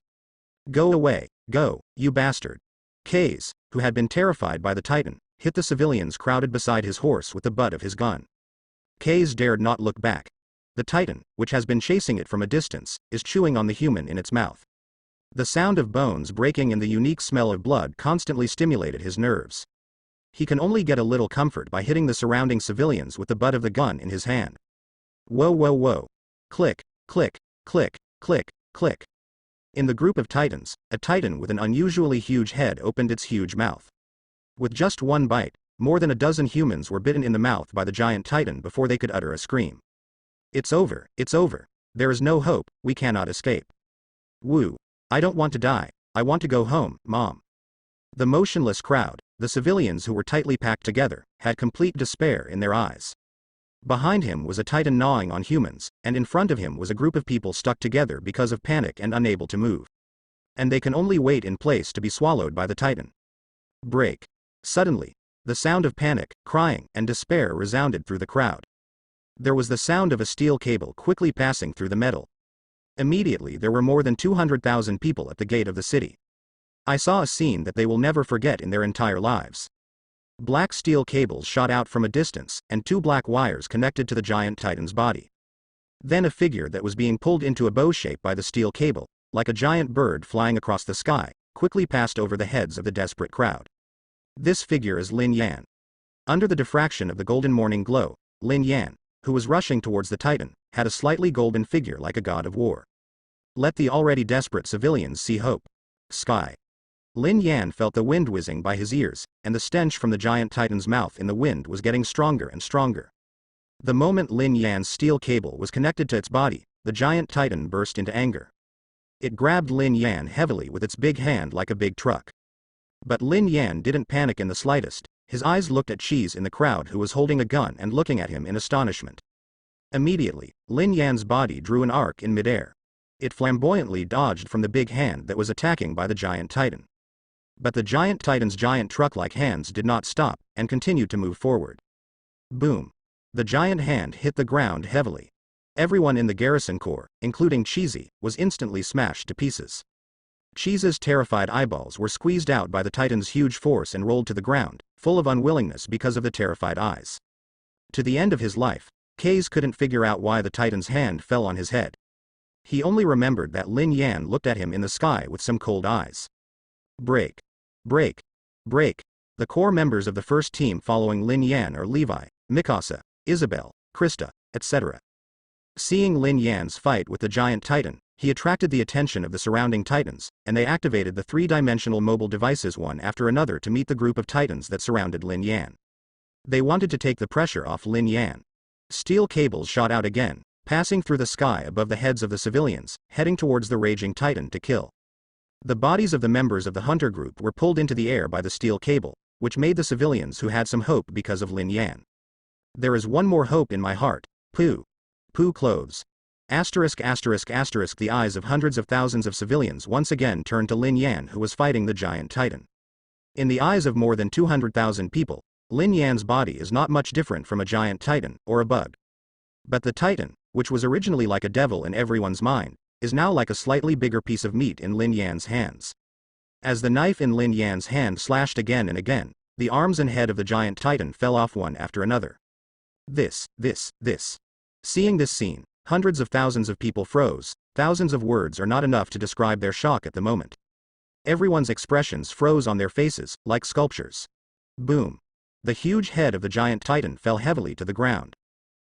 Go away, go, you bastard. Kaze, who had been terrified by the titan, hit the civilians crowded beside his horse with the butt of his gun. Kaze dared not look back. The titan, which has been chasing it from a distance, is chewing on the human in its mouth. The sound of bones breaking and the unique smell of blood constantly stimulated his nerves. He can only get a little comfort by hitting the surrounding civilians with the butt of the gun in his hand. Whoa whoa whoa. Click, click, click, click, click. In the group of titans, a titan with an unusually huge head opened its huge mouth. With just one bite, more than a dozen humans were bitten in the mouth by the giant titan before they could utter a scream. It's over, it's over. There is no hope, we cannot escape. Woo. I don't want to die, I want to go home, Mom. The motionless crowd, the civilians who were tightly packed together, had complete despair in their eyes. Behind him was a titan gnawing on humans, and in front of him was a group of people stuck together because of panic and unable to move. And they can only wait in place to be swallowed by the titan. Break. Suddenly, the sound of panic, crying, and despair resounded through the crowd. There was the sound of a steel cable quickly passing through the metal. Immediately there were more than 200,000 people at the gate of the city. I saw a scene that they will never forget in their entire lives. Black steel cables shot out from a distance, and two black wires connected to the giant titan's body. Then a figure that was being pulled into a bow shape by the steel cable, like a giant bird flying across the sky, quickly passed over the heads of the desperate crowd. This figure is Lin Yan. Under the diffraction of the golden morning glow, Lin Yan, who was rushing towards the titan, had a slightly golden figure like a god of war. Let the already desperate civilians see hope. Sky. Lin Yan felt the wind whizzing by his ears, and the stench from the giant titan's mouth in the wind was getting stronger and stronger. The moment Lin Yan's steel cable was connected to its body, the giant titan burst into anger. It grabbed Lin Yan heavily with its big hand like a big truck. But Lin Yan didn't panic in the slightest. His eyes looked at Cheese in the crowd who was holding a gun and looking at him in astonishment. Immediately, Lin Yan's body drew an arc in midair. It flamboyantly dodged from the big hand that was attacking by the giant titan. But the giant titan's giant truck-like hands did not stop, and continued to move forward. Boom. The giant hand hit the ground heavily. Everyone in the garrison corps, including Cheesy, was instantly smashed to pieces. Cheese's terrified eyeballs were squeezed out by the titan's huge force and rolled to the ground, full of unwillingness because of the terrified eyes. To the end of his life, Kaze couldn't figure out why the titan's hand fell on his head. He only remembered that Lin Yan looked at him in the sky with some cold eyes. Break. Break. Break. The core members of the first team following Lin Yan are Levi, Mikasa, Isabel, Krista, etc. Seeing Lin Yan's fight with the giant titan, he attracted the attention of the surrounding titans, and they activated the three-dimensional mobile devices one after another to meet the group of titans that surrounded Lin Yan. They wanted to take the pressure off Lin Yan. Steel cables shot out again, passing through the sky above the heads of the civilians, heading towards the raging titan to kill. The bodies of the members of the hunter group were pulled into the air by the steel cable, which made the civilians who had some hope because of Lin Yan. There is one more hope in my heart. Pooh. Pooh clothes. Asterisk asterisk asterisk. The eyes of hundreds of thousands of civilians once again turned to Lin Yan, who was fighting the giant titan. In the eyes of more than 200,000 people, Lin Yan's body is not much different from a giant titan, or a bug. But the titan, which was originally like a devil in everyone's mind, is now like a slightly bigger piece of meat in Lin Yan's hands. As the knife in Lin Yan's hand slashed again and again, the arms and head of the giant titan fell off one after another. This. Seeing this scene, hundreds of thousands of people froze. Thousands of words are not enough to describe their shock at the moment. Everyone's expressions froze on their faces, like sculptures. Boom. The huge head of the giant titan fell heavily to the ground.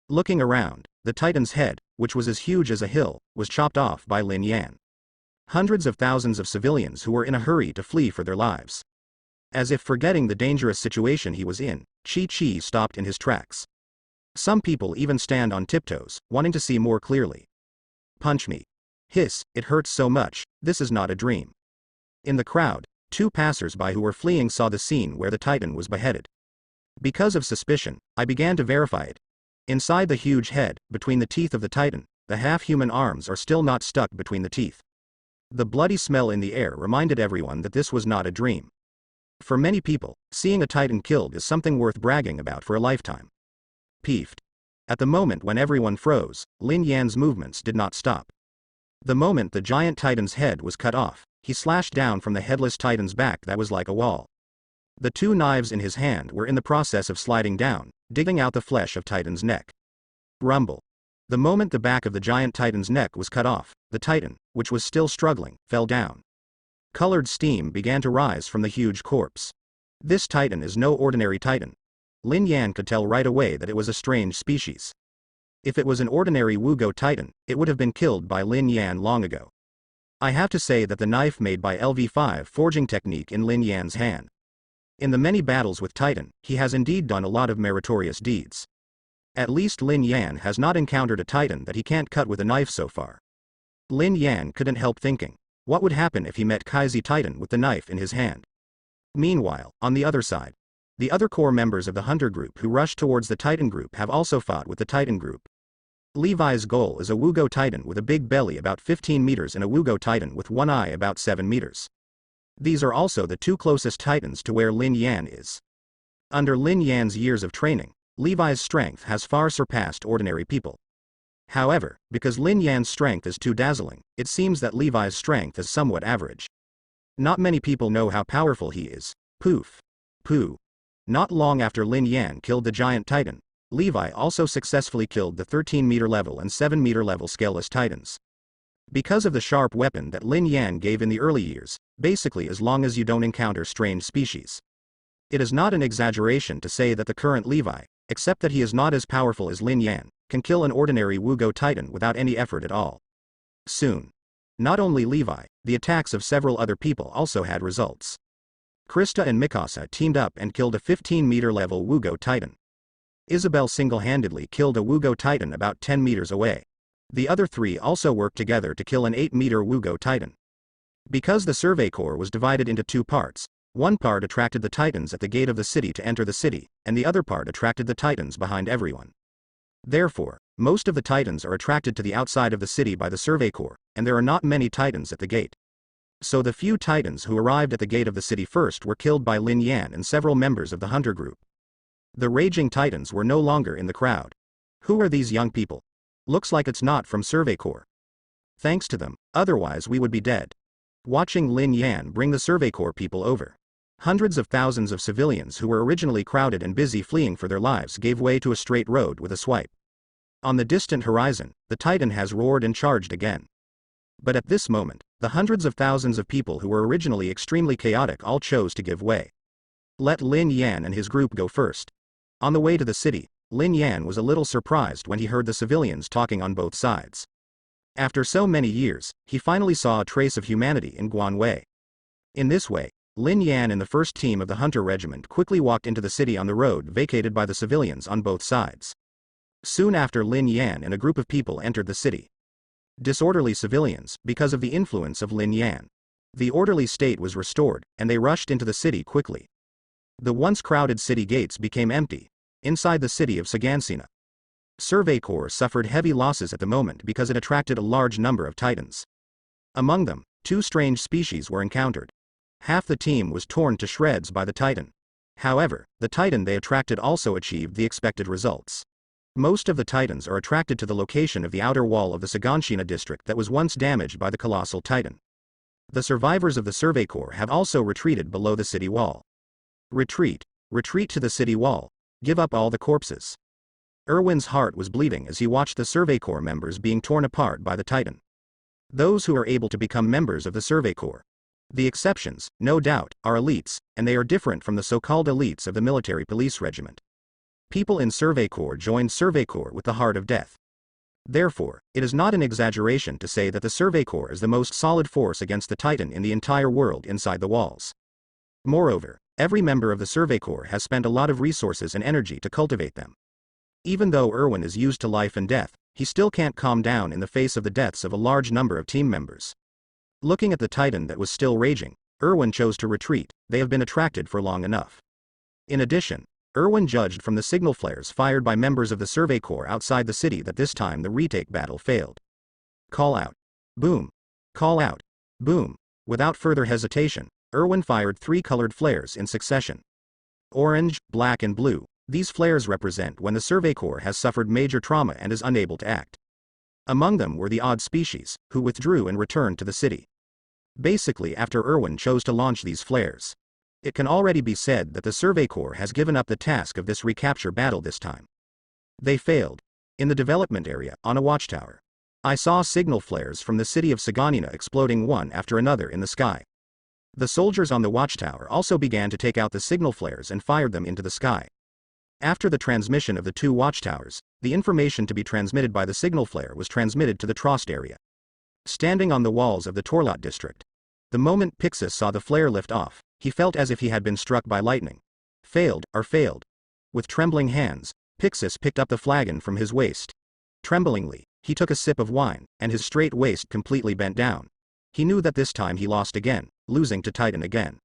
Looking around, the titan's head, which was as huge as a hill, was chopped off by Lin Yan. Hundreds of thousands of civilians who were in a hurry to flee for their lives. As if forgetting the dangerous situation he was in, Chi stopped in his tracks. Some people even stand on tiptoes, wanting to see more clearly. Punch me. Hiss, it hurts so much, this is not a dream. In the crowd, two passers-by who were fleeing saw the scene where the titan was beheaded. Because of suspicion, I began to verify it. Inside the huge head, between the teeth of the titan, the half-human arms are still not stuck between the teeth. The bloody smell in the air reminded everyone that this was not a dream. For many people, seeing a titan killed is something worth bragging about for a lifetime. Peeved. At the moment when everyone froze, Lin Yan's movements did not stop. The moment the giant titan's head was cut off, he slashed down from the headless titan's back that was like a wall. The two knives in his hand were in the process of sliding down, digging out the flesh of Titan's neck. Rumble. The moment the back of the giant Titan's neck was cut off, the Titan, which was still struggling, fell down. Colored steam began to rise from the huge corpse. This Titan is no ordinary Titan. Lin Yan could tell right away that it was a strange species. If it was an ordinary Wugo Titan, it would have been killed by Lin Yan long ago. I have to say that the knife made by LV5 forging technique in Lin Yan's hand. In the many battles with Titan, he has indeed done a lot of meritorious deeds. At least Lin Yan has not encountered a Titan that he can't cut with a knife so far. Lin Yan couldn't help thinking, what would happen if he met Kaizi Titan with the knife in his hand? Meanwhile, on the other side, the other core members of the Hunter group who rushed towards the Titan group have also fought with the Titan group. Levi's goal is a Wugo Titan with a big belly about 15 meters and a Wugo Titan with one eye about 7 meters. These are also the two closest Titans to where Lin Yan is. Under Lin Yan's years of training, Levi's strength has far surpassed ordinary people. However, because Lin Yan's strength is too dazzling, it seems that Levi's strength is somewhat average. Not many people know how powerful he is. Poof. Pooh. Not long after Lin Yan killed the giant Titan, Levi also successfully killed the 13-meter level and 7-meter level scaleless Titans. Because of the sharp weapon that Lin Yan gave in the early years, basically as long as you don't encounter strange species. It is not an exaggeration to say that the current Levi, except that he is not as powerful as Lin Yan, can kill an ordinary Wugo Titan without any effort at all. Soon. Not only Levi, the attacks of several other people also had results. Krista and Mikasa teamed up and killed a 15-meter level Wugo Titan. Isabel single-handedly killed a Wugo Titan about 10 meters away. The other three also worked together to kill an 8-meter Wugo Titan. Because the Survey Corps was divided into two parts, one part attracted the Titans at the gate of the city to enter the city, and the other part attracted the Titans behind everyone. Therefore, most of the Titans are attracted to the outside of the city by the Survey Corps, and there are not many Titans at the gate. So the few Titans who arrived at the gate of the city first were killed by Lin Yan and several members of the Hunter group. The raging Titans were no longer in the crowd. Who are these young people? Looks like it's not from Survey Corps. Thanks to them, otherwise we would be dead. Watching Lin Yan bring the Survey Corps people over. Hundreds of thousands of civilians who were originally crowded and busy fleeing for their lives gave way to a straight road with a swipe. On the distant horizon, the Titan has roared and charged again. But at this moment, the hundreds of thousands of people who were originally extremely chaotic all chose to give way. Let Lin Yan and his group go first. On the way to the city, Lin Yan was a little surprised when he heard the civilians talking on both sides. After so many years, he finally saw a trace of humanity in Guanwei. In this way, Lin Yan and the first team of the Hunter Regiment quickly walked into the city on the road vacated by the civilians on both sides. Soon after, Lin Yan and a group of people entered the city. Disorderly civilians, because of the influence of Lin Yan. The orderly state was restored, and they rushed into the city quickly. The once crowded city gates became empty. Inside the city of Sagansina, Survey Corps suffered heavy losses at the moment because it attracted a large number of Titans. Among them, two strange species were encountered. Half the team was torn to shreds by the Titan. However, the Titan they attracted also achieved the expected results. Most of the Titans are attracted to the location of the outer wall of the Saganshina district that was once damaged by the colossal Titan. The survivors of the Survey Corps have also retreated below the city wall. Retreat. Retreat to the city wall. Give up all the corpses. Erwin's heart was bleeding as he watched the Survey Corps members being torn apart by the Titan. Those who are able to become members of the Survey Corps. The exceptions, no doubt, are elites, and they are different from the so-called elites of the military police regiment. People in Survey Corps joined Survey Corps with the heart of death. Therefore, it is not an exaggeration to say that the Survey Corps is the most solid force against the Titan in the entire world inside the walls. Moreover, every member of the Survey Corps has spent a lot of resources and energy to cultivate them. Even though Erwin is used to life and death, he still can't calm down in the face of the deaths of a large number of team members. Looking at the Titan that was still raging, Erwin chose to retreat. They have been attracted for long enough. In addition, Erwin judged from the signal flares fired by members of the Survey Corps outside the city that this time the retake battle failed. Call out. Boom. Call out. Boom. Without further hesitation, Erwin fired 3 colored flares in succession. Orange, black and blue. These flares represent when the Survey Corps has suffered major trauma and is unable to act. Among them were the odd species, who withdrew and returned to the city. Basically after Irwin chose to launch these flares. It can already be said that the Survey Corps has given up the task of this recapture battle this time. They failed. In the development area, on a watchtower, I saw signal flares from the city of Saganina exploding one after another in the sky. The soldiers on the watchtower also began to take out the signal flares and fired them into the sky. After the transmission of the two watchtowers, the information to be transmitted by the signal flare was transmitted to the Trost area. Standing on the walls of the Torlot district, the moment Pixis saw the flare lift off, he felt as if he had been struck by lightning. Failed. With trembling hands, Pixis picked up the flagon from his waist. Tremblingly, he took a sip of wine, and his straight waist completely bent down. He knew that this time he lost again, losing to Titan again.